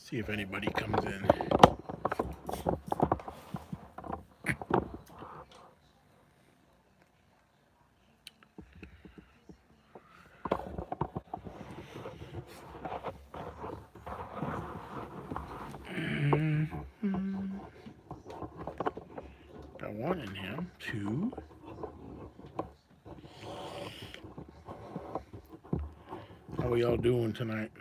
See if anybody comes in. Got one in here. Two. How are y'all doing tonight?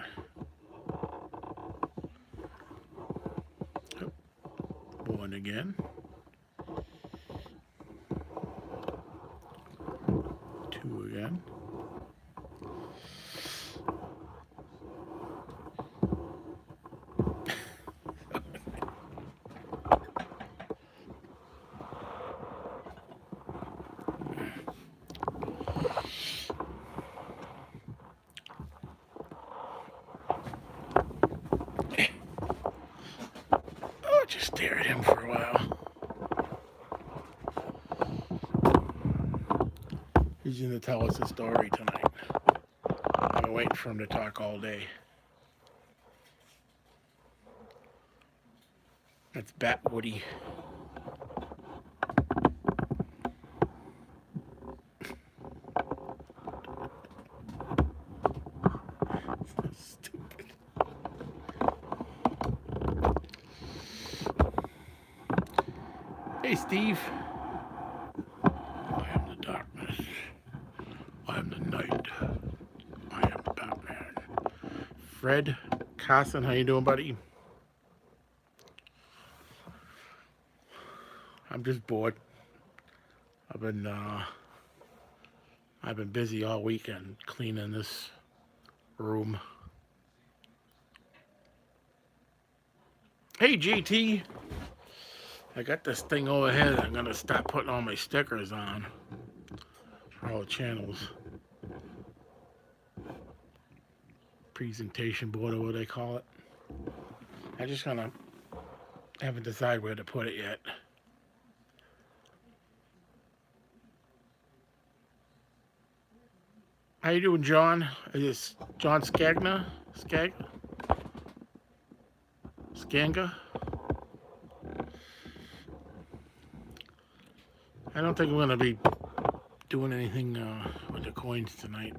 One again. Two again. Oh, just stare at him for a while. He's going to tell us a story tonight. I've been waiting for him to talk all day. That's Bat Woody. Stupid. Hey, Steve. I am the darkness. I am the night. I am Batman. Fred Carson, how you doing, buddy? I'm just bored. I've been busy all weekend cleaning this room. Hey, GT. I got this thing over here that I'm gonna start putting all my stickers on for all the channels. Presentation board or what they call it. I just haven't decided where to put it yet. How you doing, John? Is this John Skagna? Skanga? I don't think I'm gonna be doing anything with the coins tonight.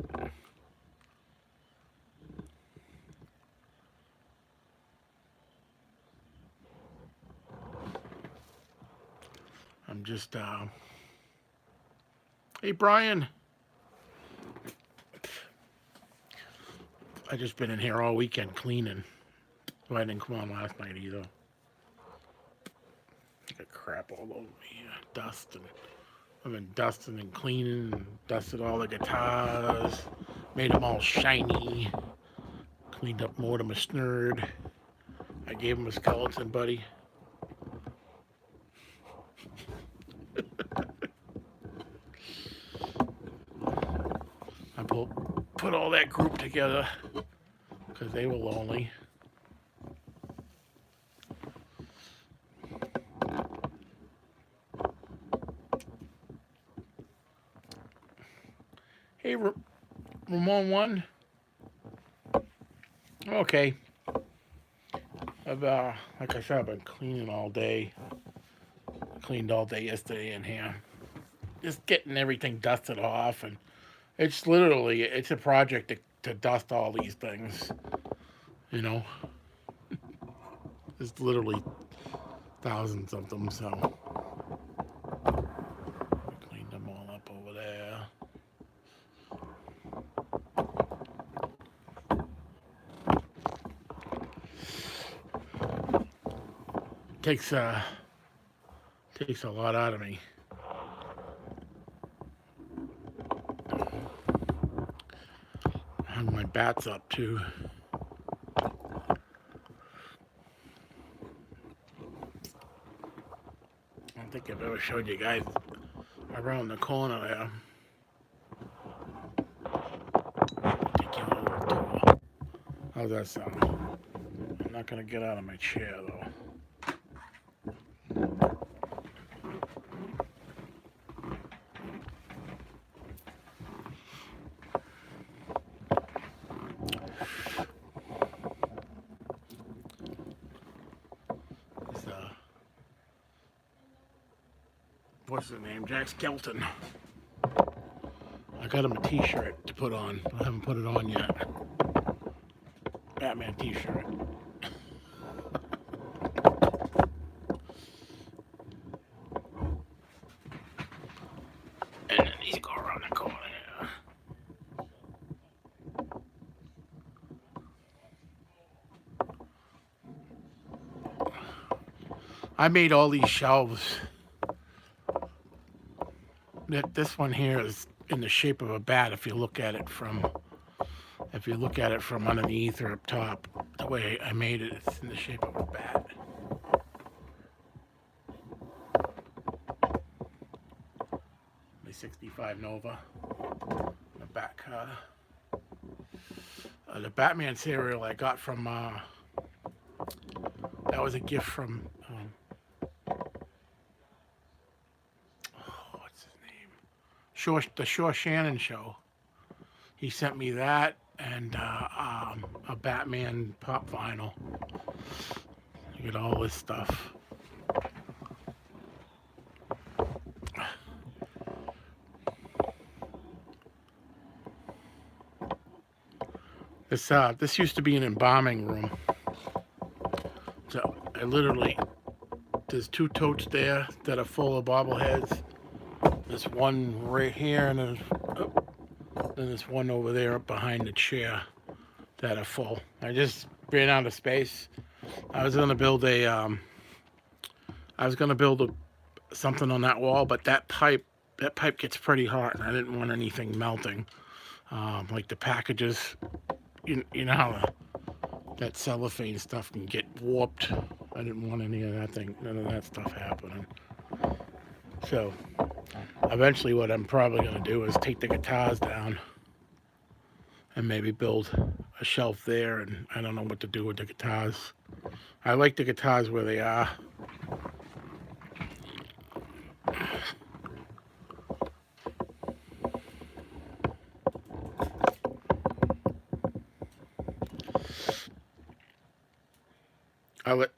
I'm just hey, Brian. I just been in here all weekend cleaning. Well, I didn't come on last night either. I got crap all over me. Dust, and I've been dusting and cleaning and dusted all the guitars, made them all shiny, cleaned up Mortimer Snurd. I gave him a skeleton, buddy. I put all that group together because they were lonely. Hey, Ramon 1. Okay. I've like I said, I've been cleaning all day. Cleaned all day yesterday in here. Just getting everything dusted off, and it's a project to dust all these things. You know, there's literally thousands of them, so cleaned them all up over there. Takes a lot out of me. Hung my bats up too. I don't think I've ever showed you guys around the corner there. Take you on a little tour. How's that sound? I'm not gonna get out of my chair though. what's his name? Jack Skelton. I got him a t-shirt to put on. I haven't put it on yet. Batman t-shirt. And then he's going around the corner. I made all these shelves. This one here is in the shape of a bat if you look at it from underneath or up top. The way I made it, it's in the shape of a bat. My 65 Nova. The bat car. The Batman cereal I got from that was a gift from what's his name? The Shaw Shannon show. He sent me that and a Batman pop vinyl. You get all this stuff. This used to be an embalming room. So I literally, there's 2 totes there that are full of bobbleheads. There's one right here, and then there's one over there up behind the chair that are full. I just ran out of space. I was gonna build something on that wall, but that pipe gets pretty hot, and I didn't want anything melting. Like the packages, you know how that cellophane stuff can get warped. I didn't want any of that thing, none of that stuff happening. So eventually what I'm probably going to do is take the guitars down and maybe build a shelf there, and I don't know what to do with the guitars. I like the guitars where they are.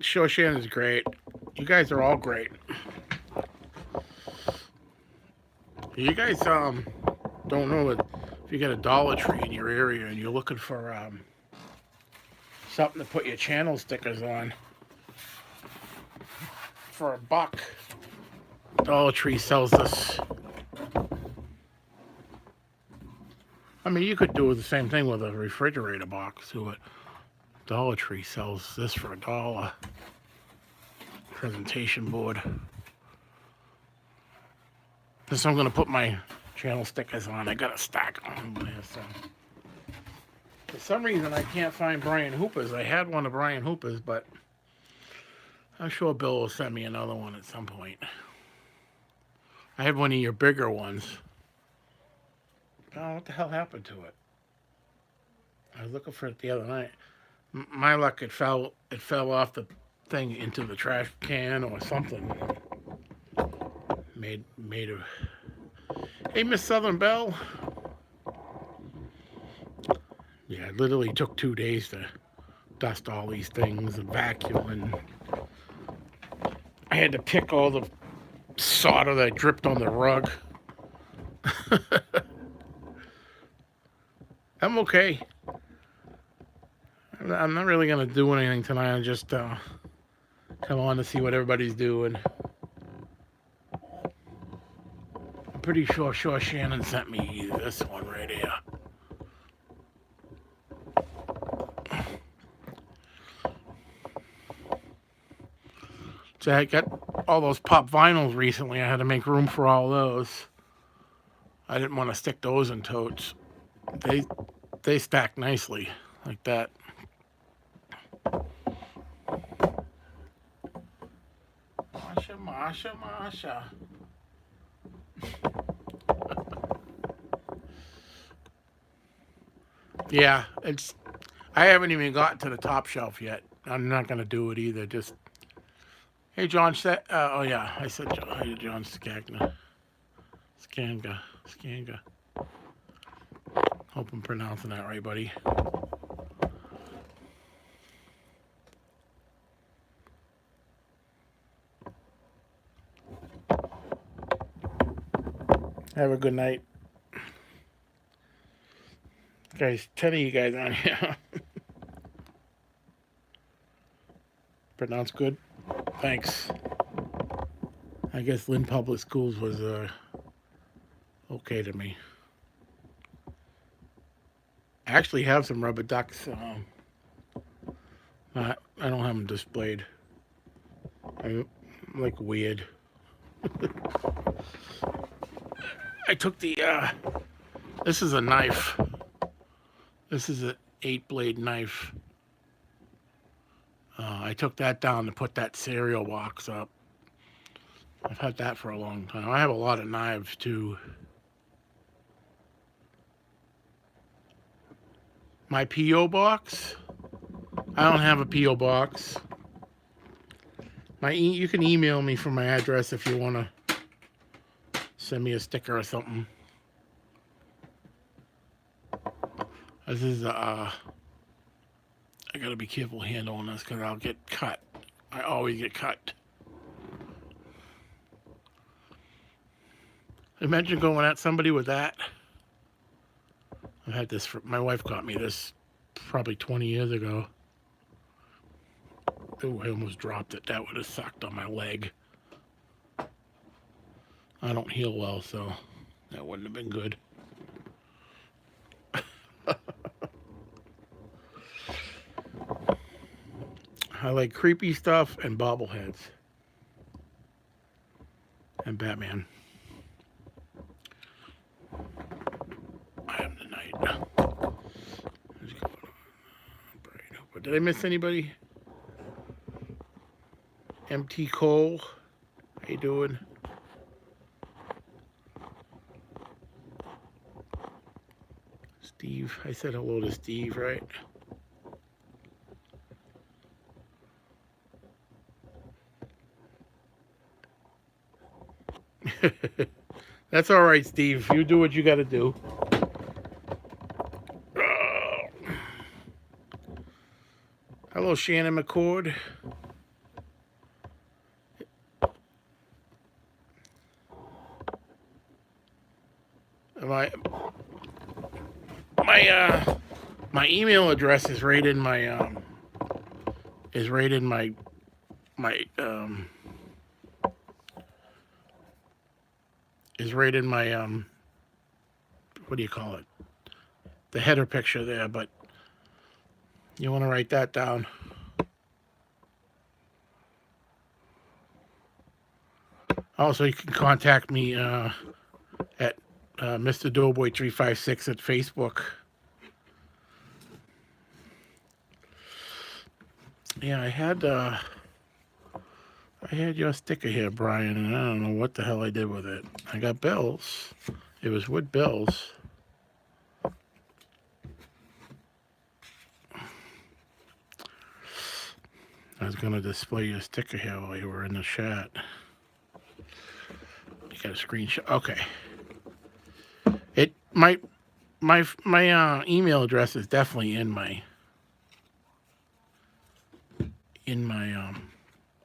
Shaw Shannon's great. You guys are all great. You guys don't know that if you got a Dollar Tree in your area and you're looking for something to put your channel stickers on for $1, Dollar Tree sells this. I mean, you could do the same thing with a refrigerator box too, but Dollar Tree sells this for $1. Presentation board. This I'm gonna put my channel stickers on. I got a stack on there, so. For some reason I can't find Brian Hooper's. I had one of Brian Hooper's, but I'm sure Bill will send me another one at some point. I had one of your bigger ones. Oh, what the hell happened to it? I was looking for it the other night. My luck, it fell off the thing into the trash can or something. Made a. Hey, Miss Southern Belle. Yeah, it literally took 2 days to dust all these things and vacuum, and I had to pick all the solder that dripped on the rug. I'm okay. I'm not really gonna do anything tonight. I'm just come on to see what everybody's doing. I'm pretty sure Shaw Shannon sent me this one right here. So I got all those pop vinyls recently. I had to make room for all those. I didn't want to stick those in totes. They stack nicely like that. Masha. Yeah, I haven't even gotten to the top shelf yet. I'm not gonna do it either. Just, hey, John. Oh yeah, I said John Skagna. Skanga. Hope I'm pronouncing that right, buddy. Have a good night. Guys, 10 of you guys on here. Pronounced good? Thanks. I guess Lynn Public Schools was okay to me. I actually have some rubber ducks. I don't have them displayed. I'm like weird. I took the, this is a knife. This is an 8-blade knife. I took that down to put that cereal box up. I've had that for a long time. I have a lot of knives too. My P.O. box? I don't have a P.O. box. You can email me from my address if you want to send me a sticker or something. This is I gotta be careful handling this because I'll get cut. I always get cut. Imagine going at somebody with that. I had this my wife got me this probably 20 years ago. Oh, I almost dropped it. That would have sucked on my leg. I don't heal well, so that wouldn't have been good. I like creepy stuff and bobbleheads. And Batman. I am the knight. Did I miss anybody? MT Cole. How you doing? Steve. I said hello to Steve, right? That's all right, Steve. You do what you got to do. Hello, Shannon McCord. My email address is right in my what do you call it? The header picture there, but you want to write that down. Also, you can contact me at Mr. Doughboy 356 at Facebook. Yeah, I had your sticker here, Brian, and I don't know what the hell I did with it. I got bills. It was with bills. I was going to display your sticker here while you were in the chat. You got a screenshot. Okay. My email address is definitely in my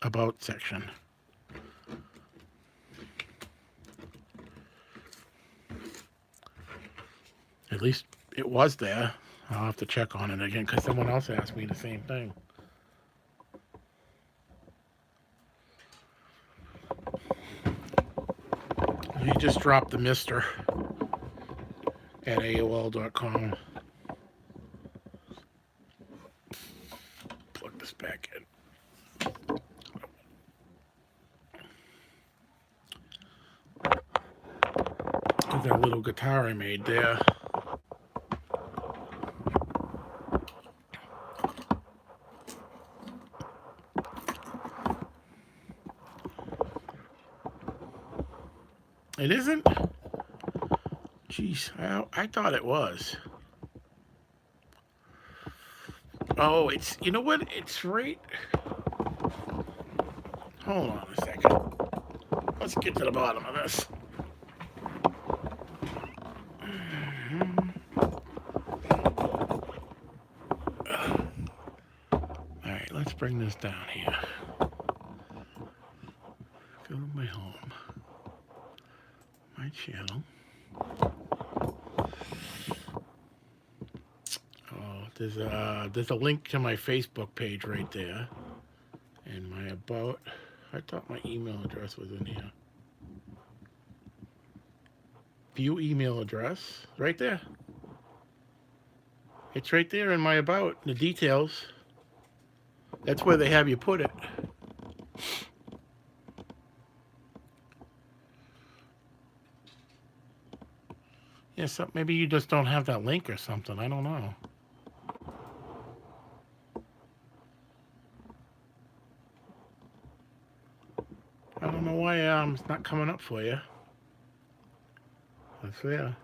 about section. At least it was there. I'll have to check on it again because someone else asked me the same thing. You just dropped the Mr. at AOL.com. Plug this back in. That little guitar I made there. It isn't? Jeez, I thought it was. Oh, it's, you know what? It's right. Hold on a second. Let's get to the bottom of this. Alright, let's bring this down here. Go to my home. My channel. Oh, there's a link to my Facebook page right there, and my about. I thought my email address was in here. View email address right there. It's right there in my about, the details. That's where they have you put it. Yeah, so maybe you just don't have that link or something. I don't know. I don't know why it's not coming up for you. That's there.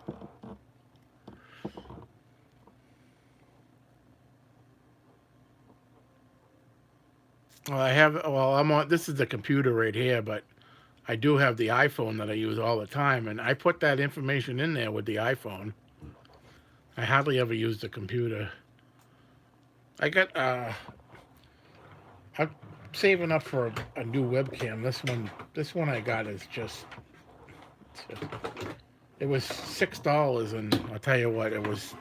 Well, I have. Well, I'm on. This is the computer right here, but I do have the iPhone that I use all the time, and I put that information in there with the iPhone. I hardly ever use the computer. I got. I'm saving up for a new webcam. This one I got is just. It was $6, and I'll tell you what, it was.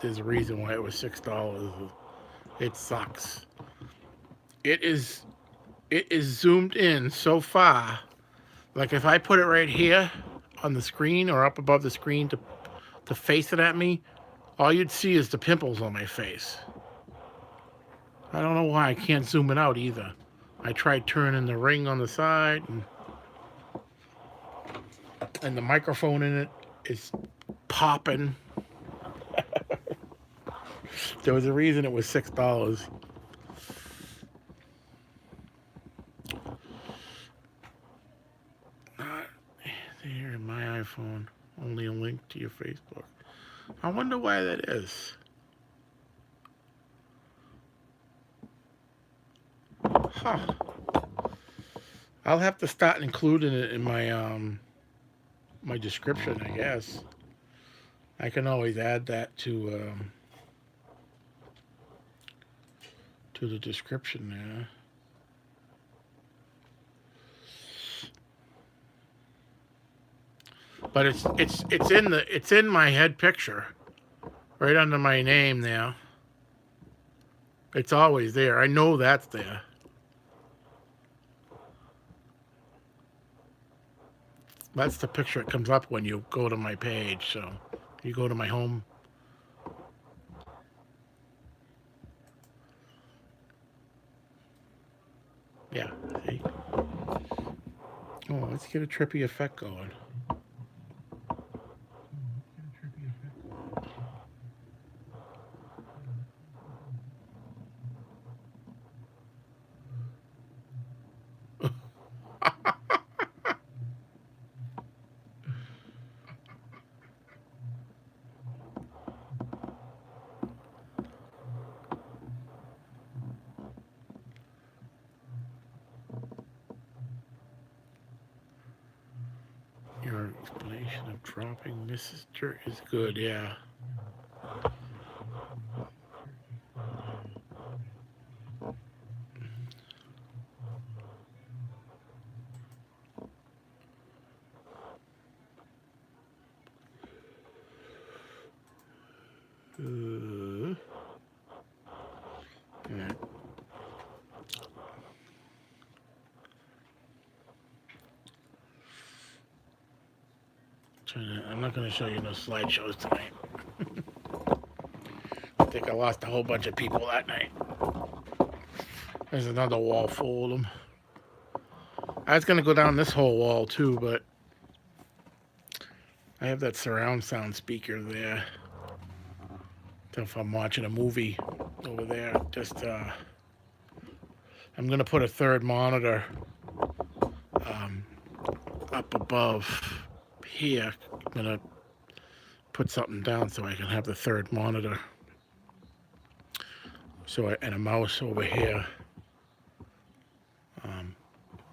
There's a reason why it was $6. It sucks. It is. It is zoomed in so far. Like if I put it right here on the screen or up above the screen to face it at me, all you'd see is the pimples on my face. I don't know why I can't zoom it out either. I tried turning the ring on the side, and the microphone in it is popping. There was a reason it was $6. Not here in my iPhone. Only a link to your Facebook. I wonder why that is. Huh. I'll have to start including it in my description, I guess. I can always add that to the description there. But it's in my head picture, right under my name there. It's always there. I know that's there. That's the picture that comes up when you go to my page. So you go to my home. Yeah. See? Oh, let's get a trippy effect going. Your explanation of dropping Mrs. Dirt is good, yeah. Yeah. I'm not going to show you no slideshows tonight. I think I lost a whole bunch of people that night. There's another wall full of them. I was going to go down this whole wall too, but I have that surround sound speaker there. So if I'm watching a movie over there, just I'm going to put a third monitor up above here. I'm going to put something down so I can have the third monitor. And a mouse over here.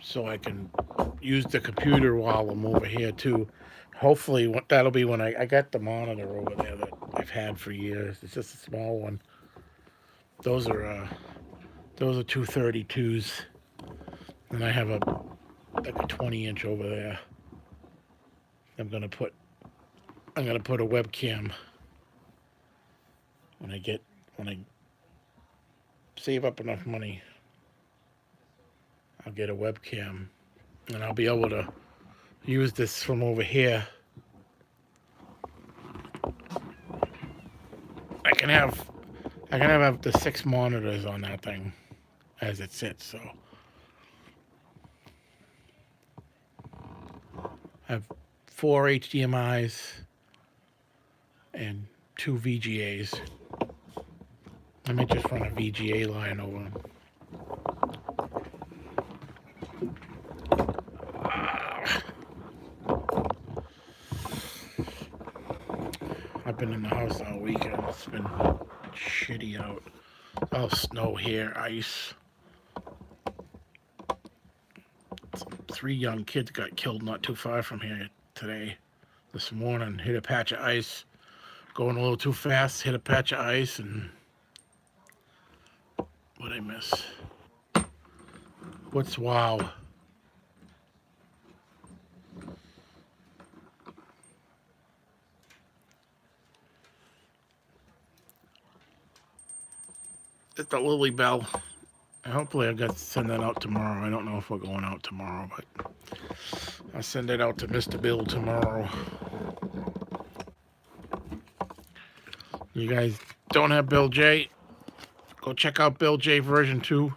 So I can use the computer while I'm over here too. Hopefully that'll be when I got the monitor over there that I've had for years. It's just a small one. Those are 232s, and I have like a 20-inch over there I'm gonna put a webcam when I save up enough money. I'll get a webcam, and I'll be able to use this from over here. I can have up to 6 monitors on that thing as it sits. So I have 4 HDMIs and 2 VGAs. I might just run a VGA line over them. I've been in the house all weekend. It's been shitty out. All snow here, ice. 3 young kids got killed not too far from here this morning. Hit a patch of ice, going a little too fast, hit a patch of ice, and what'd I miss? What's wow? It's the Lily Bell. Hopefully I'll get to send that out tomorrow. I don't know if we're going out tomorrow, but I'll send it out to Mr. Bill tomorrow. You guys don't have Bill J? Go check out Bill J version 2.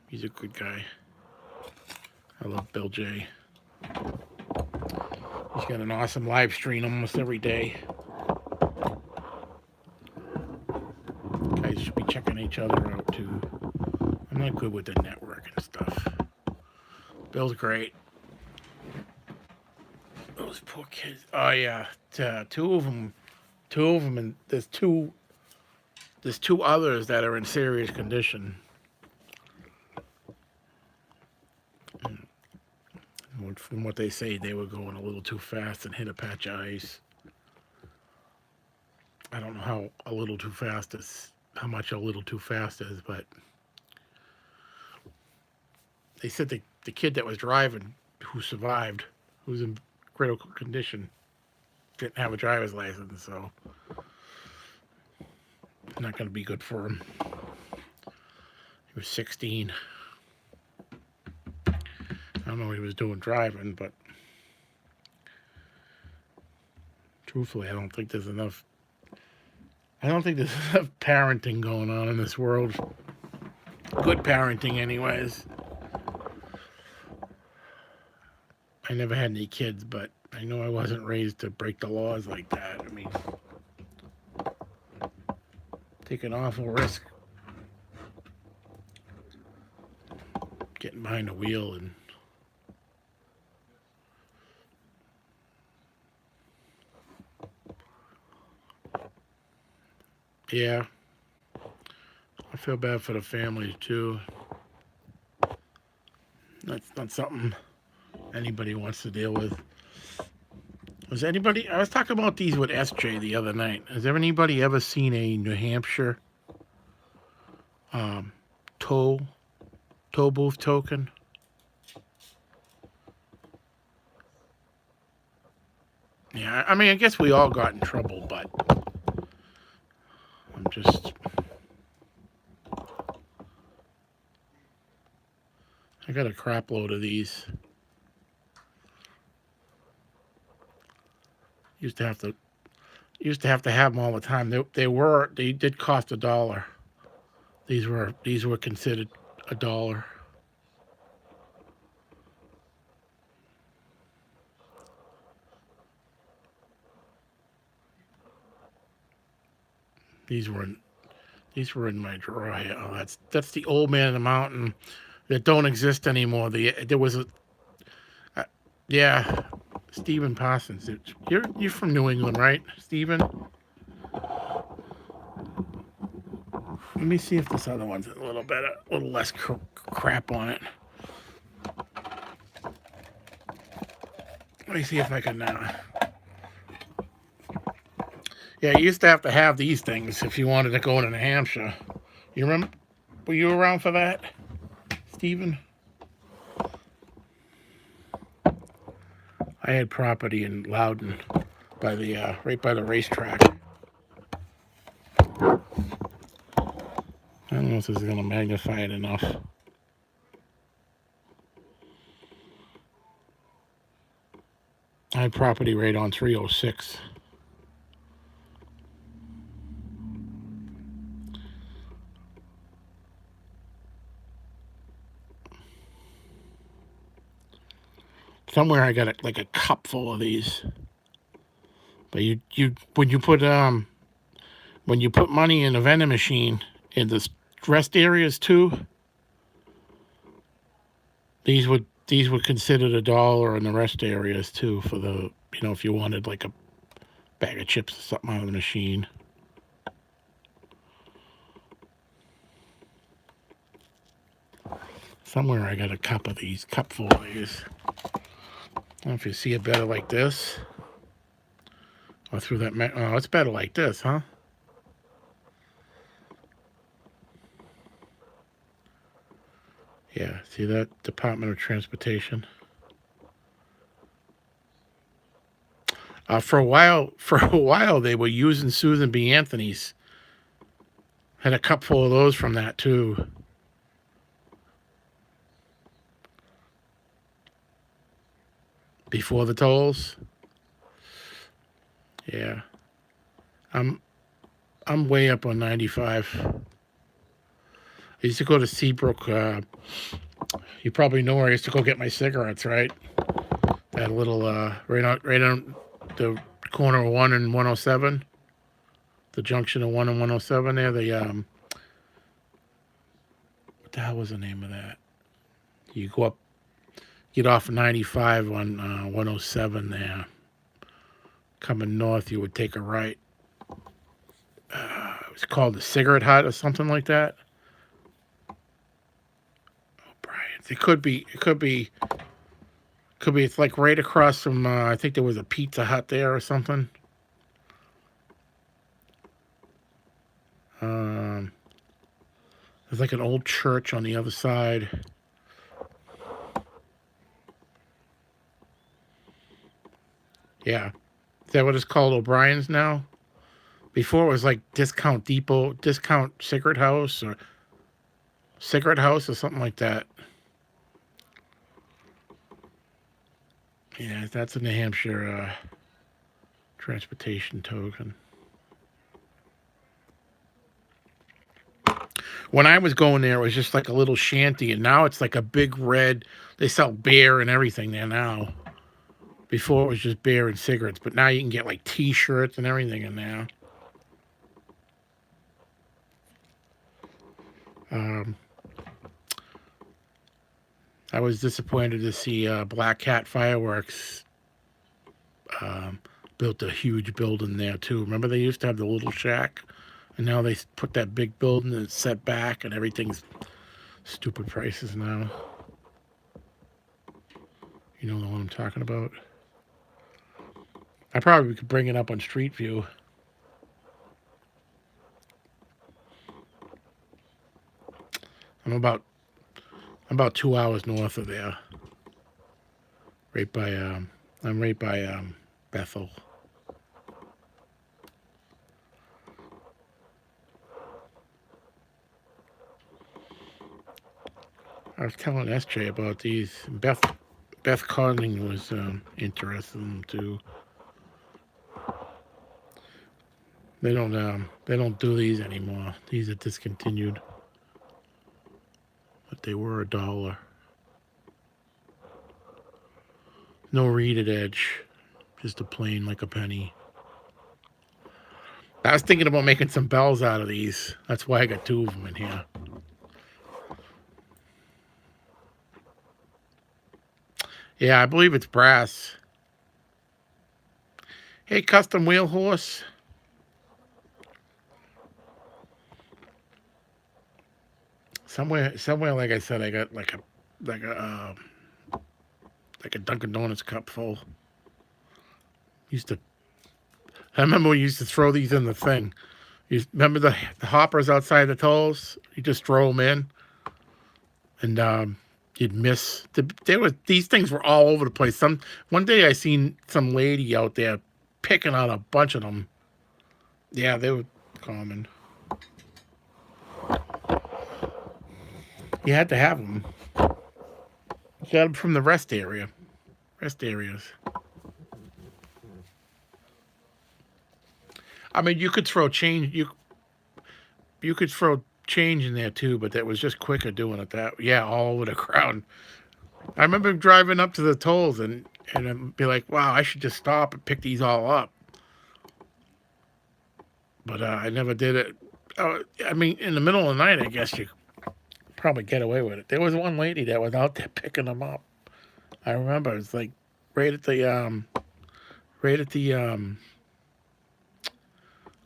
He's a good guy. I love Bill J. He's got an awesome live stream almost every day. Guys should be checking each other out too. I'm not good with the network and stuff. Bill's great. Those poor kids. Oh yeah, two of them, and there's two others that are in serious condition. And from what they say, they were going a little too fast and hit a patch of ice. I don't know how much a little too fast is, but they said the kid that was driving, who survived, who's in critical condition, didn't have a driver's license, so not going to be good for him. He was 16. I don't know what he was doing driving, but truthfully, I don't think there's enough parenting going on in this world. Good parenting, anyways. I never had any kids, but I know I wasn't raised to break the laws like that. I mean, take an awful risk getting behind the wheel and yeah, I feel bad for the families too. That's not something anybody wants to deal with. I was talking about these with SJ the other night. Has anybody ever seen a New Hampshire toll booth token? Yeah, I mean, I guess we all got in trouble, but I got a crap load of these. Used to have to have them all the time. They did cost $1. These were considered $1. These were in my drawer here. Oh, that's the Old Man in the Mountain that don't exist anymore. There was yeah, Stephen Parsons. You're from New England, right, Stephen? Let me see if this other one's a little better, a little less crap on it. Let me see if I can. Yeah, you used to have these things if you wanted to go into New Hampshire. You remember? Were you around for that, Stephen? I had property in Loudon by the right by the racetrack. I don't know if this is going to magnify it enough. I had property right on 306. Somewhere I got like a cup full of these. But you when you put money in a vending machine in the rest areas too, these were considered $1 in the rest areas too for the, if you wanted like a bag of chips or something out of the machine. Somewhere I got a cup full of these. I don't know if you see it better like this or through that. Oh, it's better like this, huh? Yeah, see that? Department of Transportation. For a while, they were using Susan B. Anthony's. Had a cup full of those from that too. Before the tolls. Yeah, I'm way up on 95. I used to go to Seabrook. You probably know where I used to go get my cigarettes, right? That little right on the corner of 1 and 107, the junction of 1 and 107 there. The what the hell was the name of that? You go up, get off 95 on 107 there. Coming north, you would take a right. It was called the Cigarette Hut or something like that. O'Brien's. It could be. It's like right across from. I think there was a Pizza Hut there or something. There's like an old church on the other side. Yeah. Is that what it's called, O'Brien's now? Before it was like Discount Depot, Discount Cigarette House or something like that. Yeah, that's a New Hampshire transportation token. When I was going there, it was just like a little shanty, and now it's like a big red. They sell beer and everything there now. Before it was just beer and cigarettes, but now you can get like T-shirts and everything in there. I was disappointed to see Black Cat Fireworks built a huge building there too. Remember they used to have the little shack, and now they put that big building and it's set back, and everything's stupid prices now. You know the one I'm talking about? I probably could bring it up on Street View. I'm about 2 hours north of there. I'm right by Bethel. I was telling SJ about these. Beth Conning was interested in them too. They don't do these anymore. These are discontinued. But they were $1. No reeded edge, just a plain like a penny. I was thinking about making some bells out of these. That's why I got 2 of them in here. Yeah, I believe it's brass. Hey, Custom Wheel Horse. Somewhere, like I said, I got like a Dunkin' Donuts cup full. I remember we used to throw these in the thing. You remember the hoppers outside the tolls? You just throw them in, and you'd miss. These things were all over the place. One day I seen some lady out there picking out a bunch of them. Yeah, they were common. You had to have them. You got them from the rest areas. I mean, you could throw change. You could throw change in there too, but that was just quicker doing it that. Yeah, all over the crowd. I remember driving up to the tolls and I'd be like, wow, I should just stop and pick these all up. But I never did it. I mean, in the middle of the night, I guess you probably get away with it. There was one lady that was out there picking them up. I remember it was like right at the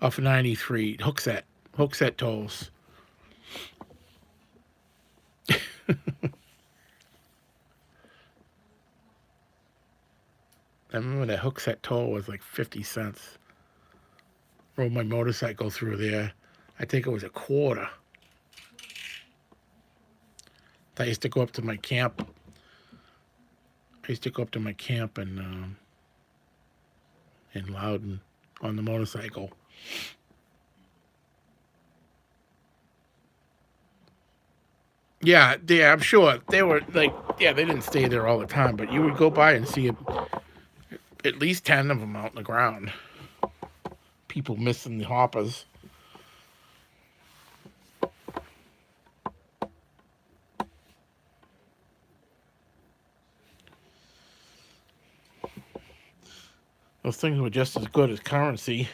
off of 93 Hookset tolls. I remember that Hookset toll was like 50 cents. Rode my motorcycle through there. I think it was a quarter. I used to go up to my camp. In Loudon on the motorcycle. Yeah, I'm sure they were like, yeah, they didn't stay there all the time, but you would go by and see at least 10 of them out in the ground. People missing the hoppers. Those things were just as good as currency.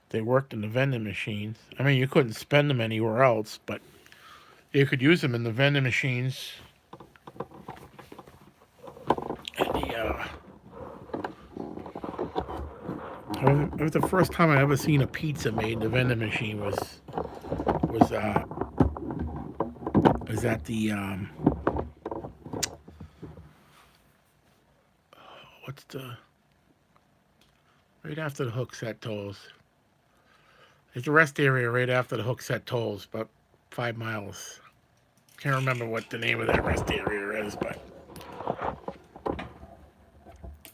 They worked in the vending machines. I mean, you couldn't spend them anywhere else, but you could use them in the vending machines. It was the first time I ever seen a pizza made in the vending machine was at the what's the right after the Hookset tolls. There's a rest area right after the Hookset tolls, about 5 miles. Can't remember what the name of that rest area is, but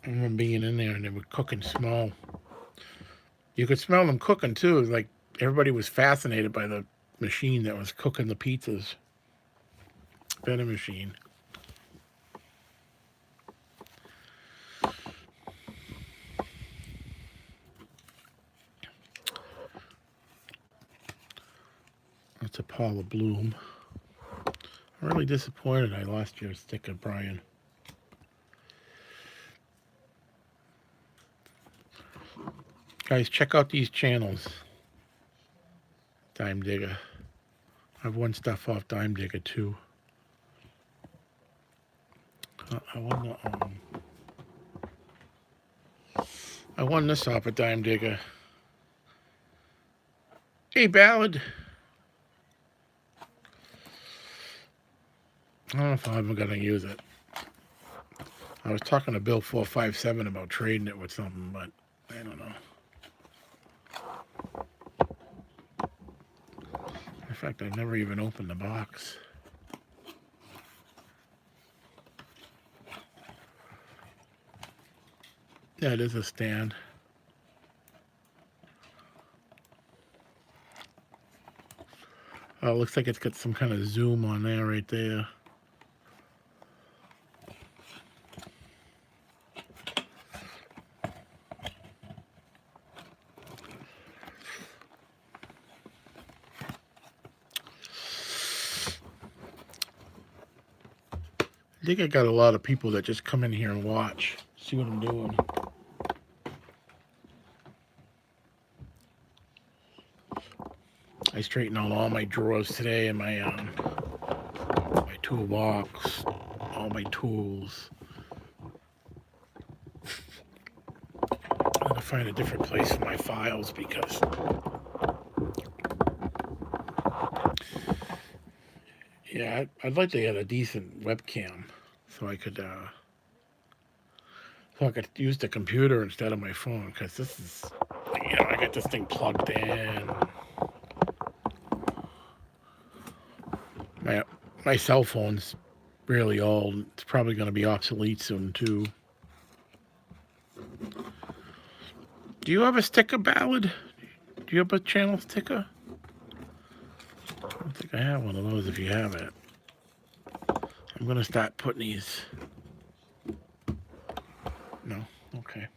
I remember being in there and they were cooking small. You could smell them cooking too. It was like everybody was fascinated by the machine that was cooking the pizzas. Vending machine. That's a Paula Bloom. I'm really disappointed I lost your sticker, Brian. Guys, check out these channels. Dime Digger. I've won stuff off Dime Digger too. I won this off a Dime Digger. Hey, Ballad. I don't know if I'm ever gonna use it. I was talking to Bill 457 about trading it with something, but I don't know. In fact, I've never even opened the box. Yeah, it is a stand. Oh, it looks like it's got some kind of zoom on there right there. I think I got a lot of people that just come in here and watch, see what I'm doing. I straightened out all my drawers today and my toolbox, all my tools. I'm gonna find a different place for my files because yeah, I'd like to get a decent webcam so I could use the computer instead of my phone, because this is, you know, I got this thing plugged in. My cell phone's really old. It's probably going to be obsolete soon, too. Do you have a sticker, Ballad? Do you have a channel sticker? I don't think I have one of those if you have it. I'm going to start putting these. No? Okay.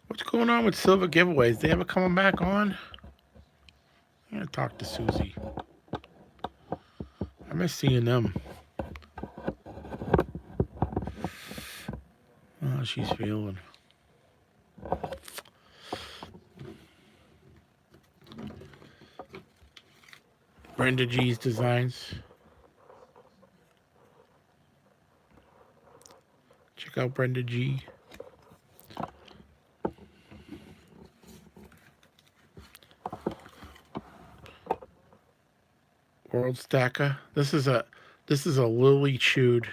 What's going on with silver giveaways? They ever coming back on? I'm going to talk to Susie. I miss seeing them. Oh, she's feeling. Brenda G's designs. Check out Brenda G. World Stacker. This is a Lily Chewed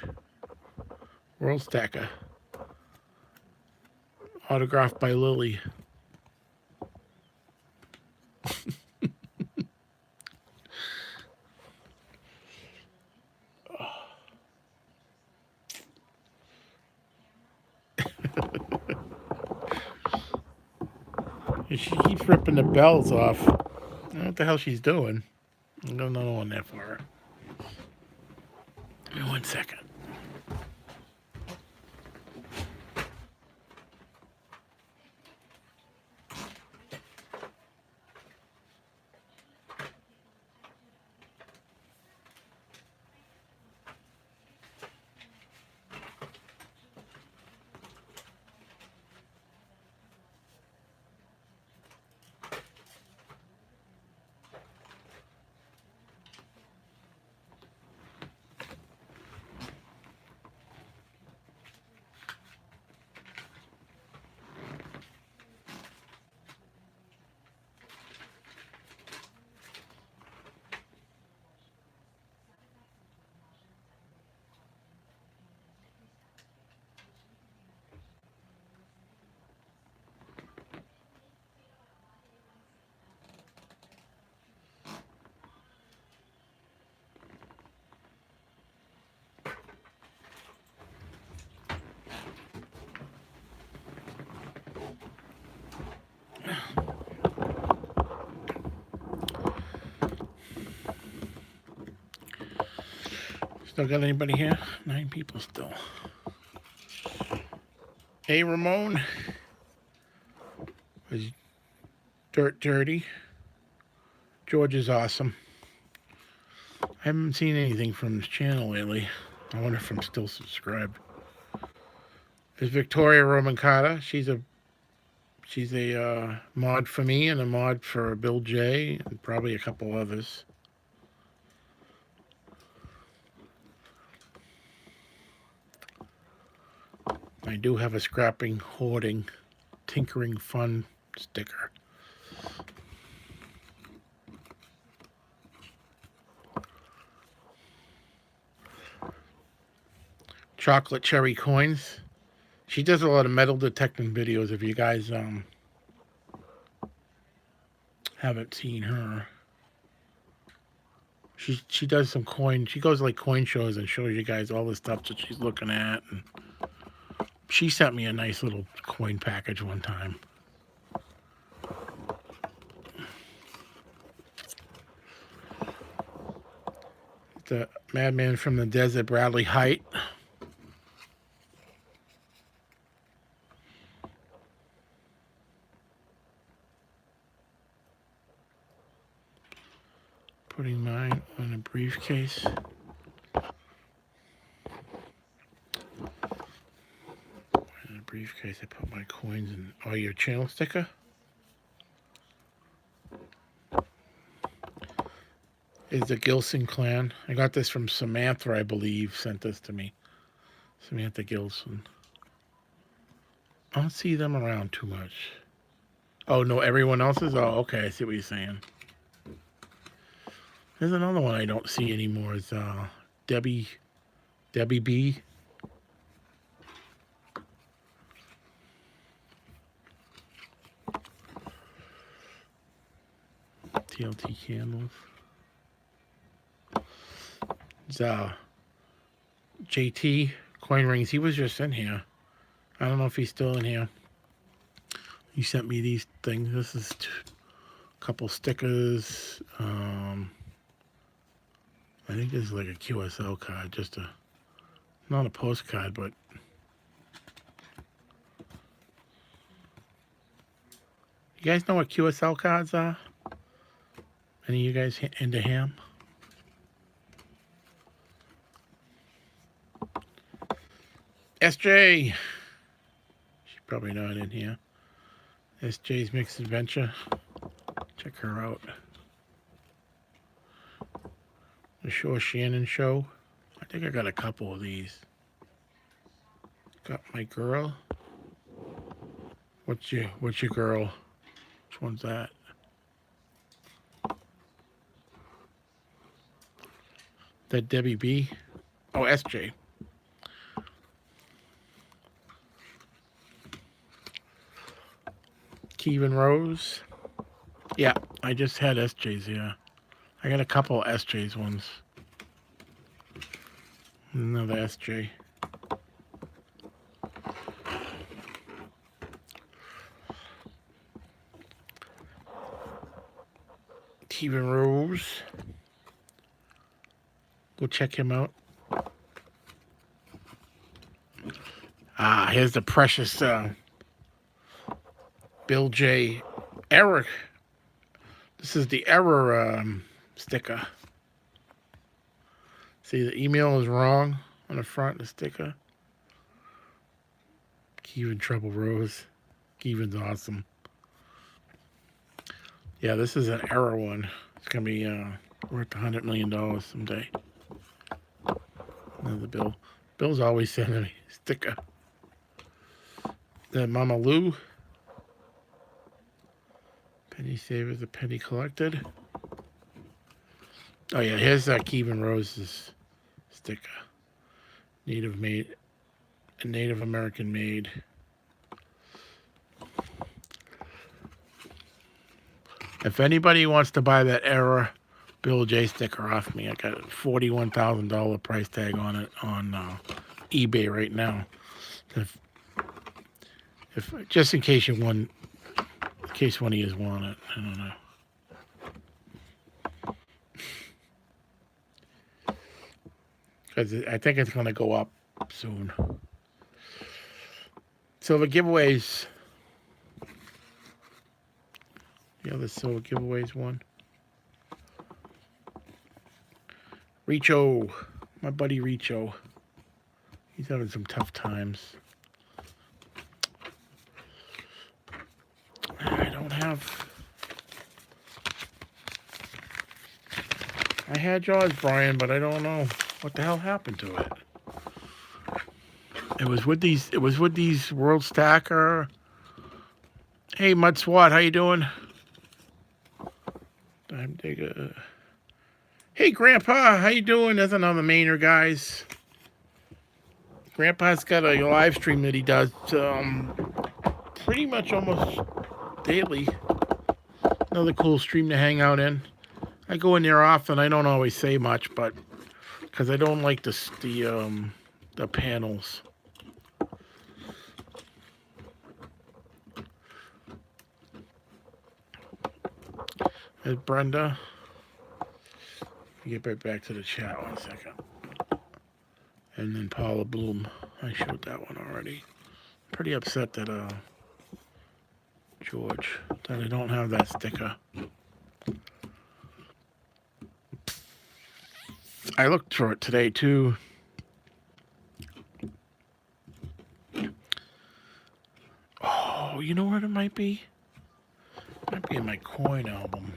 World Stacker. Autographed by Lily. She keeps ripping the bells off. I don't know what the hell she's doing. I got another one there for her. Give me 1 second. Still got anybody here? 9 people still. Hey, Ramon. Was Dirt Dirty. George is awesome. I haven't seen anything from his channel lately. I wonder if I'm still subscribed. There's Victoria Romancata. She's a mod for me and a mod for Bill J and probably a couple others. I do have a scrapping, hoarding, tinkering fun sticker. Chocolate Cherry Coins. She does a lot of metal detecting videos if you guys haven't seen her. She does some coin. She goes like coin shows and shows you guys all the stuff that she's looking at. And she sent me a nice little coin package one time. The Madman from the Desert, Bradley Height. Putting mine in a briefcase. In a briefcase, I put my coins in. Oh, your channel sticker? Is the Gilson clan. I got this from Samantha, I believe, sent this to me. Samantha Gilson. I don't see them around too much. Oh, no, everyone else's? Oh, okay, I see what you're saying. There's another one I don't see anymore. Is Debbie B. TLT candles. It's JT coin rings. He was just in here. I don't know if he's still in here. He sent me these things. This is a couple stickers. I think this is like a QSL card, not a postcard, but you guys know what QSL cards are? Any of you guys into ham? SJ. She's probably not in here. SJ's Mixed Adventure. Check her out. The Shore Shannon Show. I think I got a couple of these. Got my girl. What's your girl? Which one's that? That Debbie B? Oh, SJ. Kevin Rose. Yeah, I just had SJ's here. I got a couple of SJ's ones. Another SJ. Kevin Rose. Go check him out. Here's the precious Bill J. Error. This is the error sticker. See, the email is wrong on the front of the sticker. Kevin Trouble Rose. Kevin's awesome. Yeah, this is an error one. It's going to be worth $100 million someday. Another Bill. Bill's always sending me a sticker. The Mama Lou. Penny Savers, the Penny Collected. Oh yeah, here's Kevin Rose's sticker. Native American made. If anybody wants to buy that Error Bill J sticker off me, I got a $41,000 price tag on it on eBay right now. If just in case one of you want it, I don't know. Because I think it's going to go up soon. Silver giveaways. The other silver giveaways one. Richo. My buddy Richo. He's having some tough times. I had yours, Brian, but I don't know what the hell happened to it. It was with these World Stacker. Hey, Mud SWAT, how you doing? Time Digger. Hey, Grandpa, how you doing? There's another Mainer, guys. Grandpa's got a live stream that he does pretty much almost daily. Another cool stream to hang out in. I go in there often. I don't always say much, but because I don't like the panels. There's Brenda. Get right back to the chat 1 second. And then Paula Bloom. I showed that one already. Pretty upset that George, that I don't have that sticker. I looked for it today too. Oh, you know what it might be? It might be in my coin album.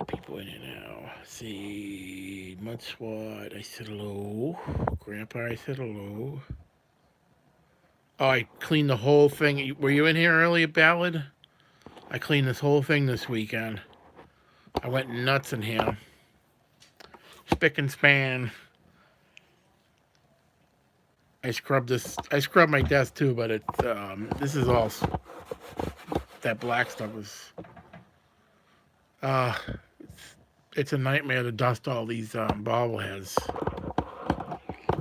People in it now. See, Mud SWAT, I said hello. Grandpa, I said hello. Oh, I cleaned the whole thing. Were you in here earlier, Ballad? I cleaned this whole thing this weekend. I went nuts in here. Spick and span. I scrubbed this. I scrubbed my desk too, but it's this is all that black stuff is. Uh, it's a nightmare to dust all these bobbleheads.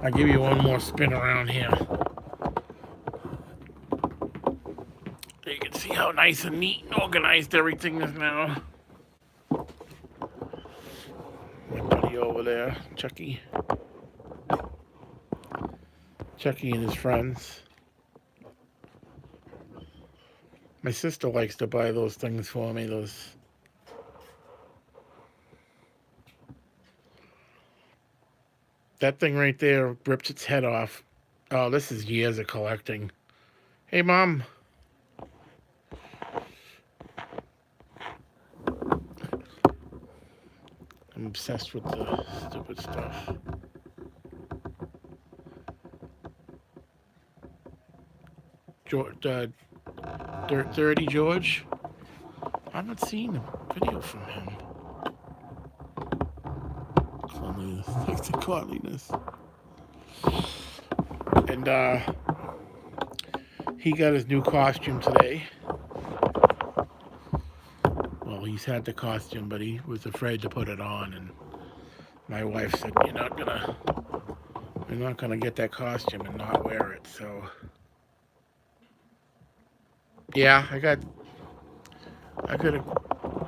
I'll give you one more spin around here. You can see how nice and neat and organized everything is now. My buddy over there, Chucky. Chucky and his friends. My sister likes to buy those things for me, That thing right there rips its head off. Oh, this is years of collecting. Hey, Mom. I'm obsessed with the stupid stuff. George, 30 George. I haven't seen a video from him. Cleanliness, thanks to cleanliness. And he got his new costume today. Well, he's had the costume, but he was afraid to put it on. And my wife said, "You're not gonna get that costume and not wear it." So. Yeah, I got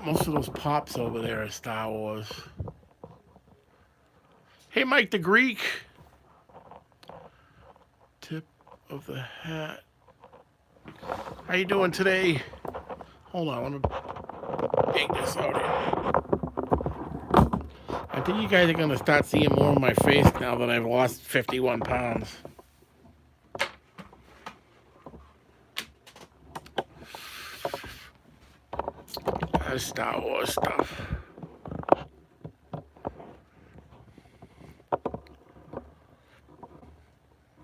most of those pops over there at Star Wars. Hey, Mike the Greek. Tip of the hat. How you doing today? Hold on, let me take this out here. I think you guys are gonna start seeing more of my face now that I've lost 51 pounds. Star Wars stuff.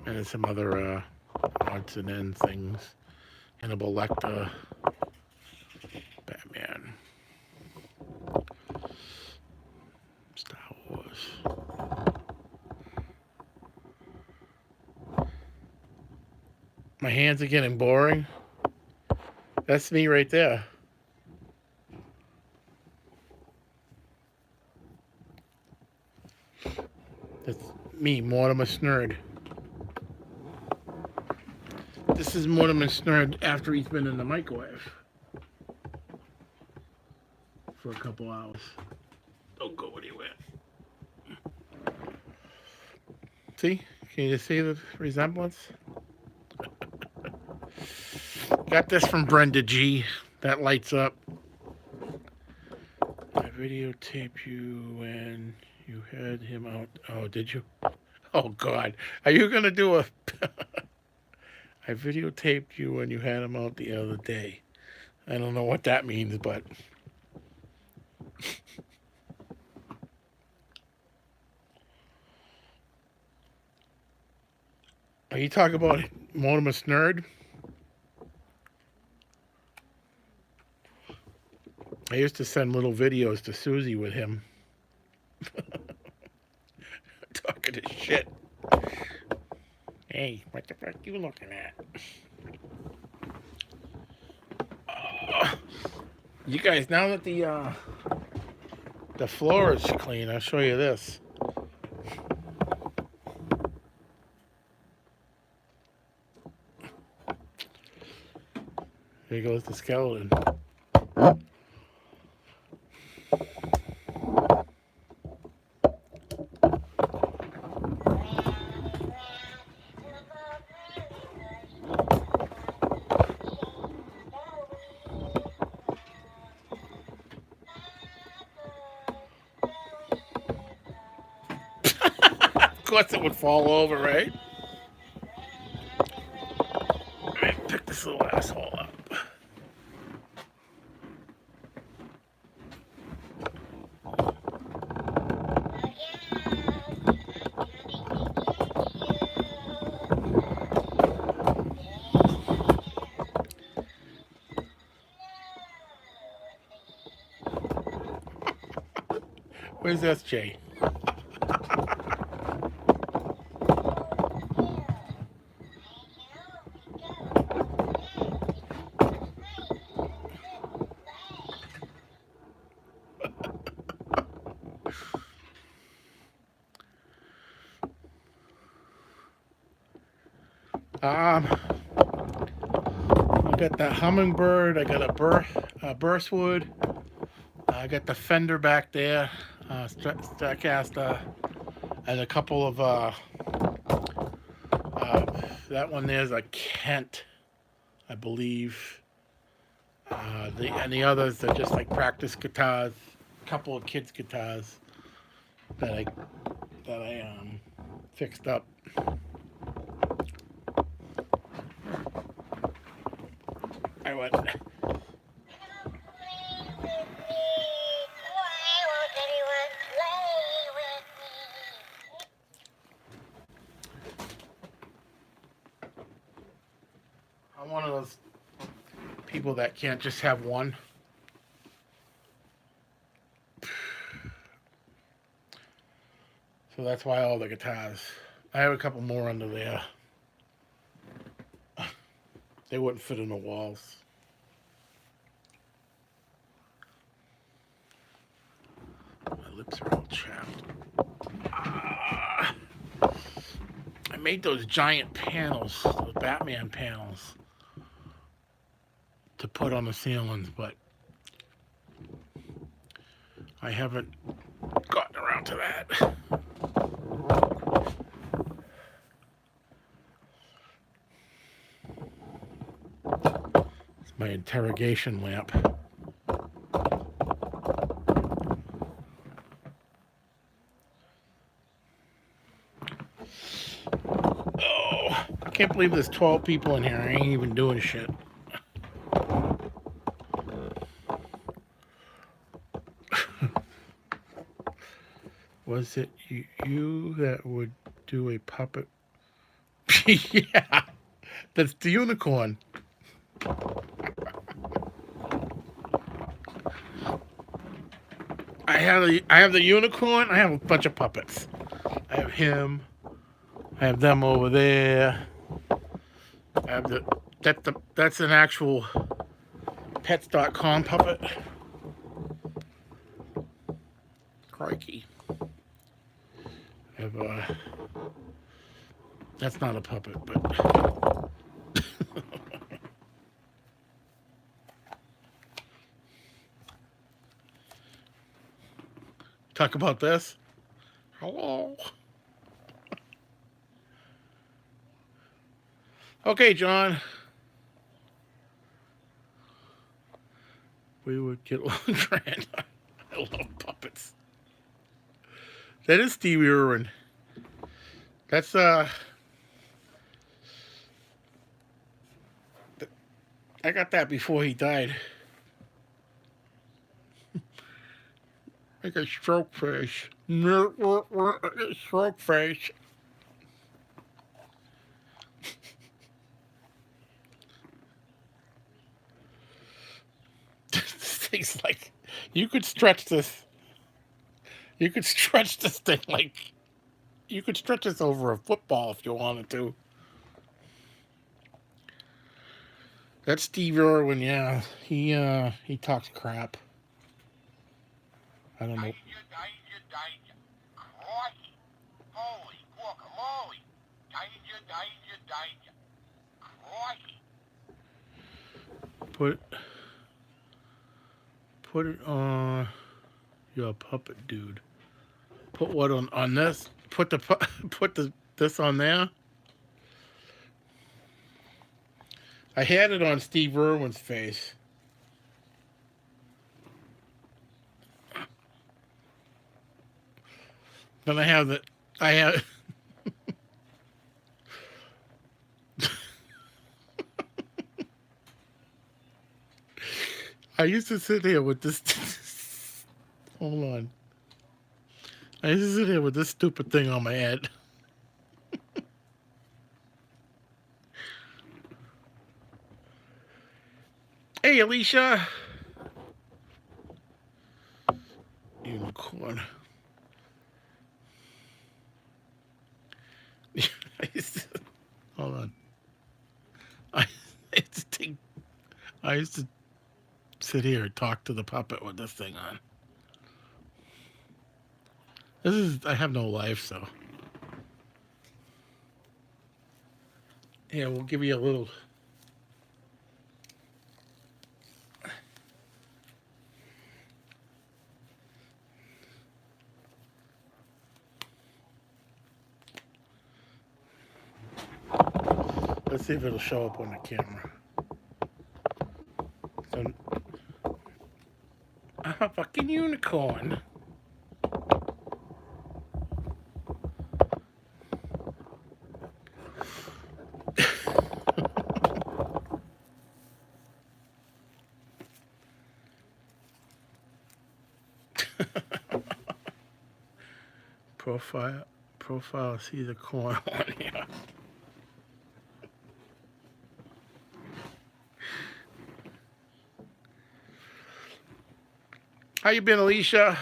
And some other odds and ends things. Hannibal Lecter. Batman. Star Wars. My hands are getting boring. That's me right there. That's me, Mortimer Snerd. This is Mortimer Snerd after he's been in the microwave for a couple hours. Don't go anywhere. See? Can you see the resemblance? Got this from Brenda G. That lights up. I videotaped you when you had him out. Oh, did you? Oh, God. Are you going to do a... I videotaped you when you had him out the other day. I don't know what that means, but... Are you talking about Mortimer Snerd? I used to send little videos to Susie with him. Talking to shit. Hey, what the fuck are you looking at? You guys, now that the floor is clean, I'll show you this. There goes the skeleton. Of course it would fall over, right? Let me pick this little asshole up. What is this, Jay? I got the Hummingbird. I got a Burstwood. I got the Fender back there, Stratocaster, and a couple of that one there's a Kent, I believe. The others are just like practice guitars, a couple of kids' guitars that I fixed up. I went. I'm one of those people that can't just have one. So that's why all the guitars. I have a couple more under there. They wouldn't fit in the walls. My lips are all chapped. I made those giant panels, those Batman panels, to put on the ceilings, but I haven't gotten around to that. It's my interrogation lamp. Oh, I can't believe there's 12 people in here. I ain't even doing shit. Was it you that would do a puppet? Yeah, that's the unicorn. I have the unicorn. I have a bunch of puppets. I have him. I have them over there. I have that's an actual Pets.com puppet. Crikey. I have that's not a puppet, but talk about this. Hello. Okay, John. We would get along grand. I love puppets. That is Stevie Irwin. That's I got that before he died. Like a stroke face. Stroke face. This thing's like, you could stretch this. You could stretch this thing like, you could stretch this over a football if you wanted to. That's Steve Irwin, yeah. He talks crap. I don't know. Holy guacamole. Danger. Put it on your puppet, dude. Put what on this? Put this on there. I had it on Steve Irwin's face. Then I have the I have I used to sit here with this. Hold on. I used to sit here with this stupid thing on my head. Hey, Alicia. Unicorn. I used to sit here and talk to the puppet with this thing on. I have no life, so. Yeah, we'll give you a little. Let's see if it'll show up on the camera. So, I'm a fucking unicorn. Profile, see the corn on here. How you been, Alicia?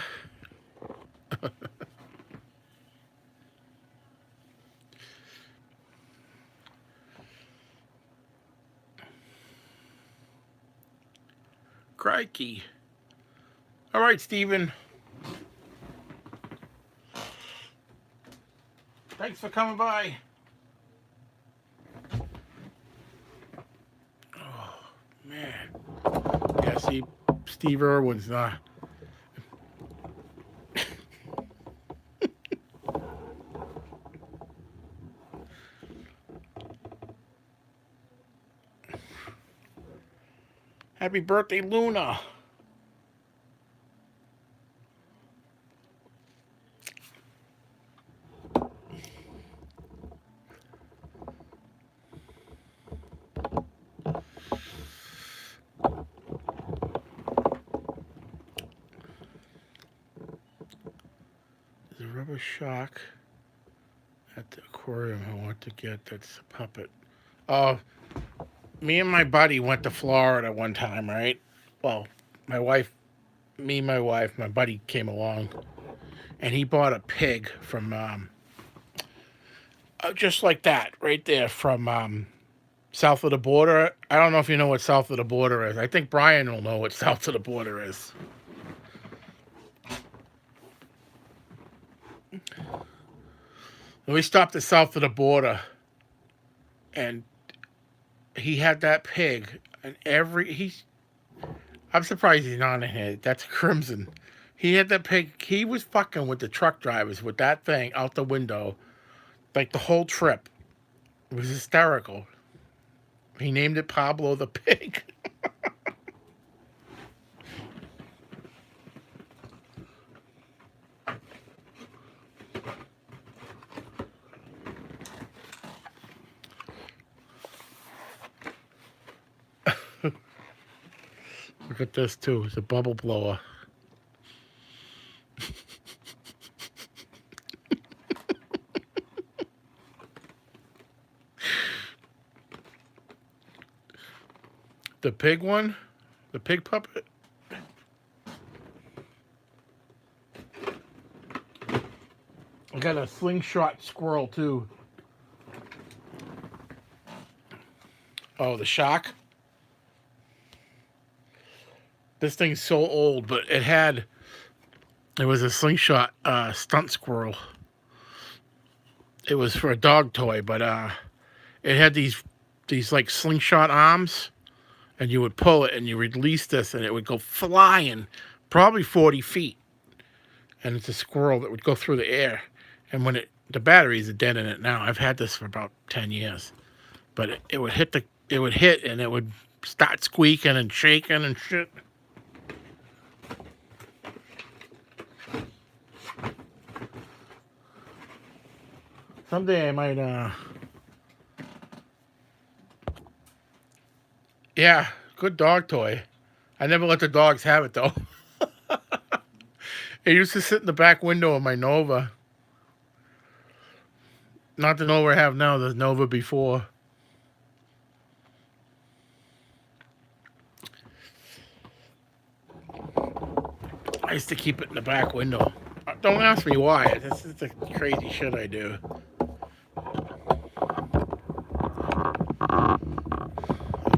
Crikey. All right, Stephen. Thanks for coming by. Oh, man. Yeah, see, Steve Irwin's not. Happy birthday, Luna. There's a rubber shark at the aquarium I want to get. That's a puppet. Me and my buddy went to Florida one time, right? Well, my buddy came along, and he bought a pig from, just like that, right there, from south of the border. I don't know if you know what south of the border is. I think Brian will know what south of the border is. And we stopped at south of the border, and he had that pig, and I'm surprised he's not in here. That's Crimson. He had that pig. He was fucking with the truck drivers with that thing out the window, like the whole trip. It was hysterical. He named it Pablo the pig. Look at this too. It's a bubble blower. The pig one? The pig puppet? I got a slingshot squirrel too. Oh, the shock? This thing's so old, but it was a slingshot stunt squirrel. It was for a dog toy, but it had these like slingshot arms, and you would pull it and you release this and it would go flying probably 40 feet. And it's a squirrel that would go through the air. And when the batteries are dead in it now. I've had this for about 10 years. But it would hit and it would start squeaking and shaking and shit. Someday I might yeah, good dog toy. I never let the dogs have it though. It used to sit in the back window of my Nova. Not the Nova I have now, the Nova before. I used to keep it in the back window. Don't ask me why. This is the crazy shit I do.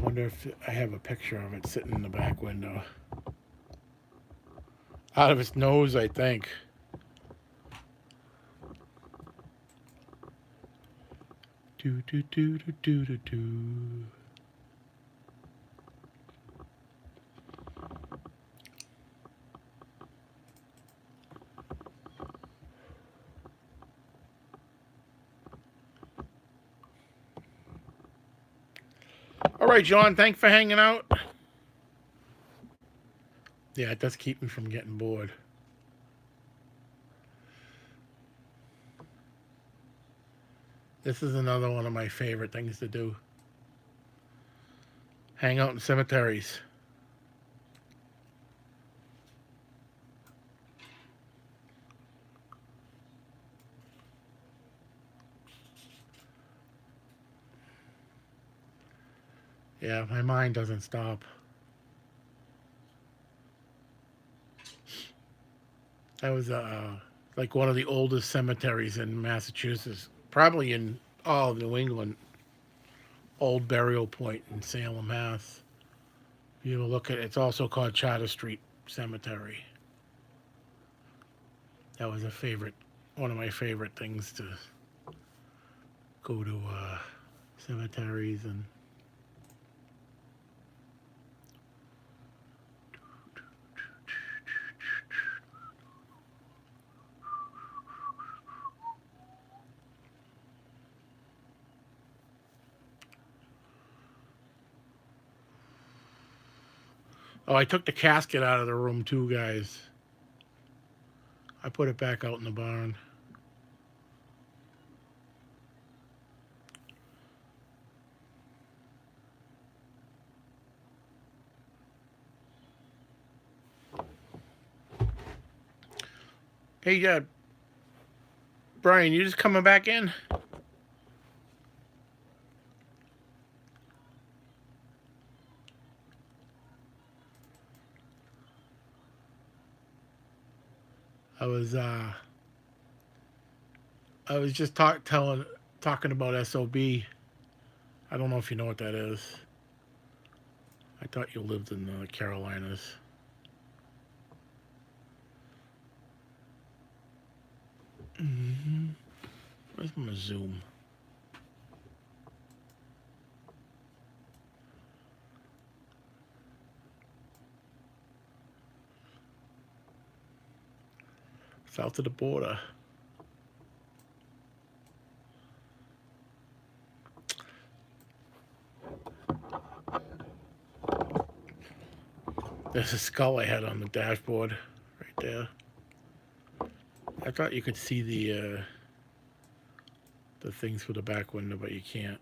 I wonder if I have a picture of it sitting in the back window. Out of its nose, I think. Do do do do do do do. All right, John, thanks for hanging out. Yeah, it does keep me from getting bored. This is another one of my favorite things to do. Hang out in cemeteries. Yeah, my mind doesn't stop. That was like one of the oldest cemeteries in Massachusetts, probably in all of New England. Old Burial Point in Salem, Mass. You look at it, it's also called Charter Street Cemetery. That was one of my favorite things to go to cemeteries and. Oh, I took the casket out of the room too, guys. I put it back out in the barn. Hey, Brian, you just coming back in? I was just talking about SOB. I don't know if you know what that is. I thought you lived in the Carolinas. Where's my Zoom? South of the border. There's a skull I had on the dashboard right there. I thought you could see the things through the back window, but you can't.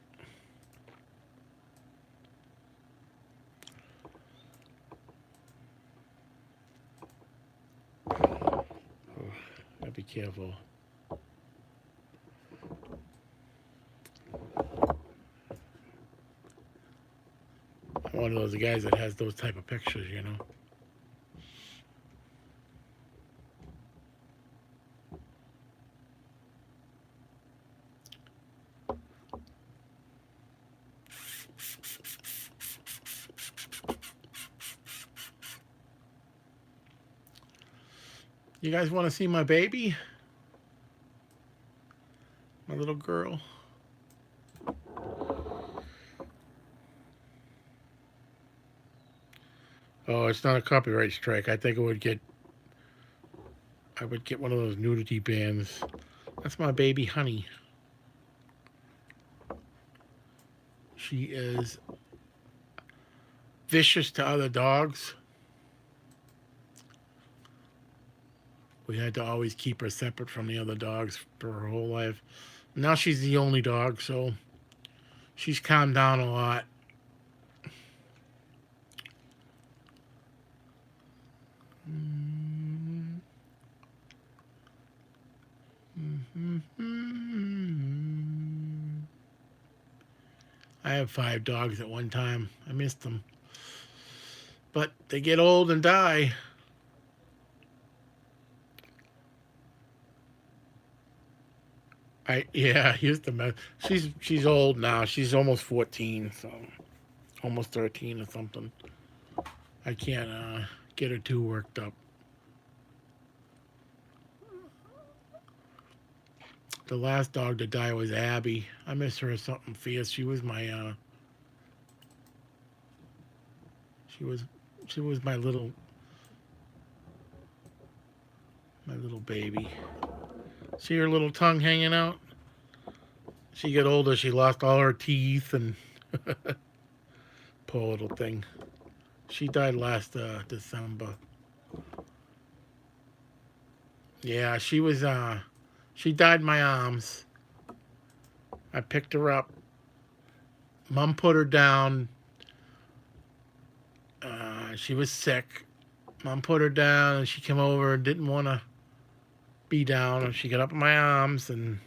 Oh, gotta be careful. I'm one of those guys that has those type of pictures, you know. You guys want to see my baby? My little girl. Oh, it's not a copyright strike. I think I would get one of those nudity bans. That's my baby Honey. She is vicious to other dogs. We had to always keep her separate from the other dogs for her whole life. Now she's the only dog, so she's calmed down a lot. I had 5 dogs at one time. I missed them. But they get old and die. I used to. She's old now. She's almost 14, so almost 13 or something. I can't get her too worked up. The last dog to die was Abby. I miss her something fierce. She was she was my little baby. See her little tongue hanging out? She got older, she lost all her teeth and poor little thing. She died last December. Yeah, she died in my arms. I picked her up. Mom put her down. She was sick. Mom put her down and she came over and didn't want to be down. And she got up in my arms and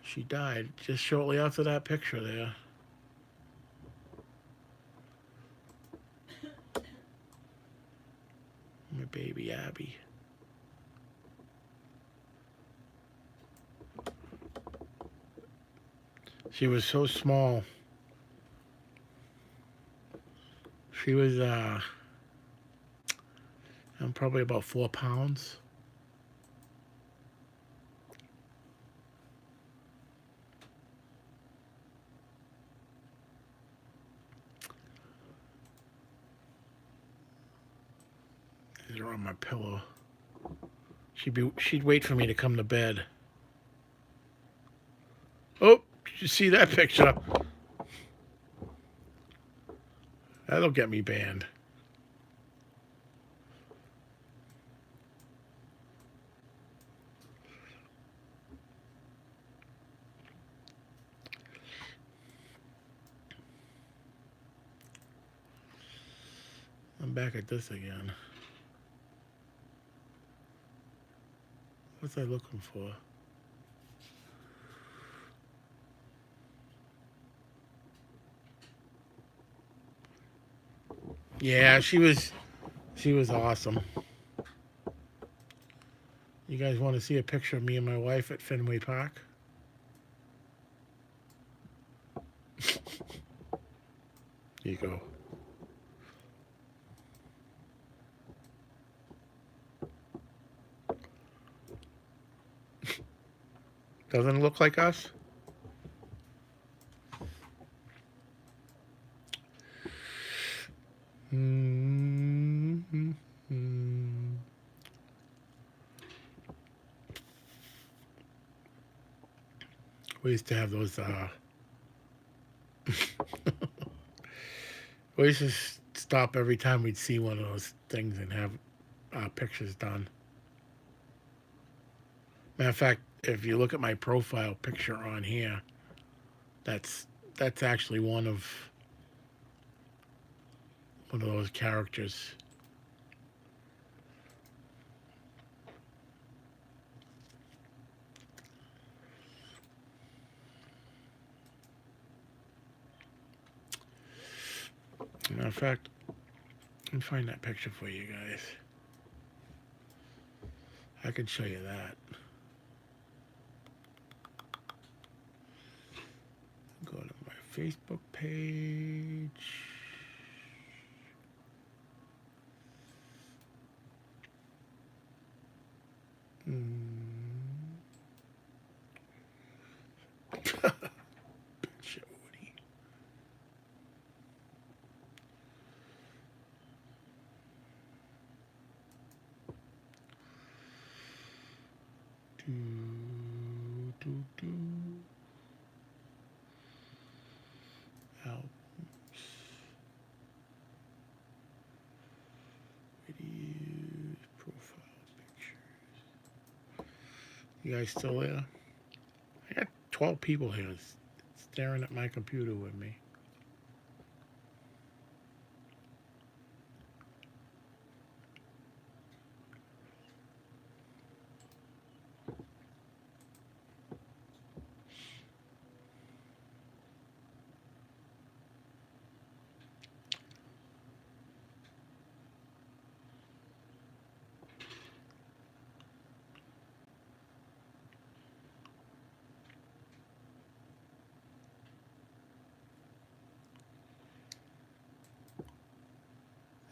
she died just shortly after that picture there. My baby Abby. She was so small. She was I'm probably about 4 pounds. These are on my pillow. She'd wait for me to come to bed. Oh, did you see that picture? That'll get me banned. I'm back at this again. What's I looking for? Yeah, she was awesome. You guys want to see a picture of me and my wife at Fenway Park? Here you go. Doesn't it look like us? Mm-hmm. We used to have those. We used to stop every time we'd see one of those things and have pictures done. Matter of fact, if you look at my profile picture on here, that's that's actually one of those characters. Matter of fact, let me find that picture for you guys. I can show you that. Go to my Facebook page. Picture Woody. Do, do. Albums. Videos. Profile pictures. You guys still there? I got 12 people here staring at my computer with me.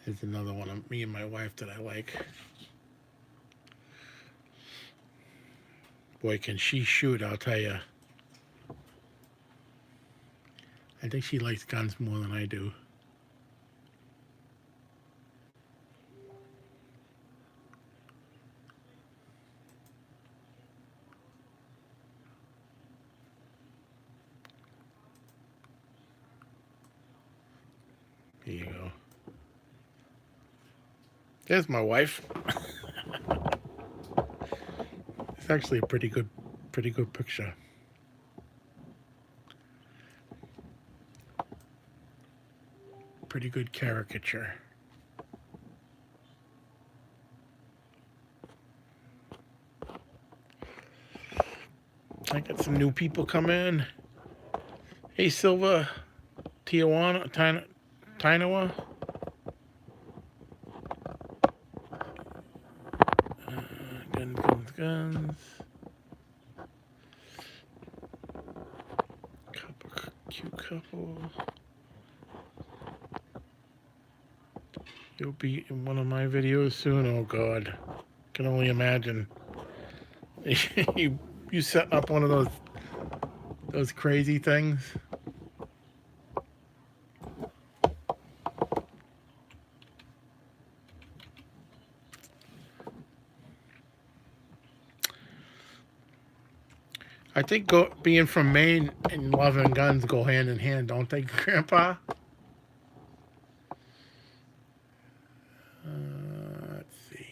There's another one of me and my wife that I like. Boy, can she shoot, I'll tell you. I think she likes guns more than I do. Here you go. There's my wife. It's actually a pretty good picture. Pretty good caricature. I got some new people coming. Hey, Silva, Tijuana, Tainawa. Guns. Cute couple. You'll be in one of my videos soon. Oh God, can only imagine. you setting up one of those crazy things. I think being from Maine and loving guns go hand in hand, don't they, Grandpa? Let's see.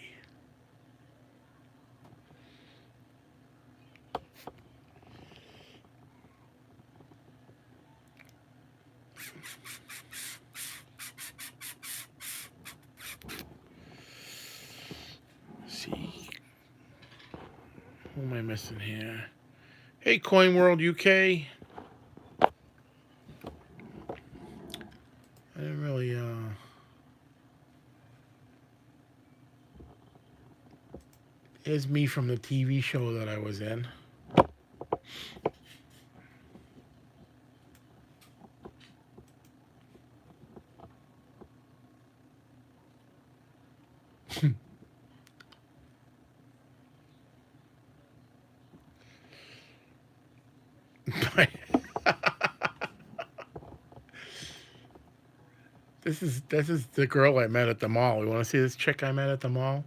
See. Who am I missing here? Hey, Coin World UK. I didn't really, Here's me from the TV show that I was in. This is the girl I met at the mall. You want to see this chick I met at the mall?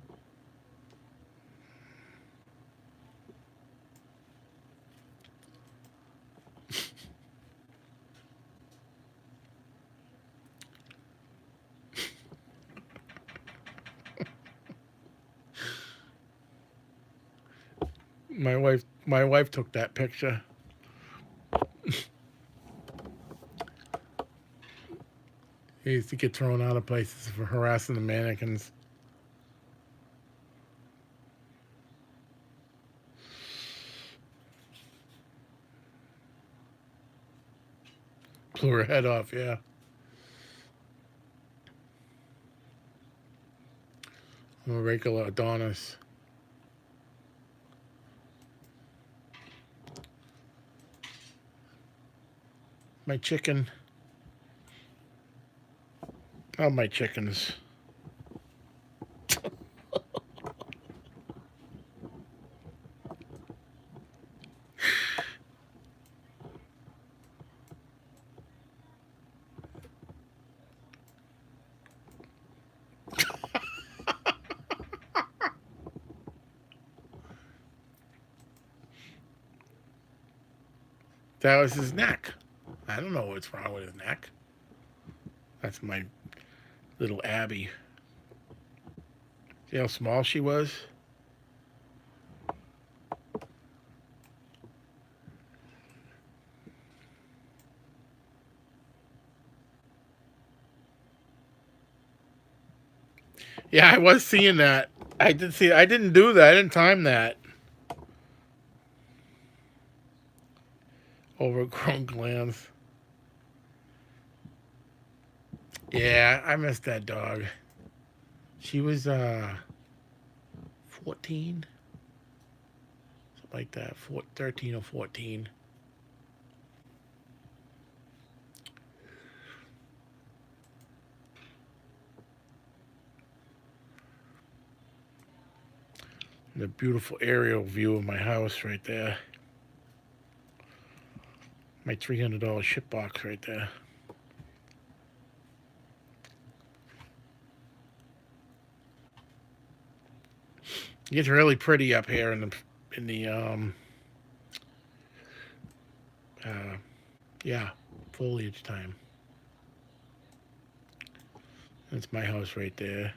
My wife took that picture. He used to get thrown out of places for harassing the mannequins. Blew her head off, yeah. I'm a regular Adonis. My chicken. Oh, my chickens. That was his neck. I don't know what's wrong with his neck. That's my little Abby. See how small she was? Yeah, I was seeing that. I did see. I didn't do that. I didn't time that. Overgrown glands. Yeah, I missed that dog. She was 14, something like that. 13 or 14. The beautiful aerial view of my house right there. My $300 ship box right there. It gets really pretty up here in the yeah, foliage time. That's my house right there.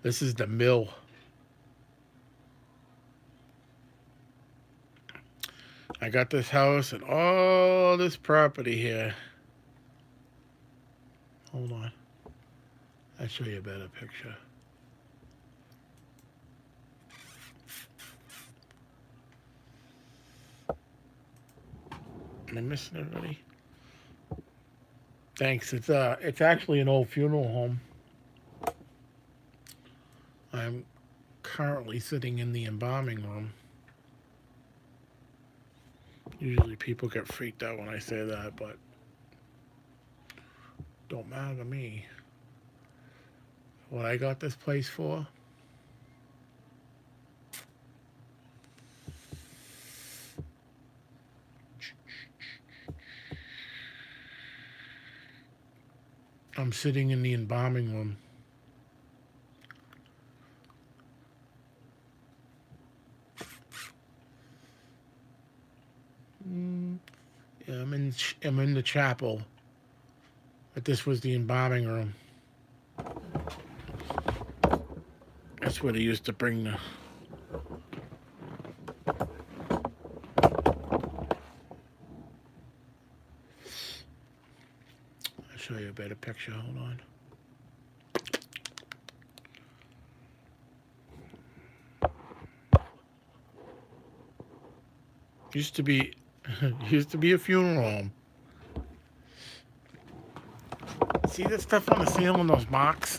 This is the mill. I got this house and all this property here. Hold on. I'll show you a better picture. Am I missing everybody? Thanks. It's actually an old funeral home. I'm currently sitting in the embalming room. Usually people get freaked out when I say that, but don't matter to me. What I got this place for? I'm sitting in the embalming room. Yeah, I'm in the chapel, but this was the embalming room. That's where they used to bring the. I'll show you a better picture. Hold on. Used to be a funeral home. See that stuff on the ceiling, those marks?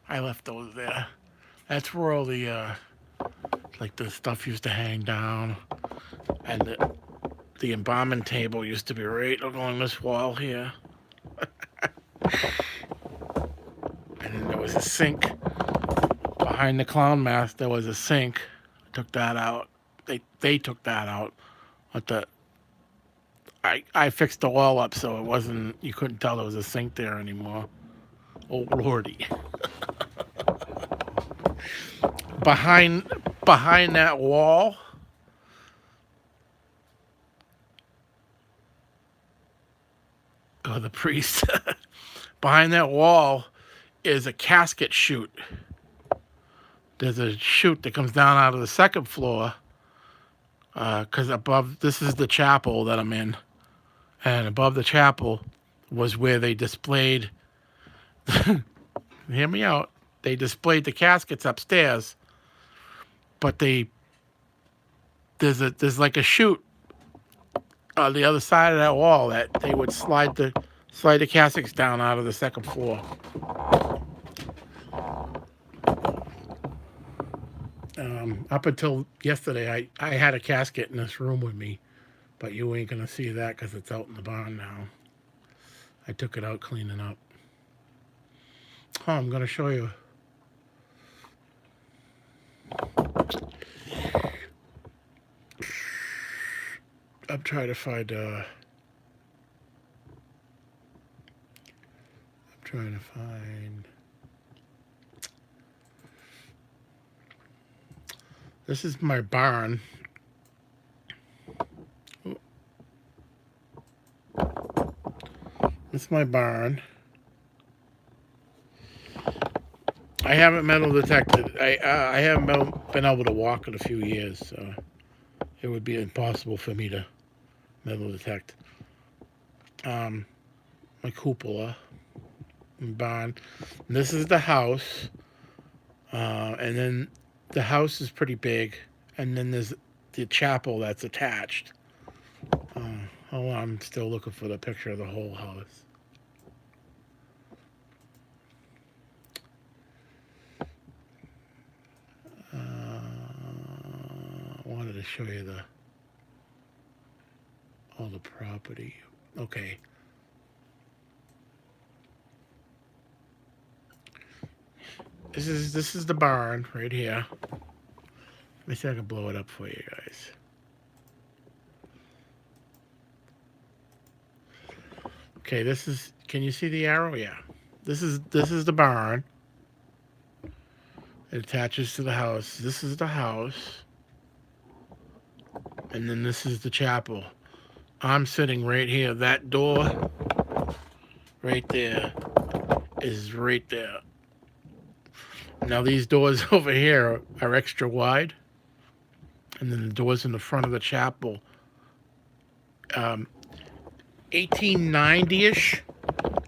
I left those there. That's where all the like the stuff used to hang down, and the embalming table used to be right along this wall here. And then there was a sink behind the clown mask. There was a sink. I took that out. They took that out. But I fixed the wall up so it wasn't, you couldn't tell there was a sink there anymore. Oh lordy. behind that wall, oh, the priest. Behind that wall is a casket chute. There's a chute that comes down out of the second floor, because above, this is the chapel that I'm in, and above the chapel was where they displayed, hear me out, they displayed the caskets upstairs, but there's like a chute on the other side of that wall that they would slide the caskets down out of the second floor. Up until yesterday, I had a casket in this room with me, but you ain't gonna see that because it's out in the barn now. I took it out cleaning up. Oh, I'm gonna show you. I'm trying to find. This is my barn. This is my barn. I haven't metal detected. I haven't been able to walk in a few years, so it would be impossible for me to metal detect. My cupola and barn. And this is the house, and then the house is pretty big, and then there's the chapel that's attached. Oh, I'm still looking for the picture of the whole house. I wanted to show you all the property. Okay. This is the barn right here. Let me see if I can blow it up for you guys. Okay, this is. Can you see the arrow? Yeah. This is the barn. It attaches to the house. This is the house, and then this is the chapel. I'm sitting right here. That door right there is right there. Now these doors over here are extra wide, and then the doors in the front of the chapel, 1890-ish,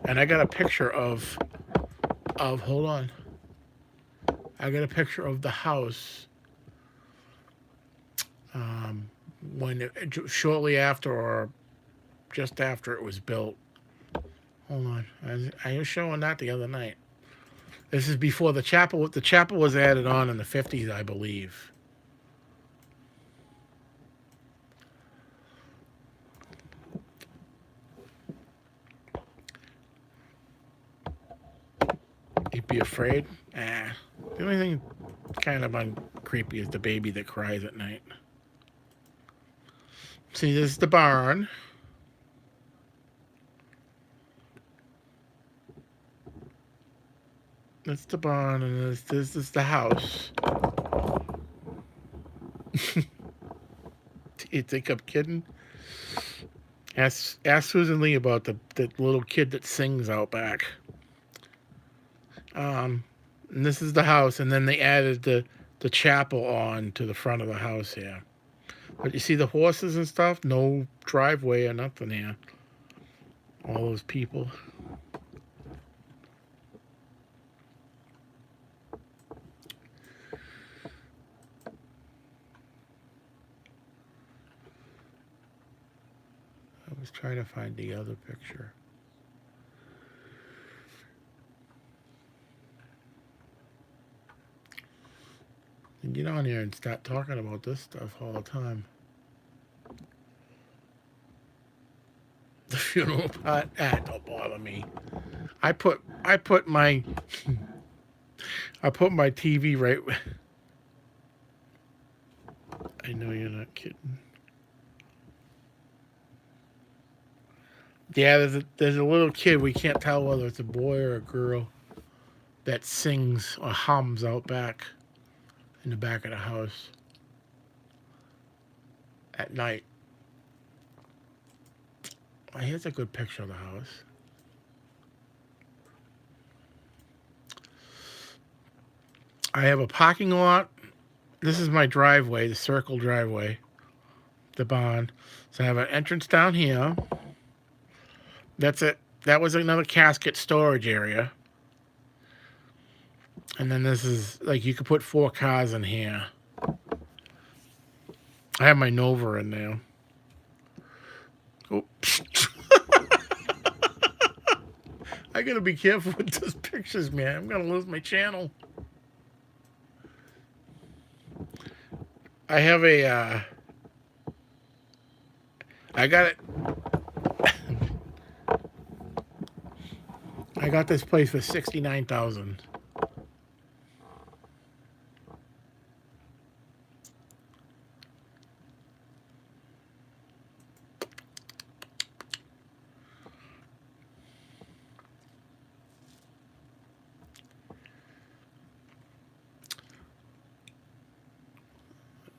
and I got a picture of hold on. I got a picture of the house shortly after or just after it was built. Hold on, I was showing that the other night. This is before the chapel. The chapel was added on in the 50s, I believe. You'd be afraid? The only thing kind of creepy is the baby that cries at night. See, this is the barn. That's the barn, and this is the house. You think I'm kidding? Ask Susan Lee about the little kid that sings out back. And this is the house, and then they added the chapel on to the front of the house here. But you see the horses and stuff? No driveway or nothing here. All those people. I was trying to find the other picture. And get on here and start talking about this stuff all the time. The funeral pot, don't bother me. I put my TV right. I know you're not kidding. Yeah, there's a little kid. We can't tell whether it's a boy or a girl that sings or hums out back in the back of the house at night. Oh, here's a good picture of the house. I have a parking lot. This is my driveway, the circle driveway, the barn. So I have an entrance down here. That's it. That was another casket storage area. And then this is, like, you could put 4 cars in here. I have my Nova in there. Oops. I gotta be careful with those pictures, man. I'm gonna lose my channel. I have a, I got it. I got this place for $69,000.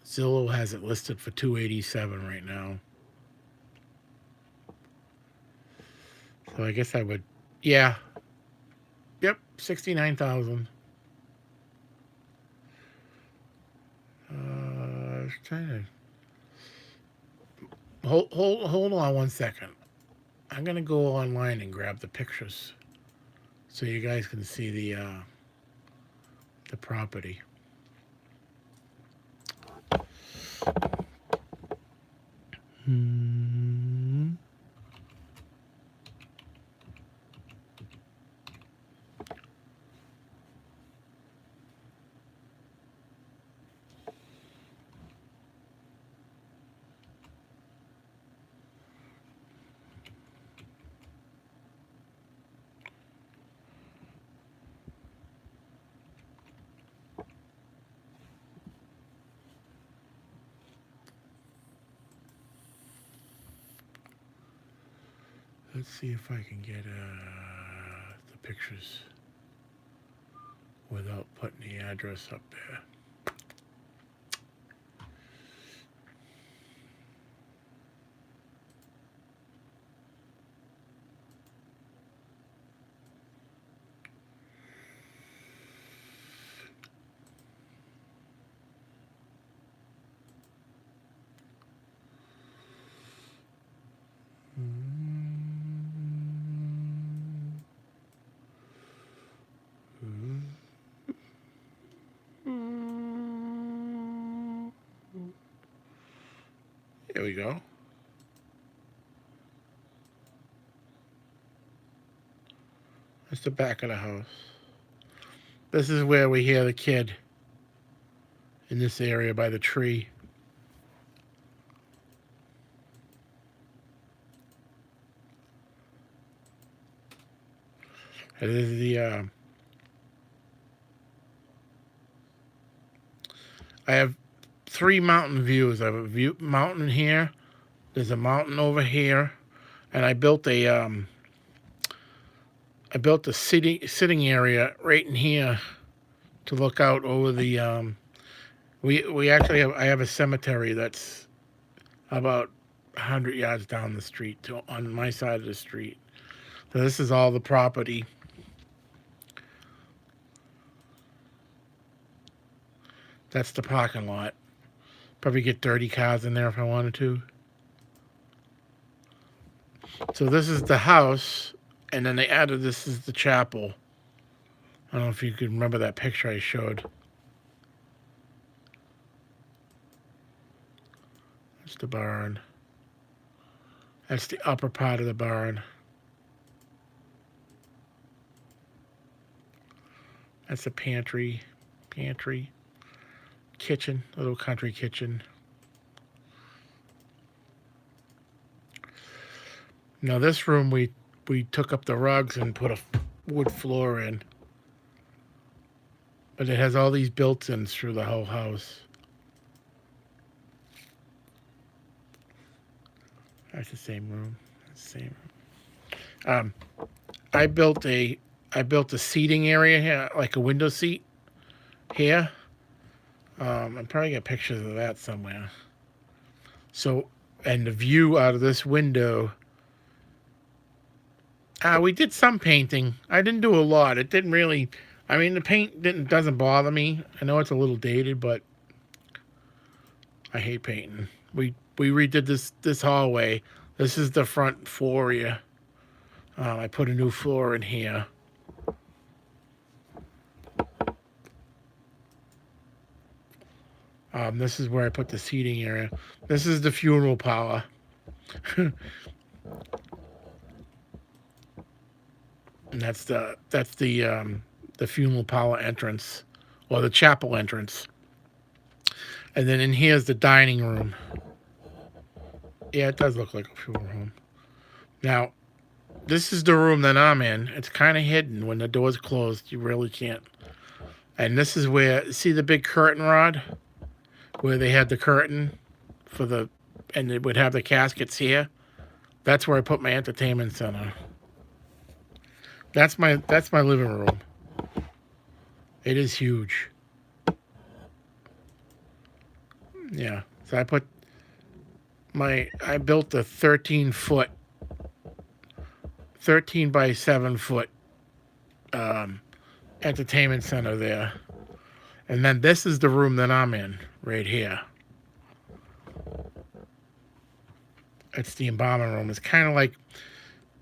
Zillow has it listed for $287 right now. So I guess I would, yeah. Yep, $69,000. I was trying to hold on one second. I'm gonna go online and grab the pictures so you guys can see the property. Let's see if I can get the pictures without putting the address up there. There we go. That's the back of the house. This is where we hear the kid in this area by the tree. It is the I have 3 mountain views. I have a mountain here. There's a mountain over here, and I built a sitting area right in here to look out over the we actually have, I have a cemetery that's about 100 yards down the street on my side of the street. So this is all the property. That's the parking lot. Probably get 30 cars in there if I wanted to. So this is the house, and then they added this is the chapel. I don't know if you can remember that picture I showed. That's the barn. That's the upper part of the barn. That's the pantry, kitchen, little country kitchen. Now this room we took up the rugs and put a wood floor in. But it has all these built-ins through the whole house. That's the same room. That's the same room. I built a seating area here, like a window seat here. I'm probably got pictures of that somewhere. So, and the view out of this window. We did some painting. I didn't do a lot. It didn't really. I mean, the paint doesn't bother me. I know it's a little dated, but I hate painting. We redid this hallway. This is the front floor here. I put a new floor in here. This is where I put the seating area. This is the funeral parlor. And that's the funeral parlor entrance, or the chapel entrance. And then in here's the dining room. Yeah, it does look like a funeral home. Now, this is the room that I'm in. It's kind of hidden. When the door's closed, you really can't. And this is where, see the big curtain rod? Where they had the curtain for the, and they would have the caskets here. That's where I put my entertainment center. That's my living room. It is huge. Yeah. So I built a 13 by 7 foot entertainment center there. And then this is the room that I'm in, right here. It's the embalming room. It's kind of like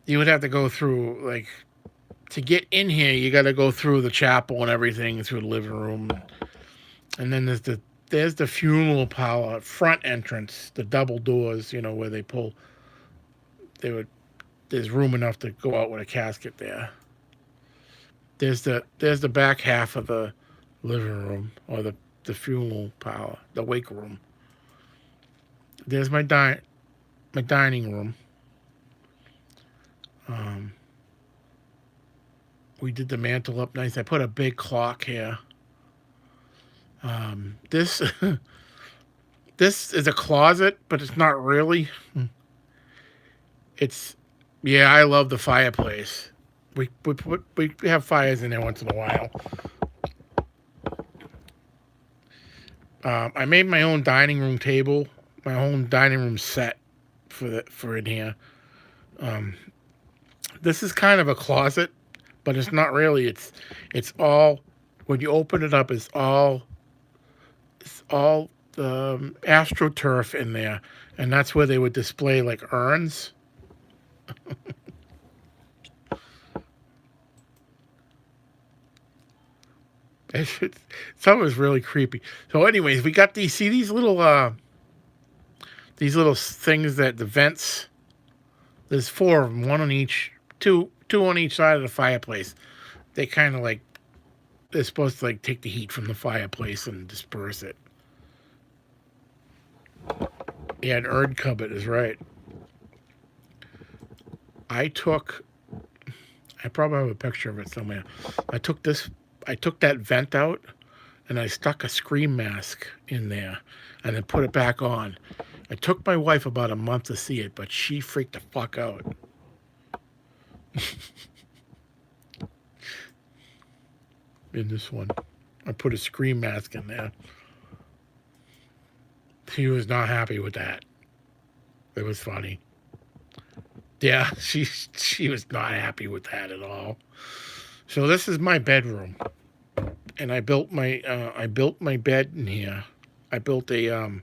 you would have to go through, like, to get in here, you got to go through the chapel and everything, through the living room. And then there's the funeral parlor front entrance, the double doors, you know, where they pull. There's room enough to go out with a casket there. There's the back half of the living room, or the funeral parlor, the wake room. There's my dining room. We did the mantle up nice. I put a big clock here. This is a closet, but it's not really. It's Yeah, I love the fireplace. We have fires in there once in a while. I made my own dining room table, my own dining room set for in here. Um, this is kind of a closet, but it's not really. It's all when you open it up. It's all astroturf in there, and that's where they would display like urns. It's, some was really creepy. So, anyways, we got these. See these little things that the vents. There's four of them, one on each, two on each side of the fireplace. They kind of like they're supposed to like take the heat from the fireplace and disperse it. Yeah, an urn cupboard is right. I took. I probably have a picture of it somewhere. I took this. I took that vent out, and I stuck a scream mask in there, and then put it back on. It took my wife about a month to see it, but she freaked the fuck out. In this one, I put a scream mask in there. She was not happy with that. It was funny. Yeah, she was not happy with that at all. So this is my bedroom, and I built my bed in here. I built a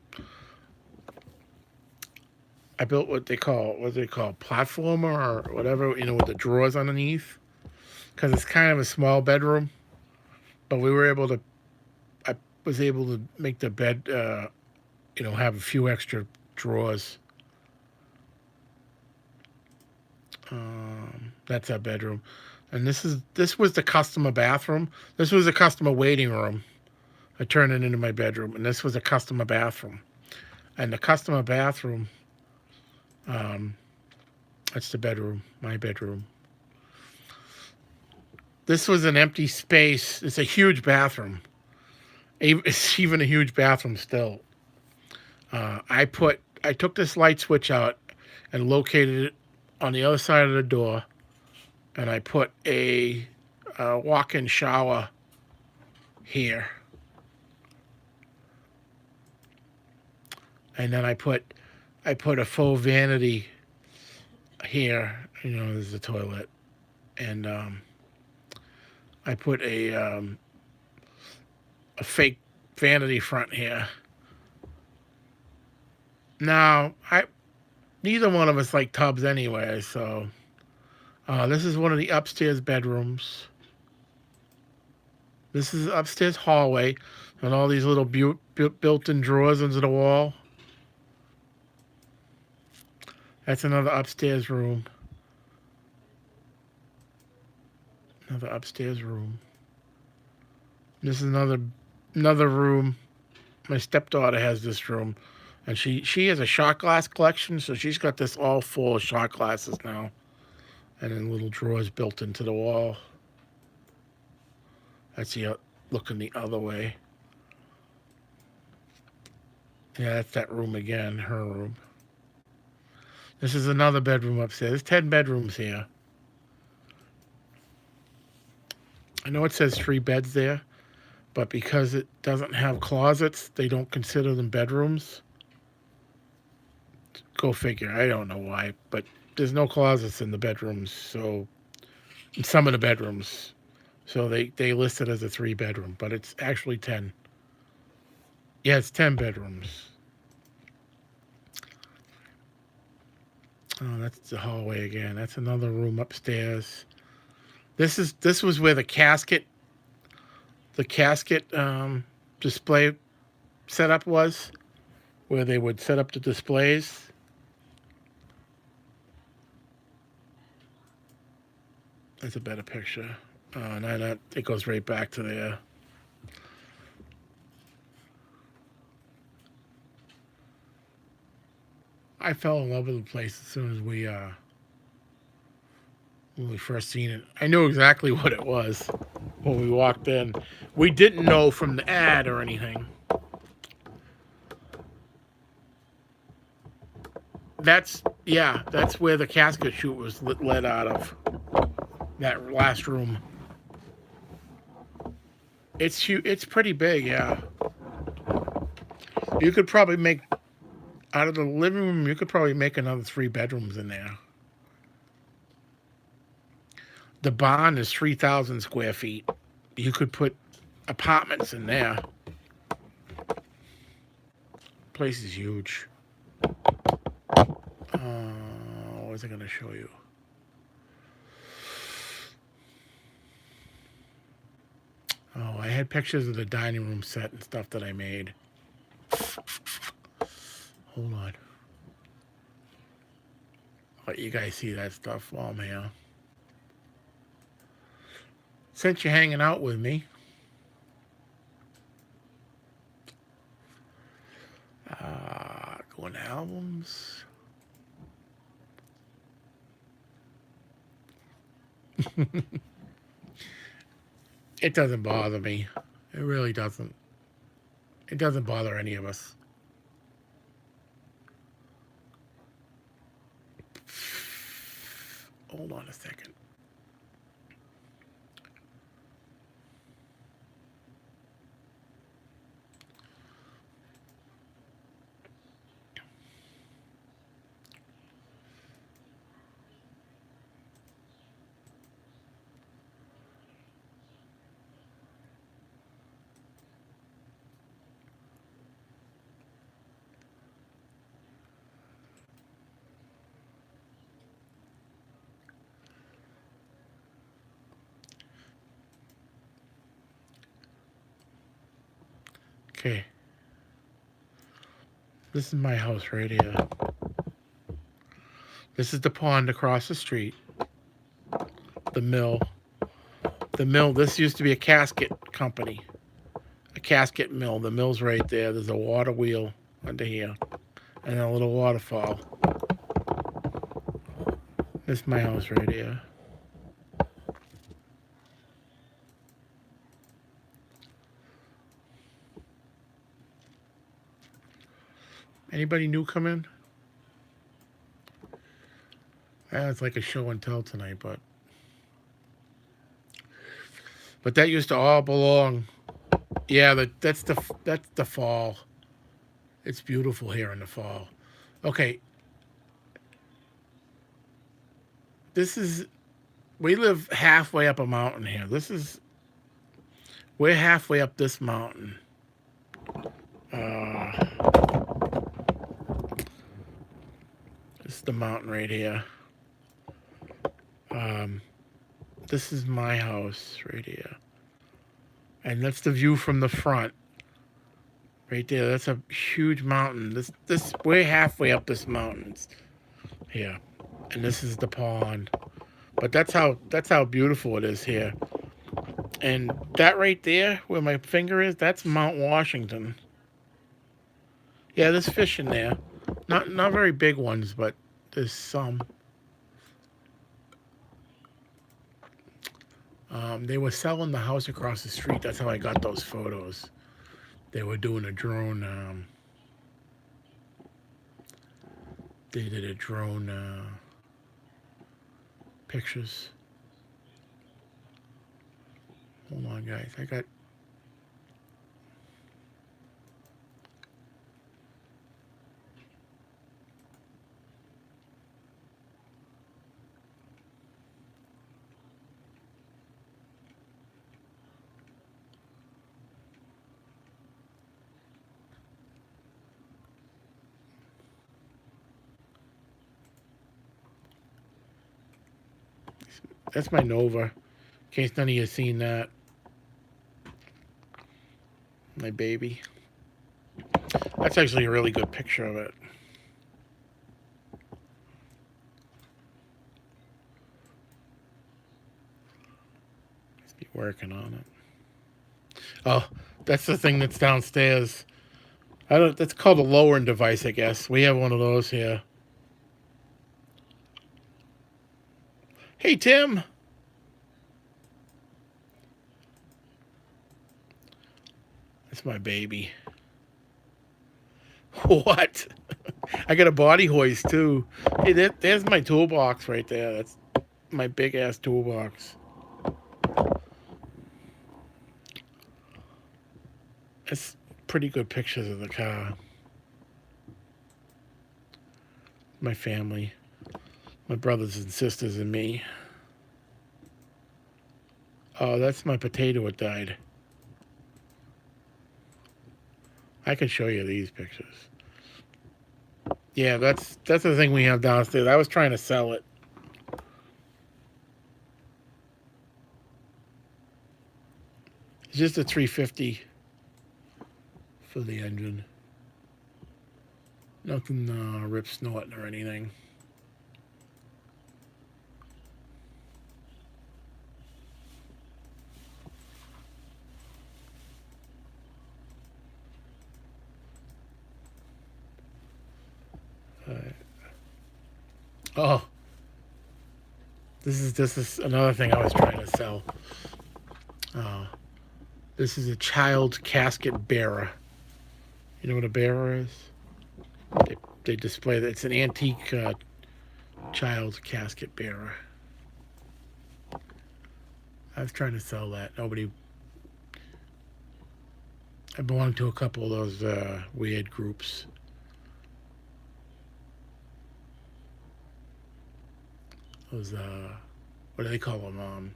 I built what they call platformer or whatever, with the drawers underneath, because it's kind of a small bedroom. But I was able to make the bed, have a few extra drawers. That's our bedroom, and this was the customer bathroom. This was a customer waiting room. I turned it into my bedroom, and this was a customer bathroom. And the customer bathroom, um, that's the bedroom, my bedroom. This was an empty space. It's a huge bathroom. It's even a huge bathroom still. I took this light switch out and located it on the other side of the door, and I put a walk-in shower here, and then I put a faux vanity here. There's the toilet, and I put a fake vanity front here. Now, neither one of us like tubs anyway, so this is one of the upstairs bedrooms. This is upstairs hallway, and all these little built-in drawers into the wall. That's another upstairs room. Another upstairs room. This is another room. My stepdaughter has this room, and she has a shot glass collection, so she's got this all full of shot glasses now, and then little drawers built into the wall. That's looking the other way. Yeah, that's that room again, her room. This is another bedroom upstairs. There's 10 bedrooms here. I know it says 3 beds there, but because it doesn't have closets, they don't consider them bedrooms. Go figure. I don't know why, but there's no closets in the bedrooms, so in some of the bedrooms. So they list it as a 3-bedroom, but it's actually 10. Yeah, it's 10 bedrooms. Oh, that's the hallway again. That's another room upstairs. This was where the casket display setup was, where they would set up the displays. That's a better picture. No, it goes right back to there. I fell in love with the place as soon as when we first seen it. I knew exactly what it was when we walked in. We didn't know from the ad or anything. that's where the casket chute was let out of. That last room. It's huge. It's pretty big. Yeah. You could probably make out of the living room. You could probably make another 3 bedrooms in there. The barn is 3,000 square feet. You could put apartments in there. Place is huge. What was I going to show you? Oh, I had pictures of the dining room set and stuff that I made. Hold on. Let you guys see that stuff while I'm here. Since you're hanging out with me, going to albums. It doesn't bother me. It really doesn't. It doesn't bother any of us. Hold on a second. Okay. This is my house right here. This is the pond across the street. The mill. The mill, this used to be a casket company. A casket mill. The mill's right there. There's a water wheel under here. And a little waterfall. This is my house right here. Anybody new come in? It's like a show and tell tonight, but that used to all belong. Yeah, that's the fall. It's beautiful here in the fall. Okay, we live halfway up a mountain here. We're halfway up this mountain. This is the mountain right here. This is my house right here. And that's the view from the front. Right there. That's a huge mountain. We're halfway up this mountain here. And this is the pond. But that's how beautiful it is here. And that right there, where my finger is, that's Mount Washington. Yeah, there's fish in there. Not very big ones, but there's some. They were selling the house across the street. That's how I got those photos. They were doing a drone. They did a drone pictures. Hold on, guys. I got. That's my Nova. In case none of you have seen that. My baby. That's actually a really good picture of it. Just be working on it. Oh, that's the thing that's downstairs. That's called a lowering device, I guess. We have one of those here. Hey, Tim. That's my baby. What? I got a body hoist too. Hey, there's my toolbox right there. That's my big ass toolbox. It's pretty good pictures of the car. My family, my brothers and sisters, and me. Oh, that's my potato. It died. I can show you these pictures. Yeah, that's the thing we have downstairs. I was trying to sell it. It's just a 350 for the engine. Nothing rip snorting or anything. Oh, this is another thing I was trying to sell. Uh, this is a child casket bearer. You know what a bearer is? They display that it's an antique child casket bearer. I was trying to sell that. Nobody. I belong to a couple of those weird groups. Those what do they call them?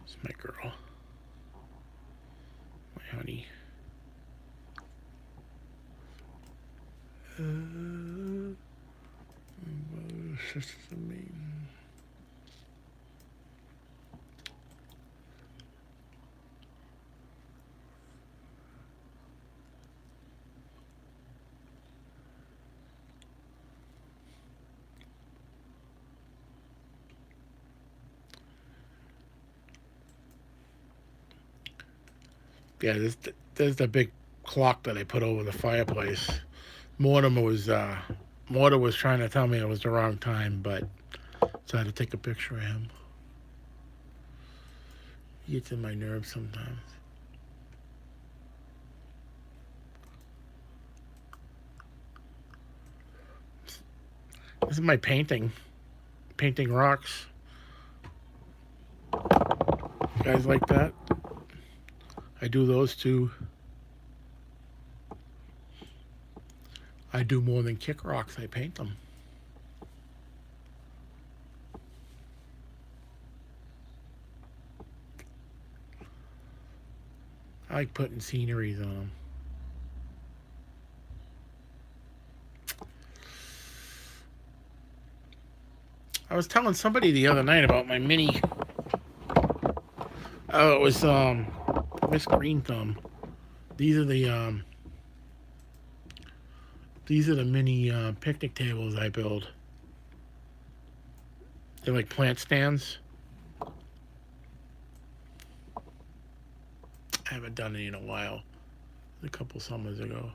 It's my girl, my honey. Yeah, there's the big clock that I put over the fireplace. Mortimer was trying to tell me it was the wrong time, but so I had to take a picture of him. He gets in my nerves sometimes. This is my painting rocks. You guys like that? I do those too. I do more than kick rocks. I paint them. I like putting sceneries on them. I was telling somebody the other night about my mini. Oh, it was Miss Green Thumb. These are the mini picnic tables I build. They're like plant stands. I haven't done it in a while. A couple summers ago.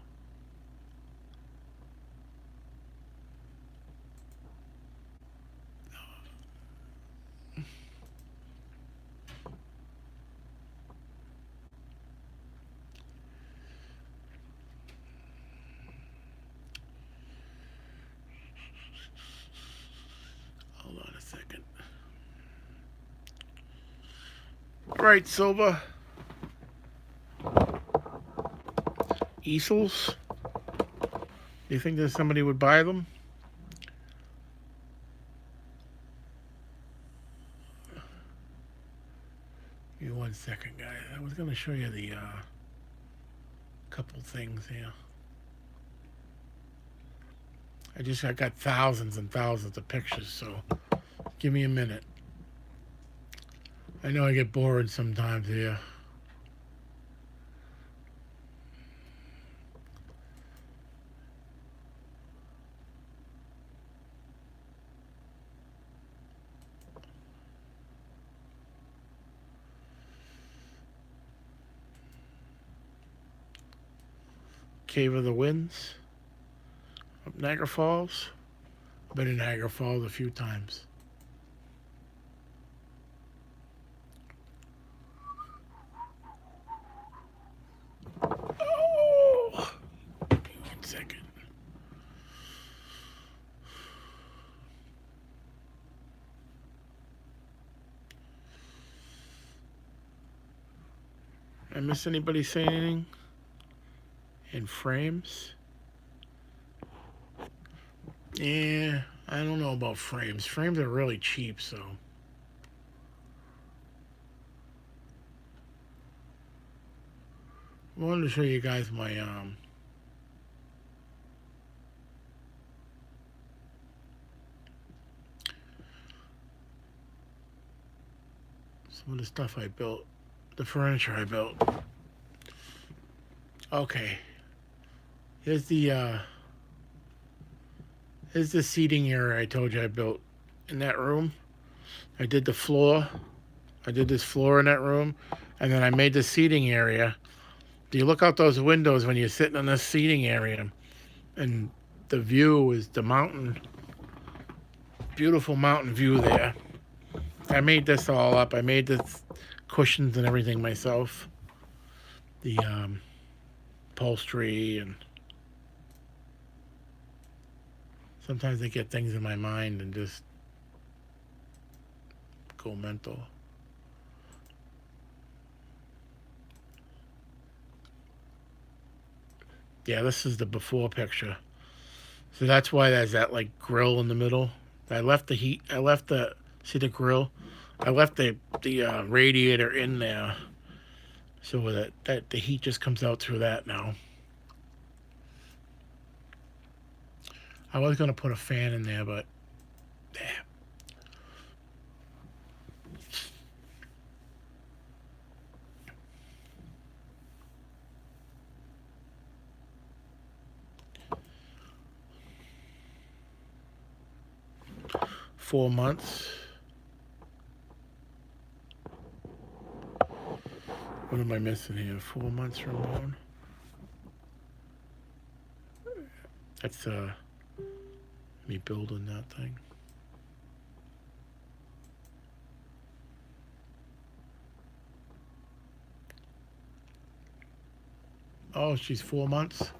Hold on a second. All right, Silva. Easels. You think that somebody would buy them? Give me 1 second, guys. I was going to show you the couple things here. I got thousands and thousands of pictures, so give me a minute. I know I get bored sometimes here. Cave of the Winds, up Niagara Falls. I've been in Niagara Falls a few times. I miss anybody say anything? In frames? Yeah, I don't know about frames. Frames are really cheap, so. I wanted to show you guys my some of the stuff I built, the furniture I built. Okay, here's the seating area I told you I built in that room. I did the floor. I did this floor in that room, and then I made the seating area. Do you look out those windows when you're sitting in this seating area, and the view is the mountain, beautiful mountain view there. I made this all up. I made the cushions and everything myself. The upholstery, and sometimes I get things in my mind and just go mental. Yeah, this is the before picture. So that's why there's that like grill in the middle. I left the heat. I left the see the grill. I left the radiator in there so that the heat just comes out through that now. I was gonna put a fan in there, but yeah. 4 months. What am I missing here? 4 months, Ramon. That's me building that thing. Oh, she's 4 months.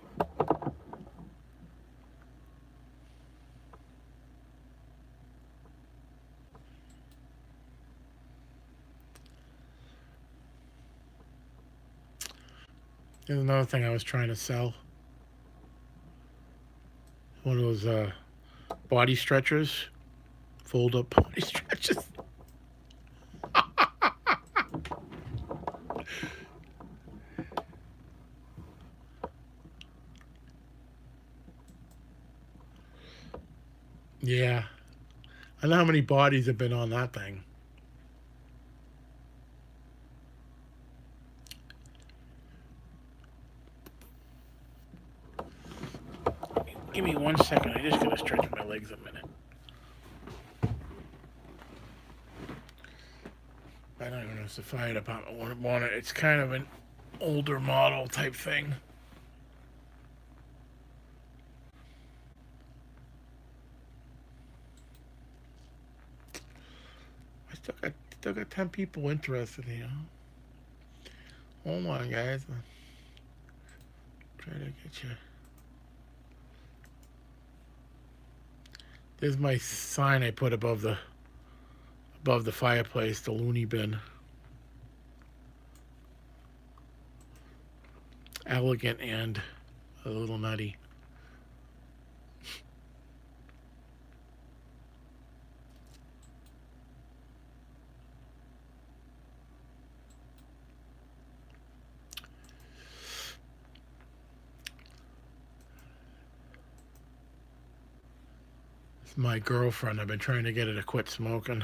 There's another thing I was trying to sell. One of those body stretchers, fold up body stretchers. Yeah, I know how many bodies have been on that thing. Give me 1 second. I just gotta stretch my legs a minute. I don't even know if the fire department would want it. It's kind of an older model type thing. I still got 10 people interested here. Hold on, guys. Try to get you. There's my sign I put above the fireplace, the loony bin. Elegant and a little nutty. It's my girlfriend. I've been trying to get her to quit smoking.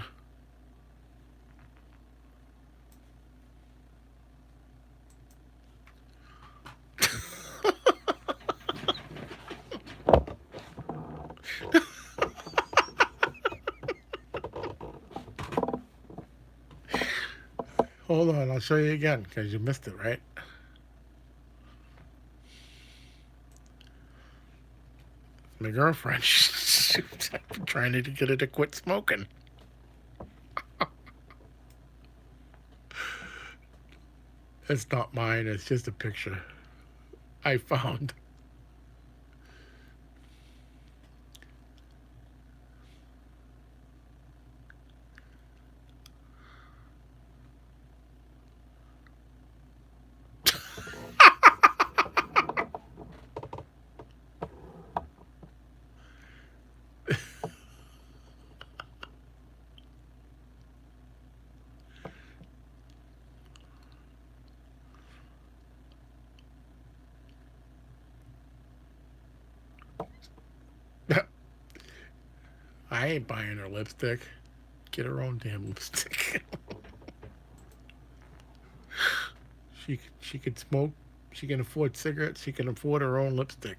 Hold on, I'll show you again because you missed it, right? My girlfriend. I've been trying to get her to quit smoking. It's not mine. It's just a picture I found. I ain't buying her lipstick. Get her own damn lipstick. She can smoke. She can afford cigarettes. She can afford her own lipstick.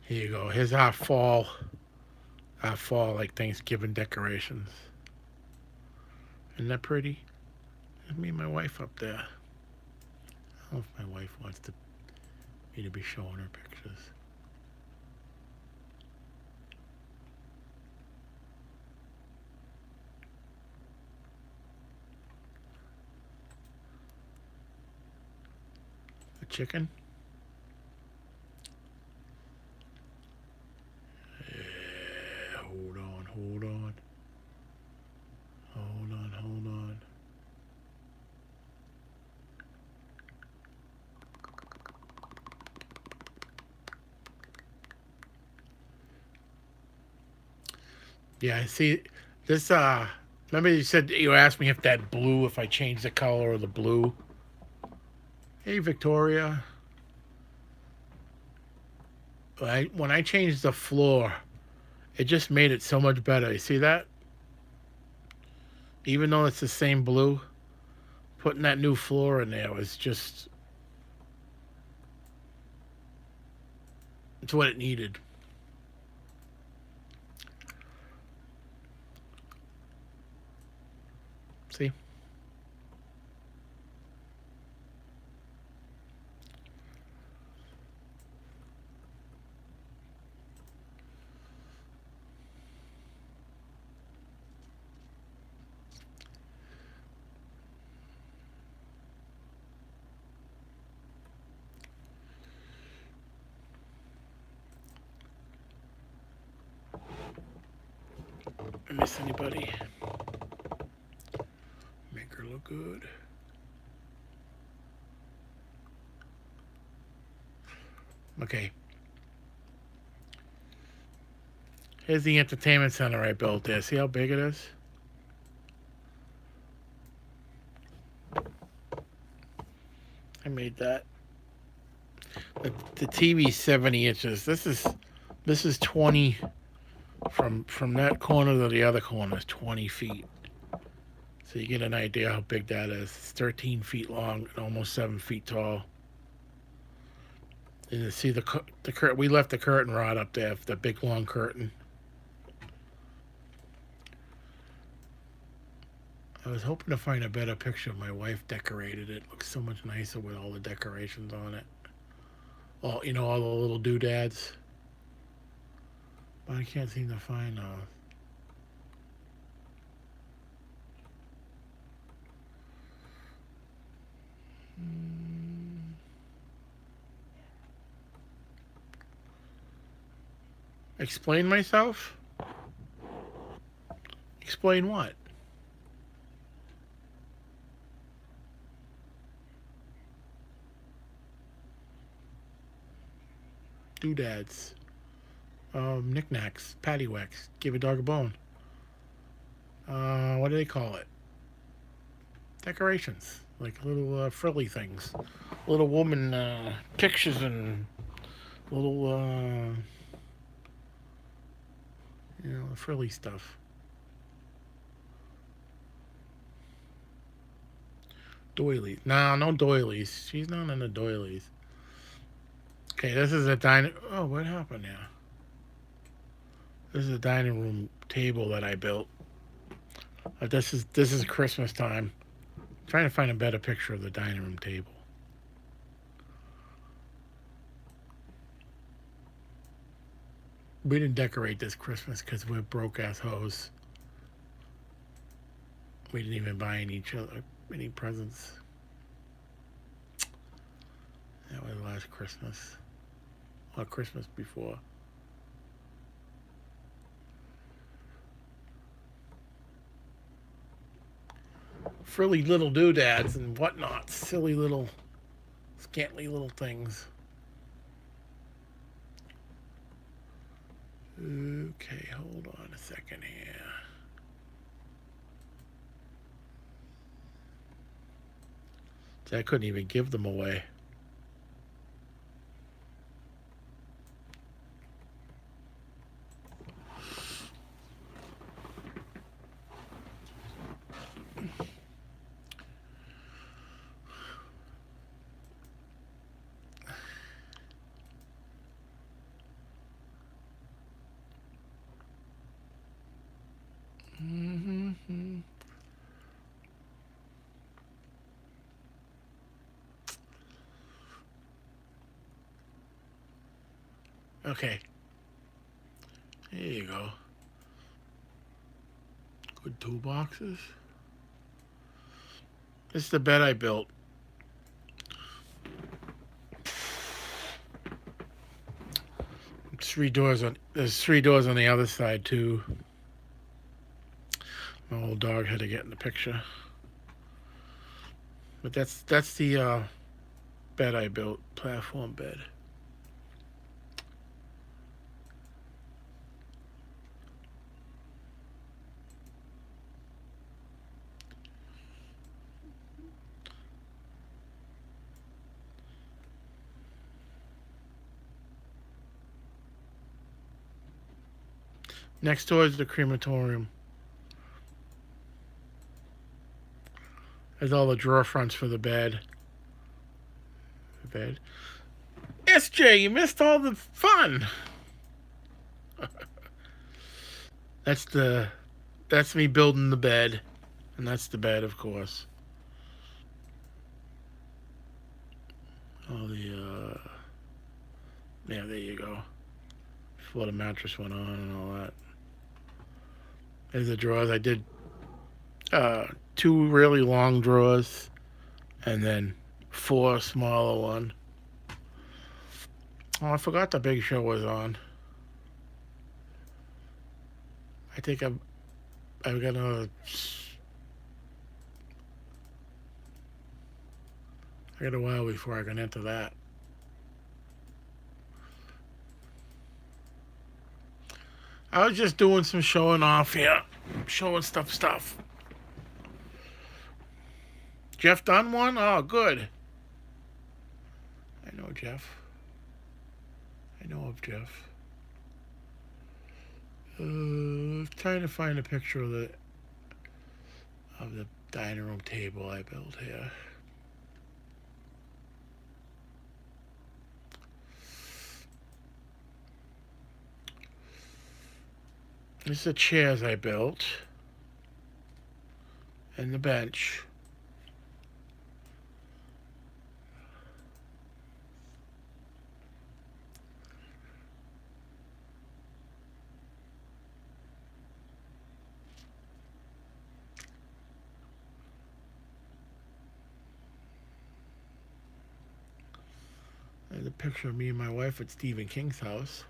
Here you go. Here's our fall like Thanksgiving decorations. Isn't that pretty? And me and my wife up there. I don't know if my wife wants me to be showing her pictures. A chicken? Yeah, hold on, hold on. Hold on, hold on. Yeah, I see this remember you said you asked me if that blue if I changed the color of the blue. Hey Victoria. When I changed the floor, it just made it so much better. You see that? Even though it's the same blue, putting that new floor in there was just it's what it needed. See? Miss anybody? Make her look good. Okay. Here's the entertainment center I built there. See how big it is? I made that. The TV's 70 inches. This is 20 from that corner to the other corner is 20 feet. So you get an idea how big that is. It's 13 feet long and almost 7 feet tall. And you see the curtain. We left the curtain rod up there, the big long curtain. I was hoping to find a better picture of my wife decorated it. Looks so much nicer with all the decorations on it. All the little doodads. But I can't seem to find those. Explain myself? Explain what? Doodads. Knickknacks. Paddywhacks. Give a dog a bone. What do they call it? Decorations. Like little frilly things. Little woman pictures and little, frilly stuff. Doilies. No, no doilies. She's not into doilies. Okay, this is a dining. Oh, what happened now? This is a dining room table that I built. This is Christmas time. I'm trying to find a better picture of the dining room table. We didn't decorate this Christmas because we're broke ass hoes. We didn't even buy each other any presents. That was last Christmas. Or Christmas before. Frilly little doodads and whatnot. Silly little, scantly little things. Okay, hold on a second here. I couldn't even give them away. Mm-hmm. Okay. There you go. Good toolboxes. This is the bed I built. There's 3 doors on the other side too. My old dog had to get in the picture. But that's the bed I built, platform bed. Next door is the crematorium. There's all the drawer fronts for the bed. SJ, you missed all the fun. That's the that's me building the bed, and that's the bed, of course. All the yeah, there you go. Before the mattress went on and all that. There's the drawers. I did 2 really long drawers, and then 4 smaller one. Oh, I forgot the big show was on. I think I've got another. I got a while before I can enter that. I was just doing some showing off here, showing stuff. Jeff done one? Oh, good. I know Jeff. I know of Jeff. Trying to find a picture of the dining room table I built here. This is the chairs I built. And the bench. There's a picture of me and my wife at Stephen King's house.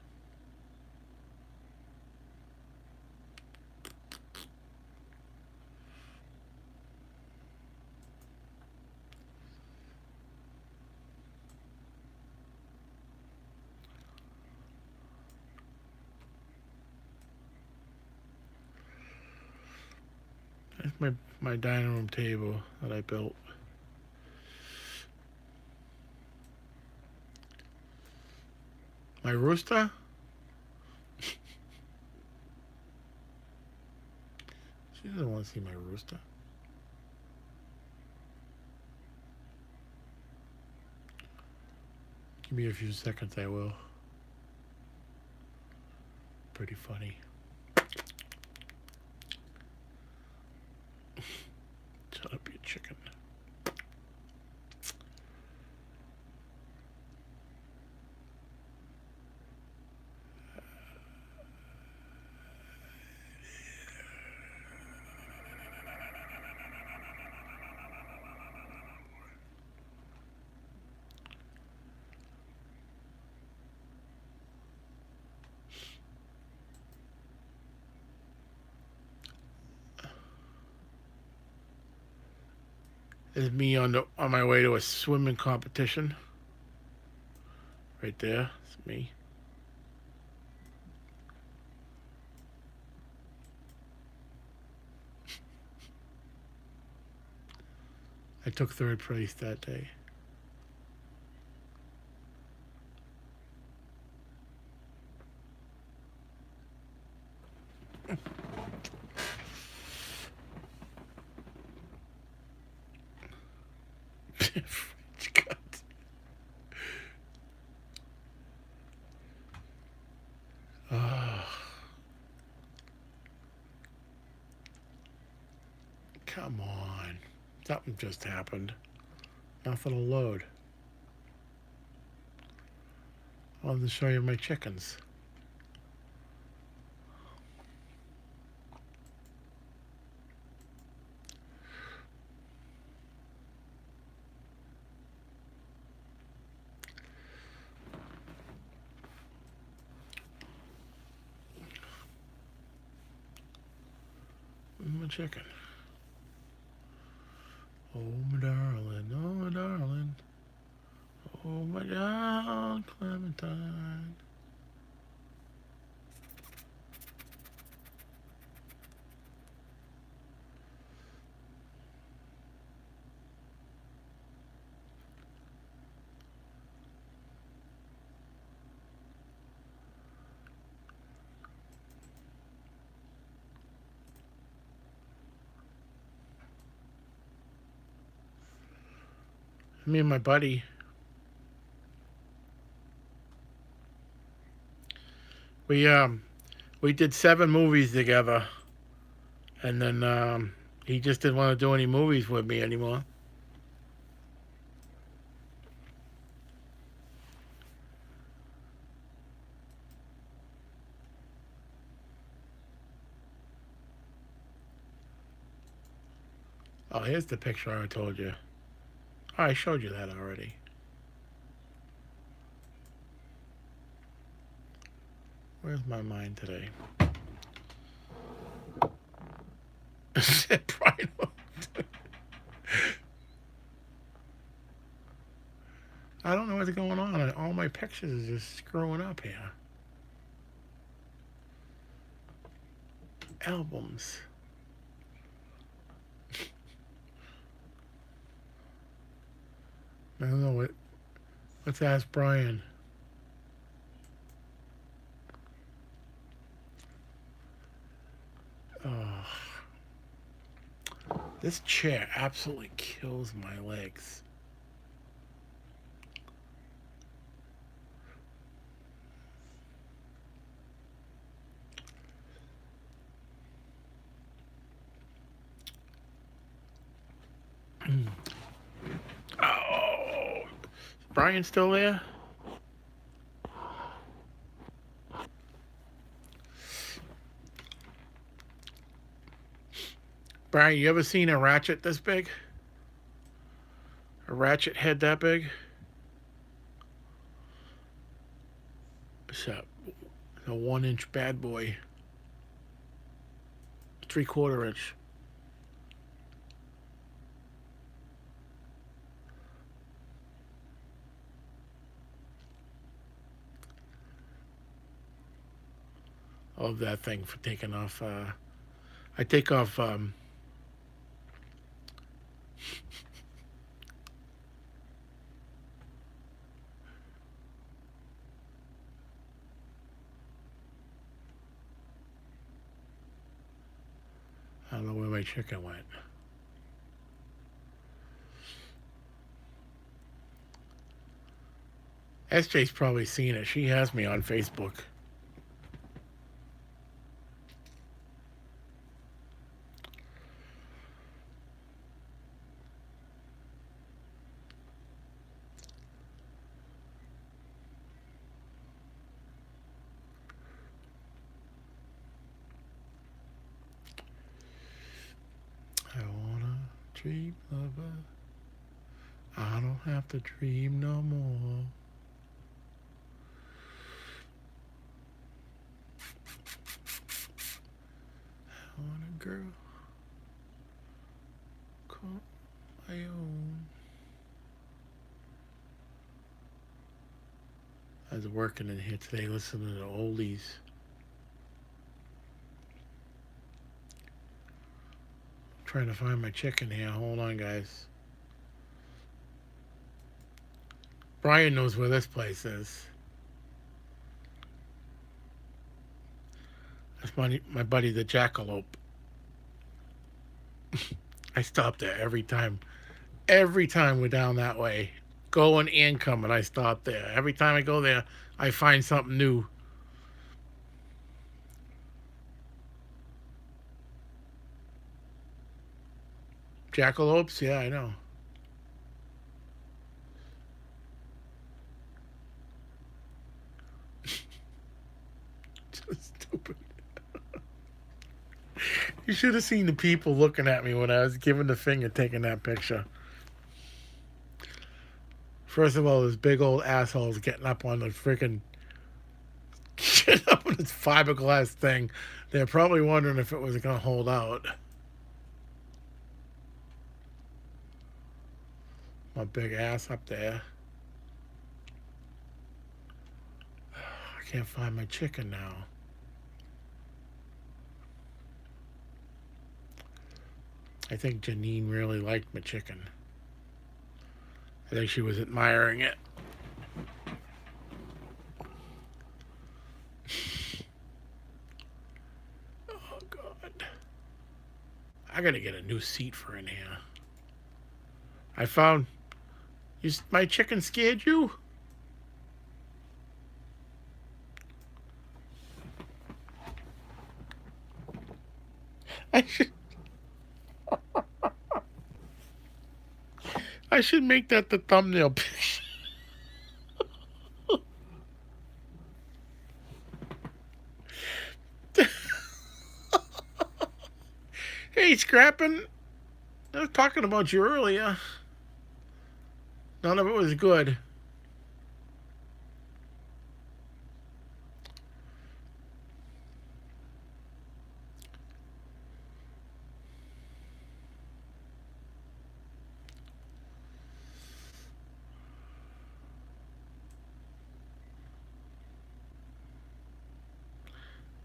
That's my dining room table that I built. My rooster? She doesn't want to see my rooster. Give me a few seconds, I will. Pretty funny. Shut up, you chicken. There's me on my way to a swimming competition. Right there, it's me. I took third place that day. French cut. Oh, come on. Something just happened. Nothing will load. I'll just show you my chickens. My chicken. Oh, my darling. Oh, my darling. Oh, my darling Clementine. Me and my buddy, we um we did 7 movies together, and then he just didn't want to do any movies with me anymore. Oh, here's the picture I told you. Oh, I showed you that already. Where's my mind today? Brian. I don't know what's going on. All my pictures are just screwing up here. Albums. I don't know what. Let's ask Brian. Oh, this chair absolutely kills my legs. Oh, Brian still there? Brian, you ever seen a ratchet this big? A ratchet head that big? It's a 1 inch bad boy. 3/4 inch. I love that thing for taking off. I take off. I don't know where my chicken went. SJ's probably seen it. She has me on Facebook. I wanna dream lover. I don't have to dream no more. I want a girl call my own. I was working in here today listening to oldies. Trying to find my chicken here. Hold on, guys. Brian knows where this place is. That's my buddy the Jackalope. I stop there every time. Every time we're down that way, going and coming, I stop there. Every time I go there, I find something new. Jackalopes? Yeah, I know. So stupid. You should have seen the people looking at me when I was giving the finger taking that picture. First of all, this big old asshole's getting up on the freaking up on this fiberglass thing. They're probably wondering if it was going to hold out. My big ass up there. I can't find my chicken now. I think Janine really liked my chicken. I think she was admiring it. Oh, God. I gotta get a new seat for in here. I found. My chicken scared you? I should. I should make that the thumbnail picture. Hey, Scrappin'. I was talking about you earlier. None of it was good.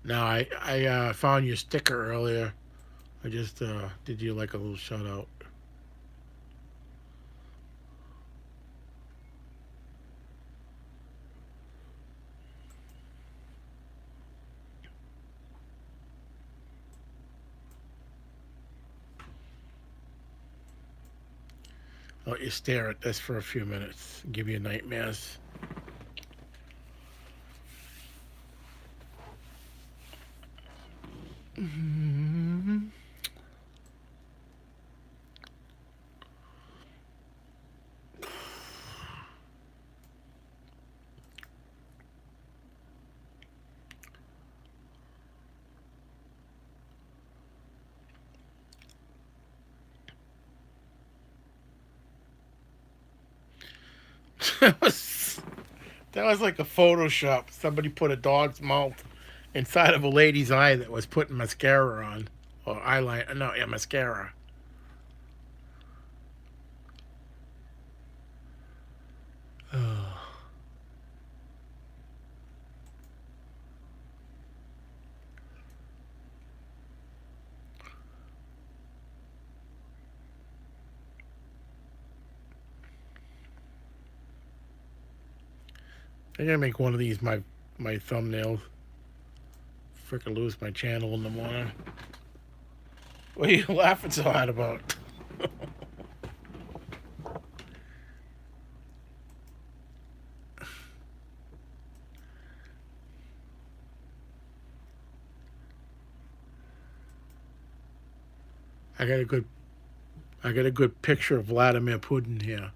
No, I found your sticker earlier. I just did you like a little shout out. I'll let you stare at this for a few minutes. Give you nightmares. Mm-hmm. that was that was like a Photoshop. Somebody put a dog's mouth inside of a lady's eye that was putting mascara on or eyeliner. No, yeah, mascara. Oh. I'm gonna make one of these my thumbnails. Frickin' lose my channel in the morning. What are you laughing so hard about? I got a good I got a good picture of Vladimir Putin here.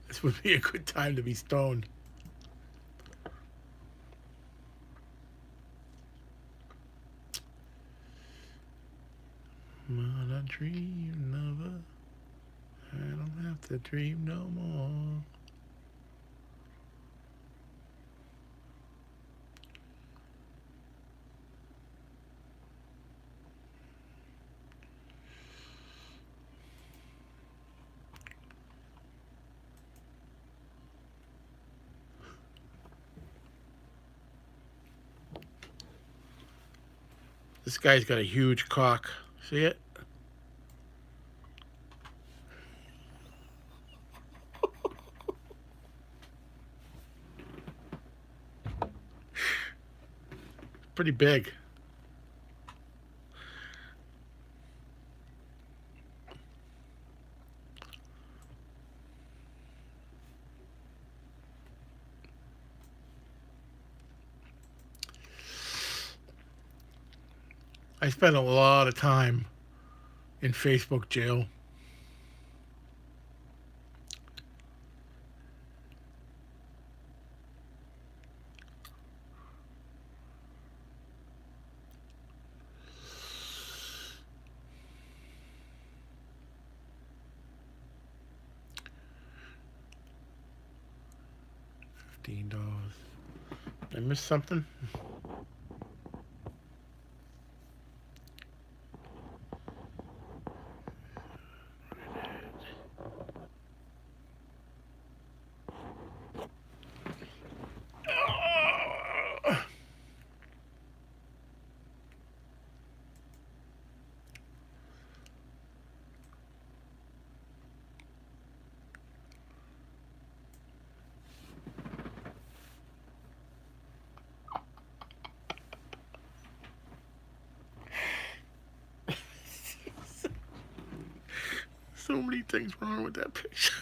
This would be a good time to be stoned. What a dream lover. I don't have to dream no more. This guy's got a huge cock. See it? Pretty big. I spent a lot of time in Facebook jail. $15. I missed something? So many things wrong with that picture.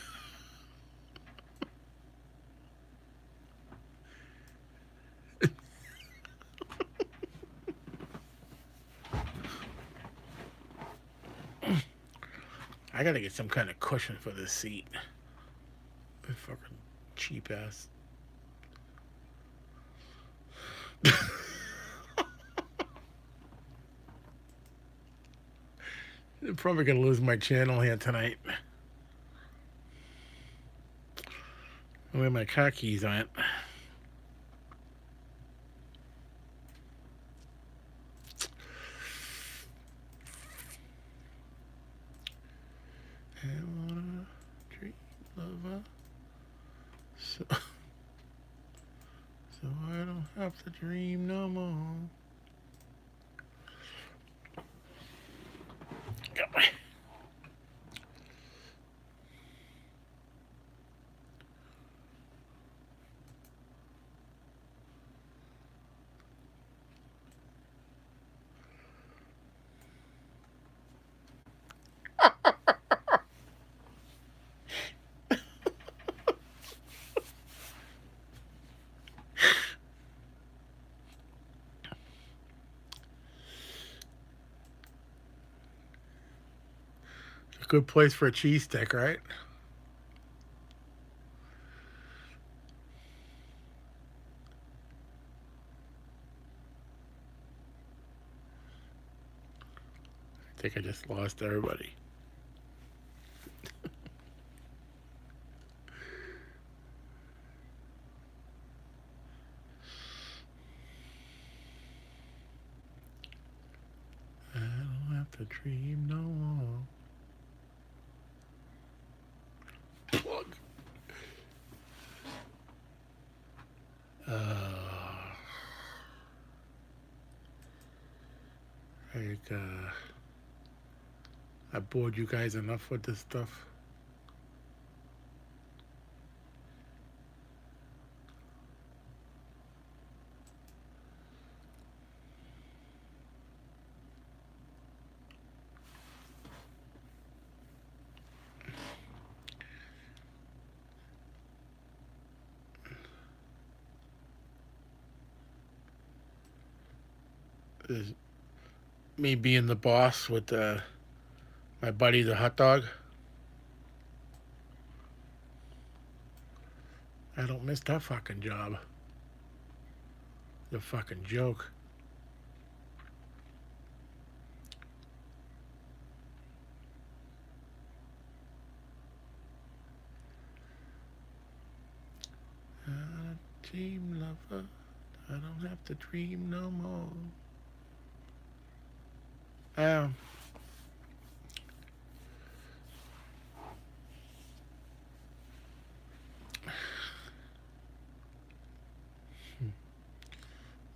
I gotta get some kind of cushion for this seat. Fucking cheap ass. I'm probably gonna lose my channel here tonight. Where my car keys at? I wanna dream lover, so I don't have to dream no more. Got my a good place for a cheese stick, right? I think I just lost everybody. I don't have to dream no more. Plug. Like, I bored you guys enough with this stuff. This is me being the boss with my buddy, the hot dog. I don't miss that fucking job. The fucking joke. Dream lover, I don't have to dream no more.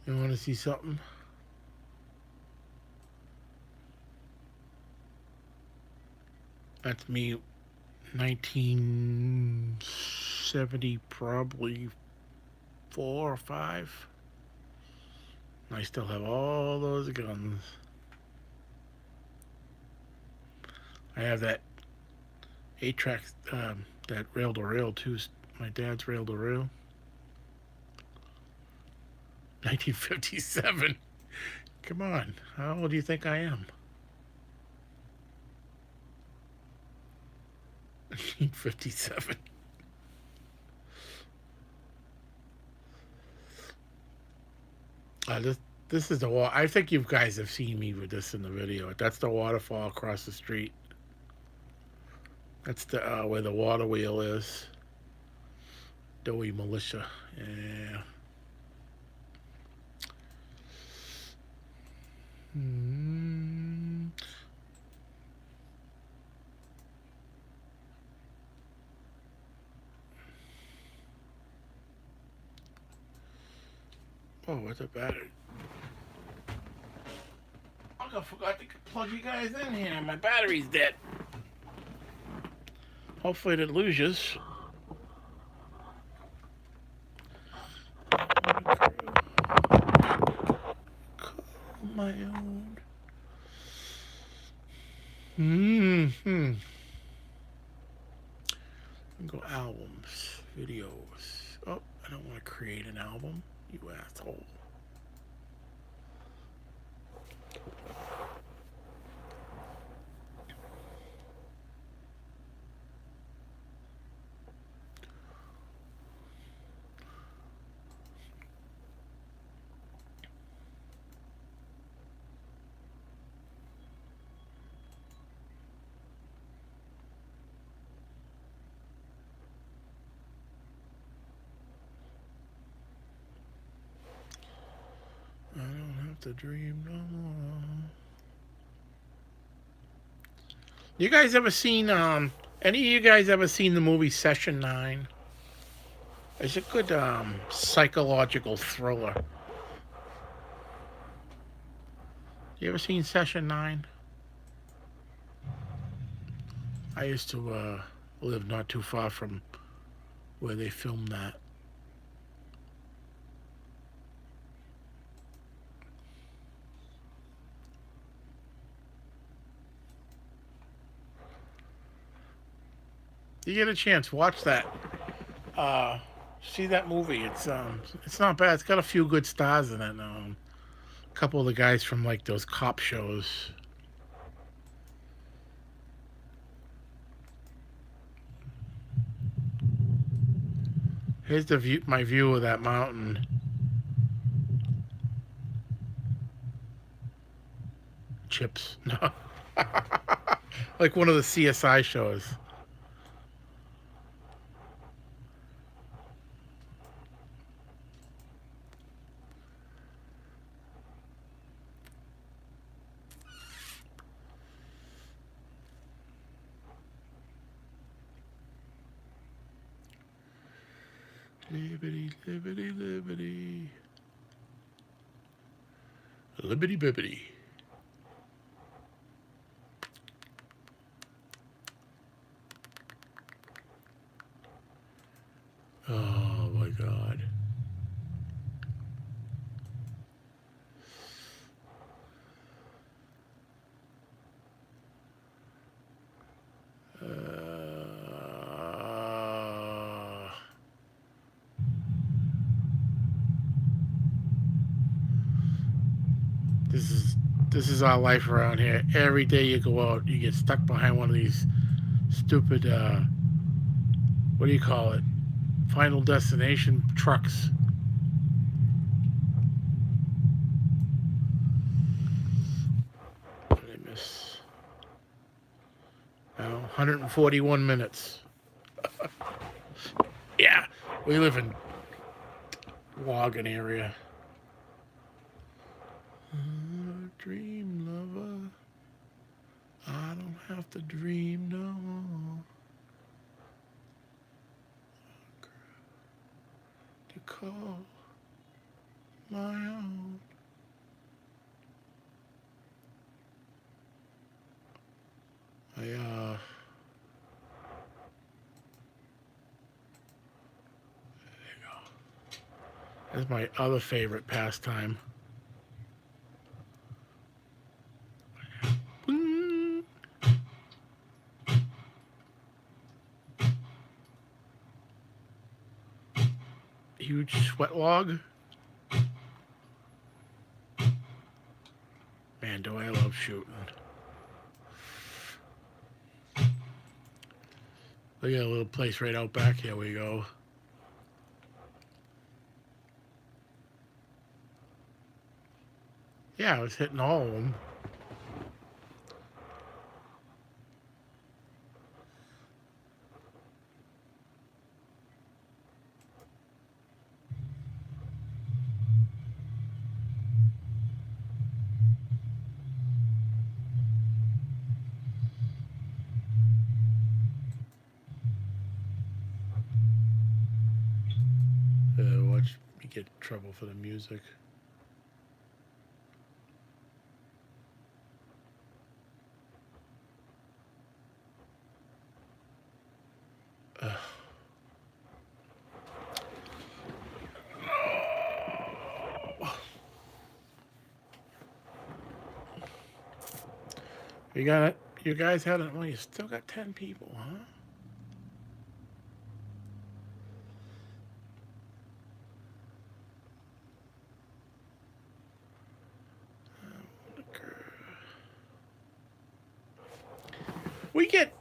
You want to see something? That's me, 1970, probably 4 or 5. I still have all those guns. I have that 8-track, that rail to rail too. My dad's rail to rail. 1957. Come on, how old do you think I am? 1957. This is the wall. I think you guys have seen me with this in the video. That's the waterfall across the street. That's the where the water wheel is. Dowie Militia. Yeah. Hmm. Oh, what's a battery? I forgot to plug you guys in here. My battery's dead. Hopefully it loses. My own. Go albums, videos. Oh, I don't want to create an album. You asshole. I don't have to dream no more. You guys ever seen any of you guys ever seen the movie Session 9? It's a good psychological thriller. You ever seen Session 9? I used to live not too far from where they filmed that. You get a chance, watch that. See that movie. It's not bad. It's got a few good stars in it. A couple of the guys from like those cop shows. Here's the view, my view of that mountain. Chips. No. Like one of the CSI shows. Liberty, liberty, liberty. Liberty, bibbity. Oh my God. This is our life around here. Every day you go out, you get stuck behind one of these stupid what do you call it? Final destination trucks. What did I miss? Now 141 minutes. Yeah, we live in Logan area. Dream lover, I don't have to dream no more. To call my own. I That's my other favorite pastime. Boing. Huge sweat log. Man, do I love shooting. Look at a little place right out back. Here we go. Yeah, I was hitting all of them. Watch me get in trouble for the music. Ugh. You got it. You guys had it. Well, you still got 10 people, huh? We get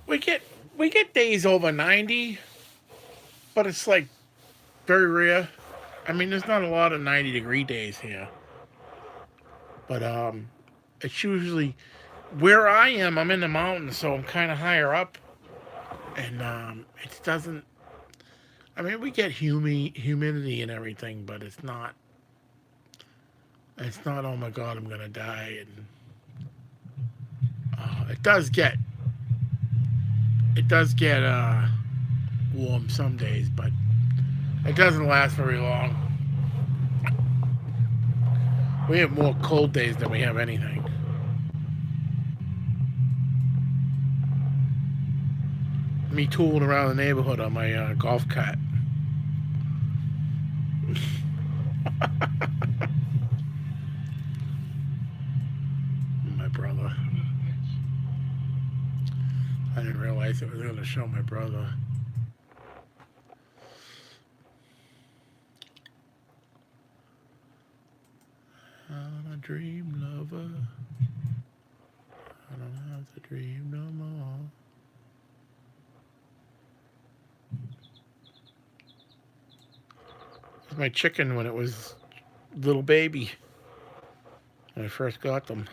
we get we get days over 90, but it's like very rare. I mean, there's not a lot of 90-degree days here, but it's usually where I am. I'm in the mountains, so I'm kind of higher up, and it doesn't. I mean, we get humidity and everything, but it's not. It's not. Oh my God, I'm gonna die. And it does get. It does get warm some days, but it doesn't last very long. We have more cold days than we have anything. Me tooling around the neighborhood on my golf cart. My brother. I didn't realize it was going to show my brother. I'm a dream lover. I don't have to dream no more. This is my chicken when it was little baby. When I first got them.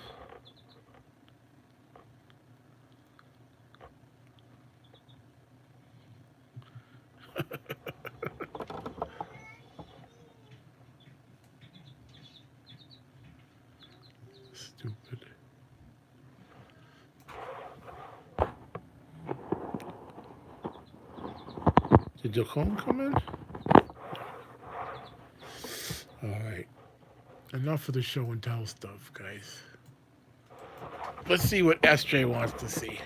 Stupid. Did the phone come in? Alright. Enough of the show and tell stuff, guys. Let's see what SJ wants to see.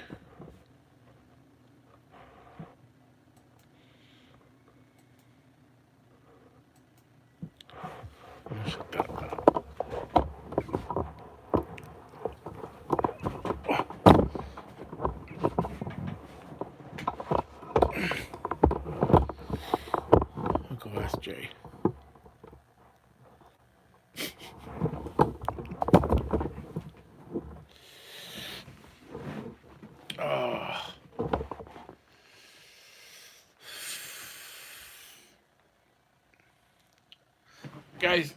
Shut that up. Uncle SJ. Oh. Guys,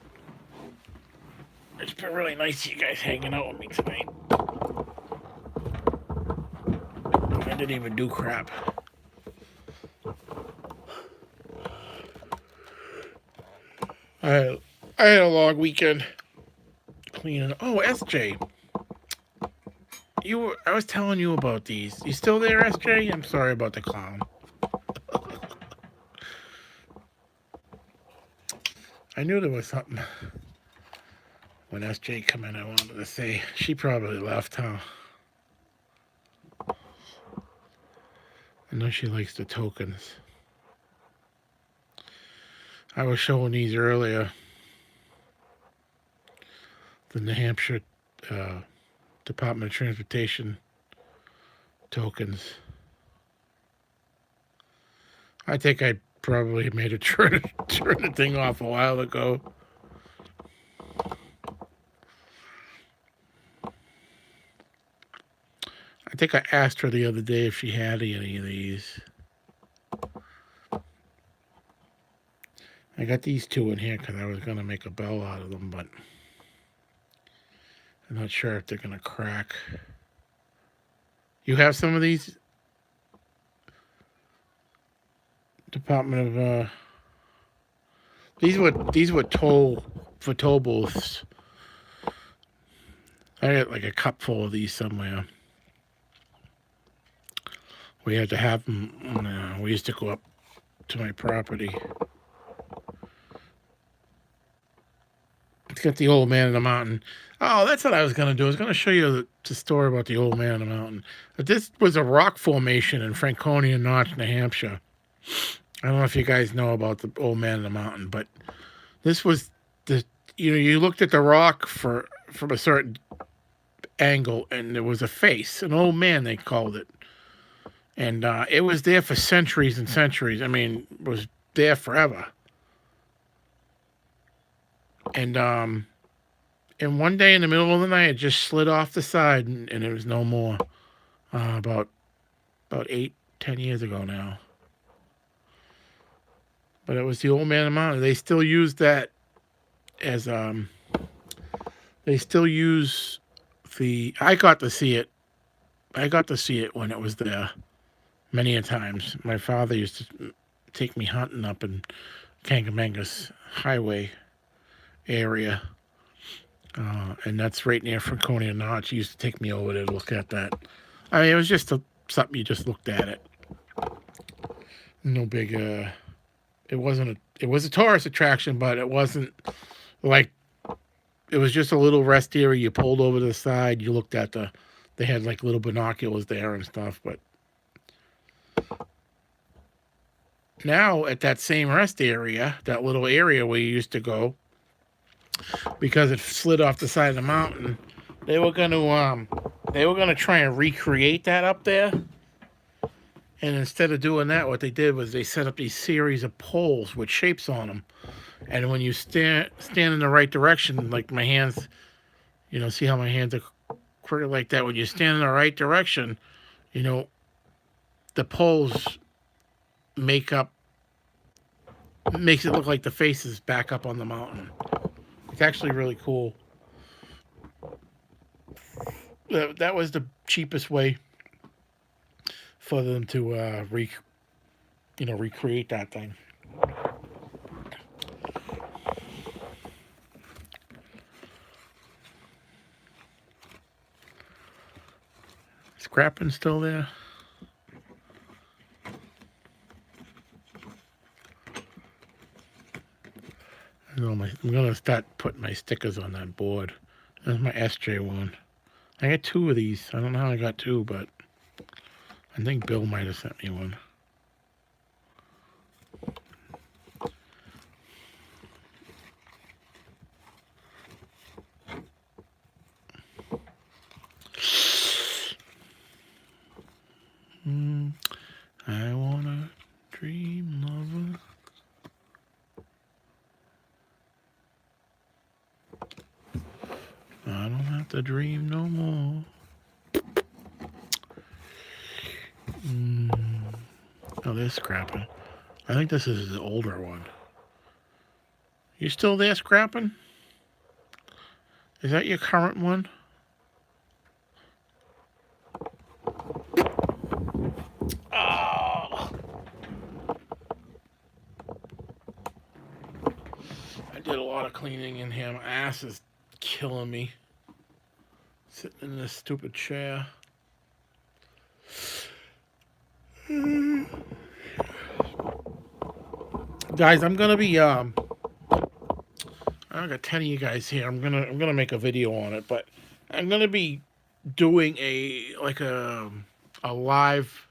it's been really nice you guys hanging out with me tonight. I didn't even do crap. I had a long weekend cleaning. Oh, SJ, I was telling you about these. You still there, SJ? I'm sorry about the clown. I knew there was something when SJ come in. I wanted to say she probably left, huh? I know she likes the tokens. I was showing these earlier. The New Hampshire Department of Transportation tokens. I think I probably made a turn the thing off a while ago. I think I asked her the other day if she had any of these. I got these two in here because I was going to make a bell out of them, but I'm not sure if they're going to crack. You have some of these? Department of these were toll booths. I got like a cup full of these somewhere. We had to have them. We used to go up to my property. It's got the old man in the mountain. Oh, that's what I was going to do. I was going to show you the story about the old man in the mountain. But this was a rock formation in Franconia Notch, New Hampshire. I don't know if you guys know about the old man in the mountain, but this was you looked at the rock from a certain angle, and there was a face, an old man they called it, and it was there for centuries and centuries. I mean, it was there forever. And one day in the middle of the night, it just slid off the side, and it was no more. About 8-10 years ago now. But it was the old man in the mountain. They still use that as They still use the. I got to see it. I got to see it when it was there many a times. My father used to take me hunting up in Kangamangas Highway area. And that's right near Franconia Notch. He used to take me over there to look at that. I mean, it was just something you just looked at it. No big. It wasn't. It was a tourist attraction, but it wasn't like. It was just a little rest area. You pulled over to the side. You looked at They had like little binoculars there and stuff. But now at that same rest area, that little area where you used to go, because it slid off the side of the mountain, they were gonna try and recreate that up there. And instead of doing that, what they did was they set up these series of poles with shapes on them. And when you stand in the right direction, like my hands, see how my hands are crooked like that. When you stand in the right direction, the poles makes it look like the face is back up on the mountain. It's actually really cool. That was the cheapest way for them to recreate that thing. Scrapping still there? I'm gonna start putting my stickers on that board. That's my SJ one. I got two of these. I don't know how I got two, but I think Bill might have sent me one. I wanna dream lover. I don't have to dream no more. Oh, they're scrapping. I think this is the older one. You still there, scrapping? Is that your current one? Oh! I did a lot of cleaning in here. My ass is killing me. Sitting in this stupid chair. Guys, I'm gonna be I got 10 of you guys here. I'm gonna make a video on it, but I'm gonna be doing a live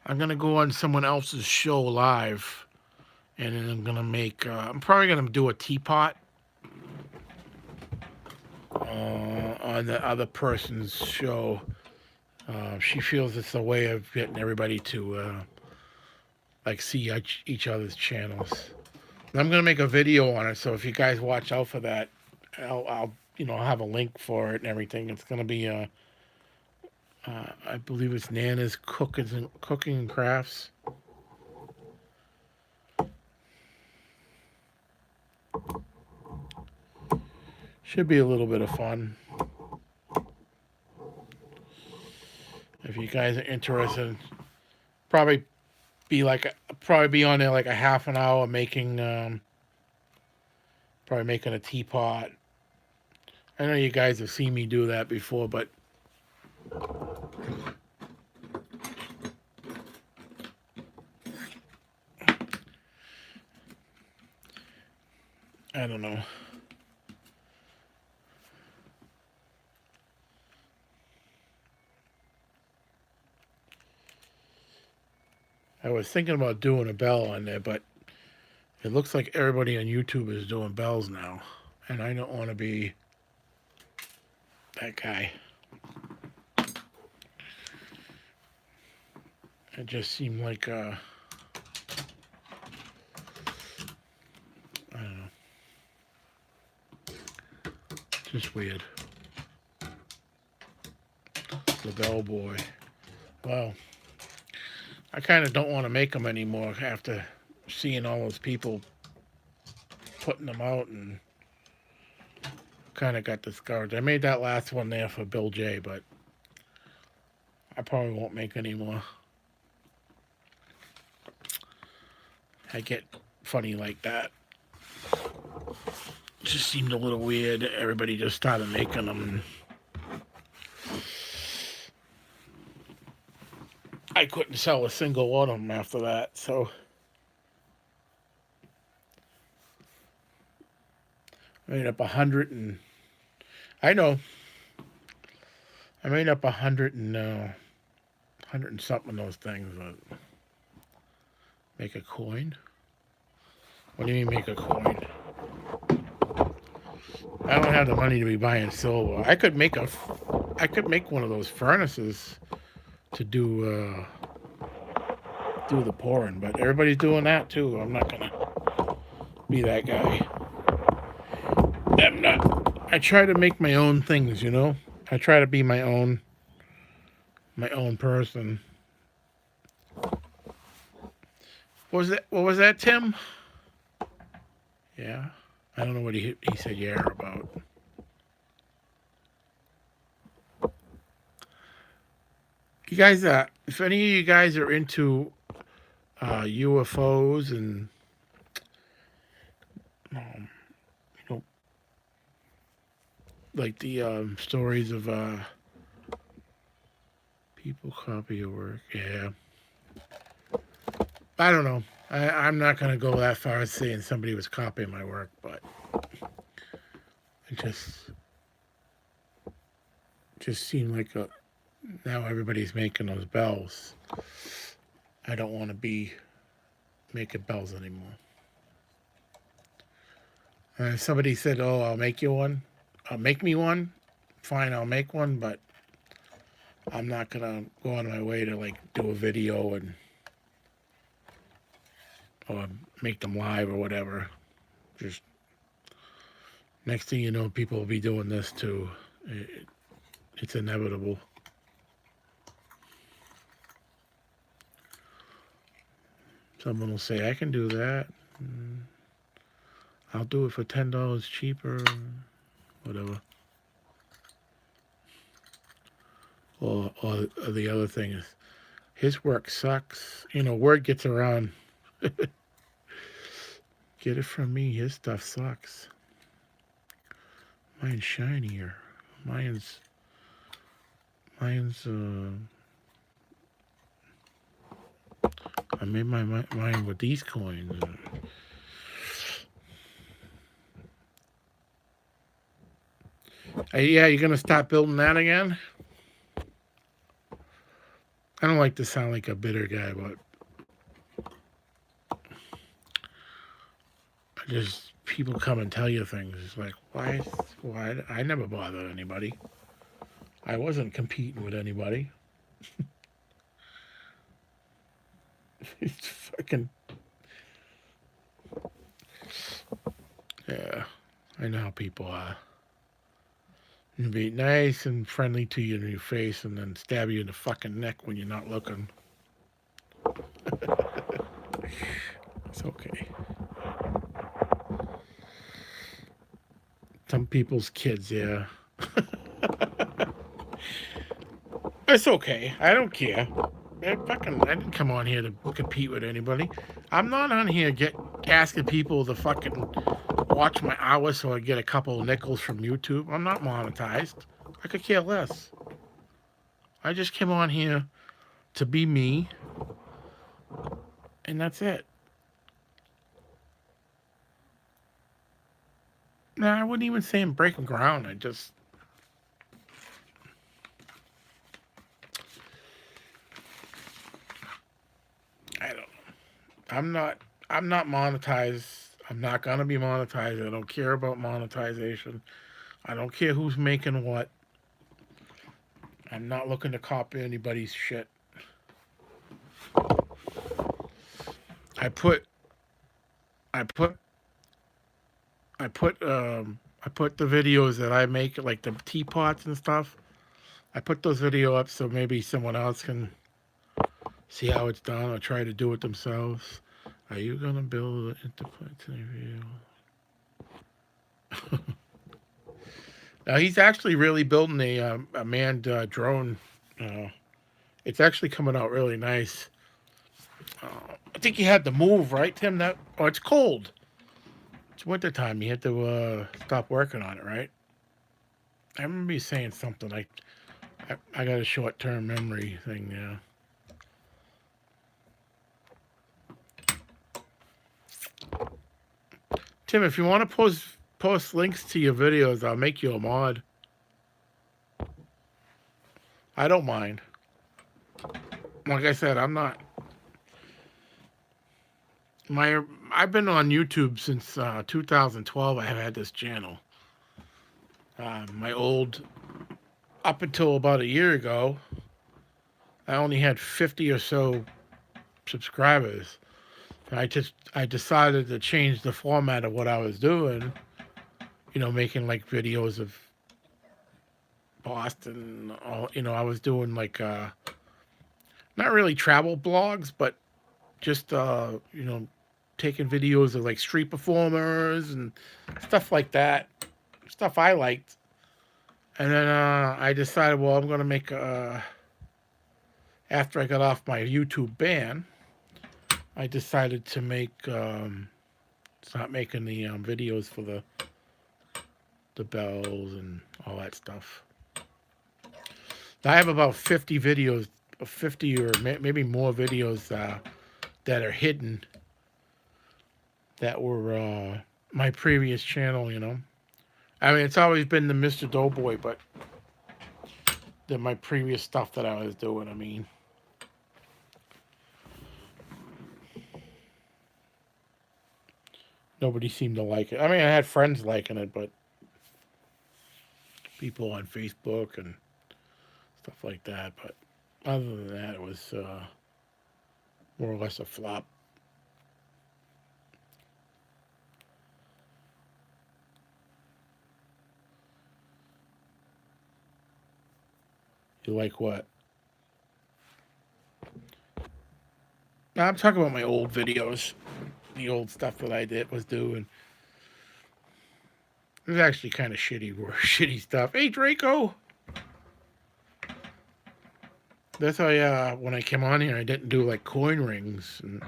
I'm gonna go on someone else's show live, and then I'm gonna make. I'm probably gonna do a teapot on the other person's show. She feels it's a way of getting everybody to like see each other's channels. And I'm gonna make a video on it, so if you guys watch out for that, I'll have a link for it and everything. It's gonna be I believe it's Nana's Cooking and Crafts. Should be a little bit of fun. If you guys are interested, probably be on there like a half an hour making probably making a teapot. I know you guys have seen me do that before, but I don't know. I was thinking about doing a bell on there, but it looks like everybody on YouTube is doing bells now, and I don't want to be that guy. It just seemed like I don't know, just weird. The bell boy. Well, I kind of don't want to make them anymore after seeing all those people putting them out, and kind of got discouraged. I made that last one there for Bill J, but I probably won't make any more. I get funny like that. It just seemed a little weird. Everybody just started making them. I couldn't sell a single one of them after that, so I made up 100 and I know I made up 100 and something of those things. Make a coin? What do you mean make a coin? I don't have the money to be buying silver. I could make one of those furnaces to do the pouring, but everybody's doing that too. I'm not gonna be that guy. I'm not. I try to make my own things, you know. I try to be my own person. What was that, Tim? Yeah. I don't know what he said yeah about. You guys, if any of you guys are into UFOs and you know, like the stories of people copy your work, yeah. I don't know. I'm not gonna go that far as saying somebody was copying my work, but it just seemed like now everybody's making those bells. I don't want to be making bells anymore. Somebody said, "Oh, I'll make you one. Make me one." Fine, I'll make one, but I'm not gonna go on my way to like do a video or make them live or whatever. Just next thing you know, people will be doing this too. It's inevitable. Someone will say, "I can do that. I'll do it for $10 cheaper," whatever. Or the other thing is, his work sucks. You know, word gets around. Get it from me. His stuff sucks. Mine's shinier. Mine's. I made my mine with these coins. Yeah, you're gonna stop building that again? I don't like to sound like a bitter guy, but just people come and tell you things. It's like, why? I never bothered anybody. I wasn't competing with anybody. It's fucking yeah. I know how people are. You be nice and friendly to you in your face, and then stab you in the fucking neck when you're not looking. It's okay. Some people's kids, yeah. It's okay. I don't care. I didn't come on here to compete with anybody. I'm not on here asking people to fucking watch my hours so I get a couple of nickels from YouTube. I'm not monetized. I could care less. I just came on here to be me, and that's it. Nah, I wouldn't even say I'm breaking ground. I don't know. I'm not, I'm not monetized. I'm not gonna be monetized. I don't care about monetization. I don't care who's making what. I'm not looking to copy anybody's shit. I put, I put, I put the videos that I make, like the teapots and stuff. I put those video up so maybe someone else can see how it's done or try to do it themselves. Are you gonna build an interplanetary video? Now he's actually really building a manned drone. Uh, it's actually coming out really nice. I think you had to move, right, Tim? That oh, it's cold. It's wintertime. You had to stop working on it, right? I remember you saying something like, I got a short-term memory thing. Yeah. Tim, if you want to post links to your videos, I'll make you a mod. I don't mind. Like I said, I'm not my. I've been on YouTube since 2012. I have had this channel. My old up until about a year ago, I only had 50 or so subscribers. And I decided to change the format of what I was doing. You know, making like videos of Boston. I was doing like not really travel blogs, but just taking videos of like street performers and stuff like that, stuff I liked. And then I decided, well, I'm gonna make after I got off my YouTube ban, I decided to start making the videos for the bells and all that stuff. I have about 50 videos, 50 or maybe more videos that are hidden that were my previous channel. I mean, it's always been the Mr. Doughboy, but my previous stuff that I was doing. I mean, nobody seemed to like it. I mean, I had friends liking it, but people on Facebook and stuff like that. But other than that, it was more or less a flop. You like what? Now, I'm talking about my old videos, the old stuff that I was doing. It was actually kind of shitty stuff. Hey, Draco. That's why when I came on here, I didn't do like coin rings, and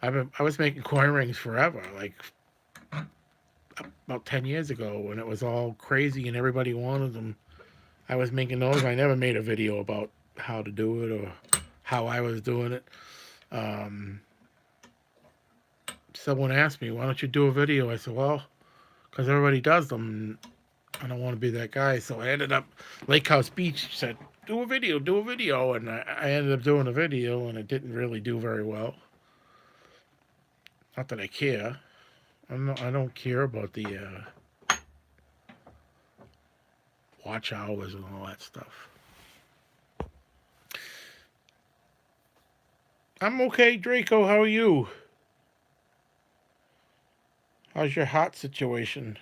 I was making coin rings forever, like about 10 years ago when it was all crazy and everybody wanted them. I was making those. I never made a video about how to do it or how I was doing it. Someone asked me, why don't you do a video? I said, well, because everybody does them. I don't want to be that guy. So I ended up, Lake House Beach said, do a video, do a video. And I ended up doing a video, and it didn't really do very well. Not that I care. I don't care about the watch hours and all that stuff. I'm okay, Draco. How are you? How's your heart situation?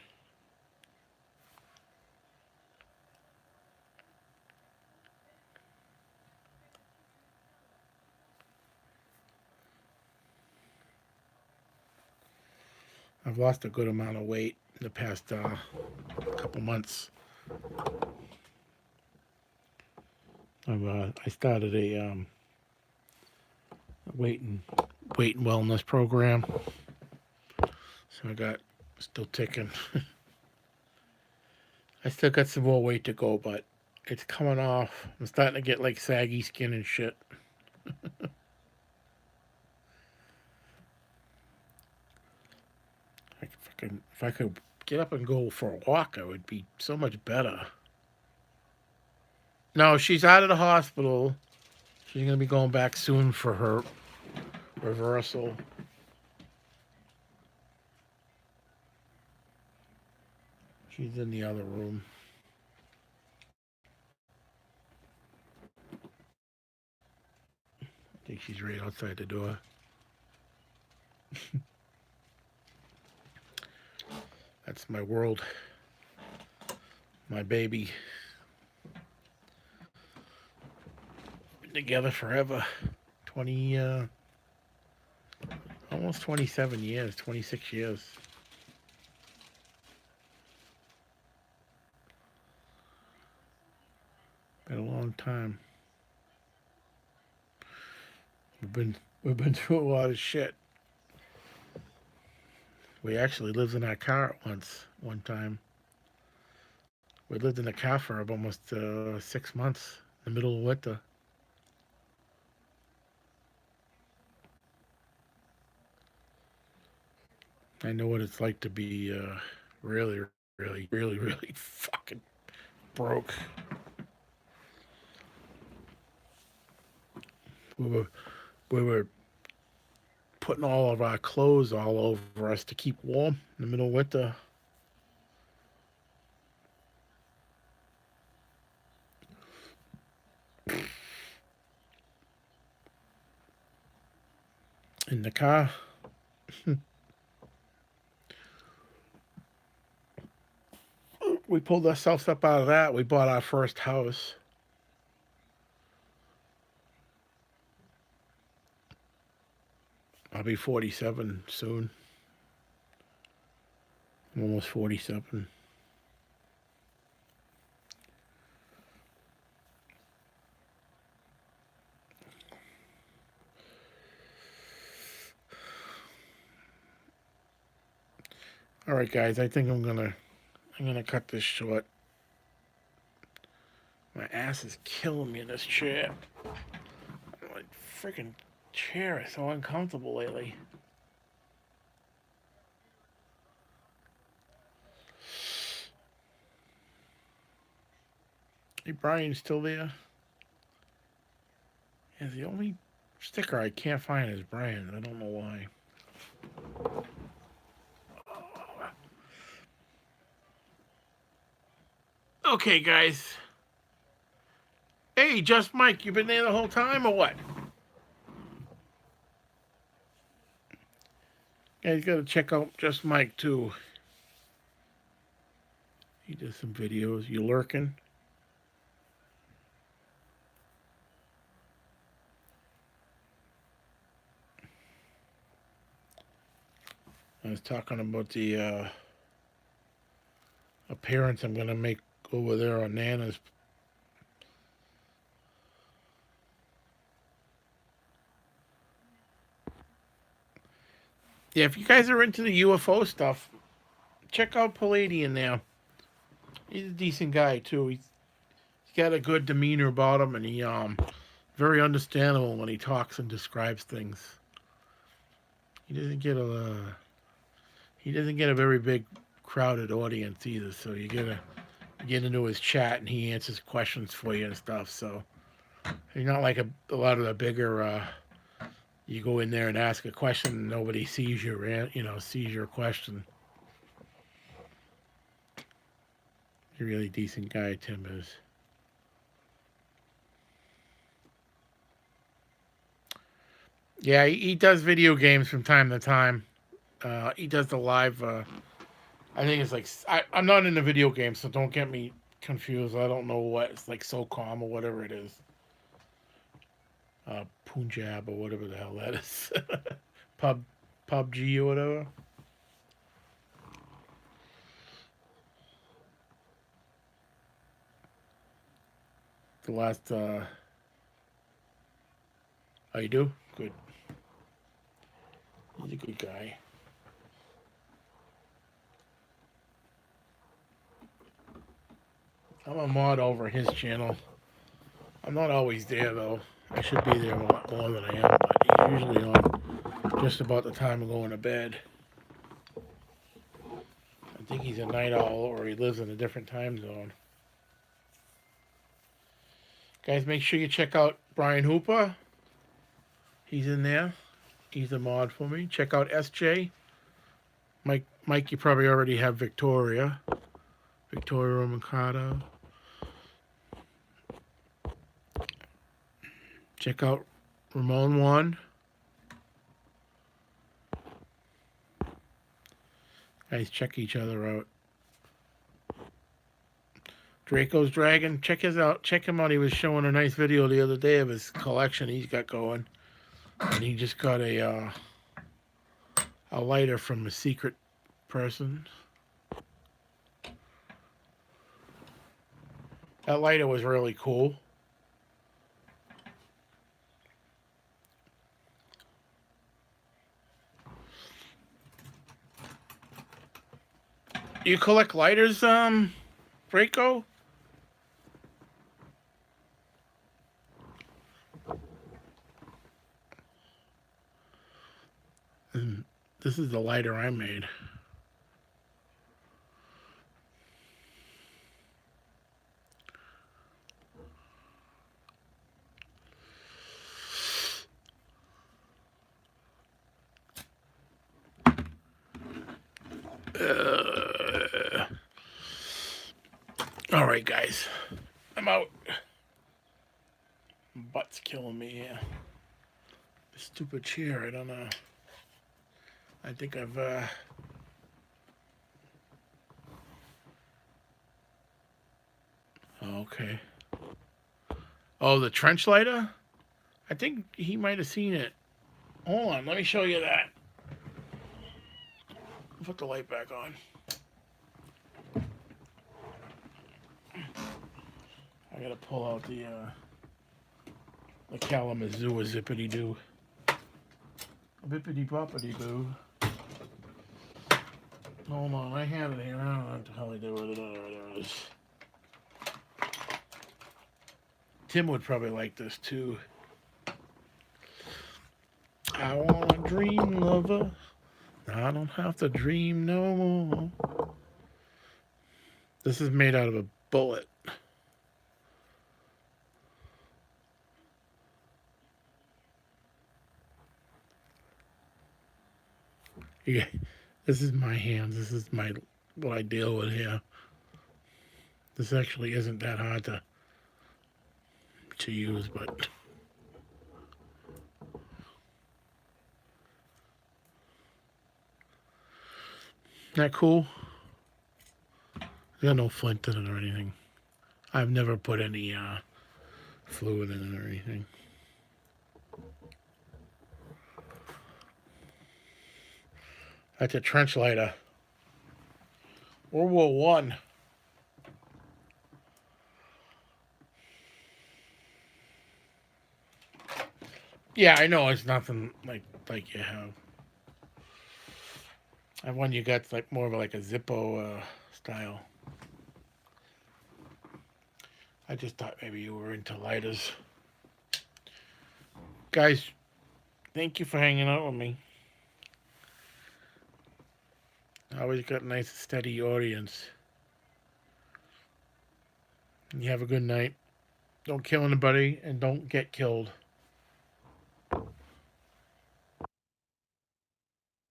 I've lost a good amount of weight in the past couple months. I started a weight and wellness program, so I got still ticking. I still got some more weight to go, but it's coming off. I'm starting to get like saggy skin and shit. If I could get up and go for a walk, I would be so much better. No, she's out of the hospital. She's gonna be going back soon for her reversal. She's in the other room. I think she's right outside the door. That's my world. My baby. Been together forever. 20, almost 27 years, 26 years. Been a long time. We've been through a lot of shit. We actually lived in our car one time. We lived in the car for almost 6 months in the middle of winter. I know what it's like to be really, really, really, really fucking broke. We were putting all of our clothes all over us to keep warm in the middle of winter. In the car. We pulled ourselves up out of that. We bought our first house. I'll be 47 soon. I'm almost 47. All right, guys. I think I'm gonna cut this short. My ass is killing me in this chair. My freaking chair is so uncomfortable lately. Hey, Brian, still there? Yeah, the only sticker I can't find is Brian. I don't know why. Okay, guys. Hey, Just Mike, you been there the whole time or what? Yeah, you gotta check out Just Mike too. He does some videos. You lurking? I was talking about the appearance I'm gonna make over there on Nana's. Yeah, if you guys are into the UFO stuff, check out Palladian now. He's a decent guy too. He's got a good demeanor about him, and he very understandable when he talks and describes things. He doesn't get a very big crowded audience either, so you get into his chat and he answers questions for you and stuff. So he's not like a lot of the bigger. You go in there and ask a question, and nobody sees sees your question. He's a really decent guy, Tim is. Yeah, he does video games from time to time. He does the live. I think it's like I'm not into video games, so don't get me confused. I don't know what it's like, SOCOM or whatever it is, Punjab or whatever the hell that is, PUBG or whatever. The last. Oh, you do? Good. He's a good guy. I'm a mod over his channel. I'm not always there though. I should be there a lot more than I am, but he's usually on just about the time of going to bed. I think he's a night owl or he lives in a different time zone. Guys, make sure you check out Brian Hooper. He's in there. He's a mod for me. Check out SJ. Mike, you probably already have Victoria Mercado. Check out Ramon One. Guys, check each other out. Draco's Dragon, check his out. Check him out. He was showing a nice video the other day of his collection he's got going, and he just got a lighter from a secret person. That lighter was really cool. You collect lighters, Draco? This is the lighter I made. All right, guys. I'm out. Butt's killing me here. Stupid chair, I don't know. I think I've okay. Oh, the trench lighter? I think he might have seen it. Hold on, let me show you that. Put the light back on. I gotta pull out the Kalamazoo zippity doo. Bippity boppity boo. Hold on, I have it here. I don't know what the hell I do with it. There it is. Tim would probably like this too. I want a dream lover. I don't have to dream no more. This is made out of a bullet. Yeah, this is my hands. This is what I deal with here. This actually isn't that hard to use, but isn't that cool? I got no flint in it or anything. I've never put any fluid in it or anything. That's a trench lighter. World War I. Yeah, I know it's nothing like you have. I have one you got like more of like a Zippo style. I just thought maybe you were into lighters. Guys, thank you for hanging out with me. I always got a nice steady audience. You have a good night. Don't kill anybody and don't get killed.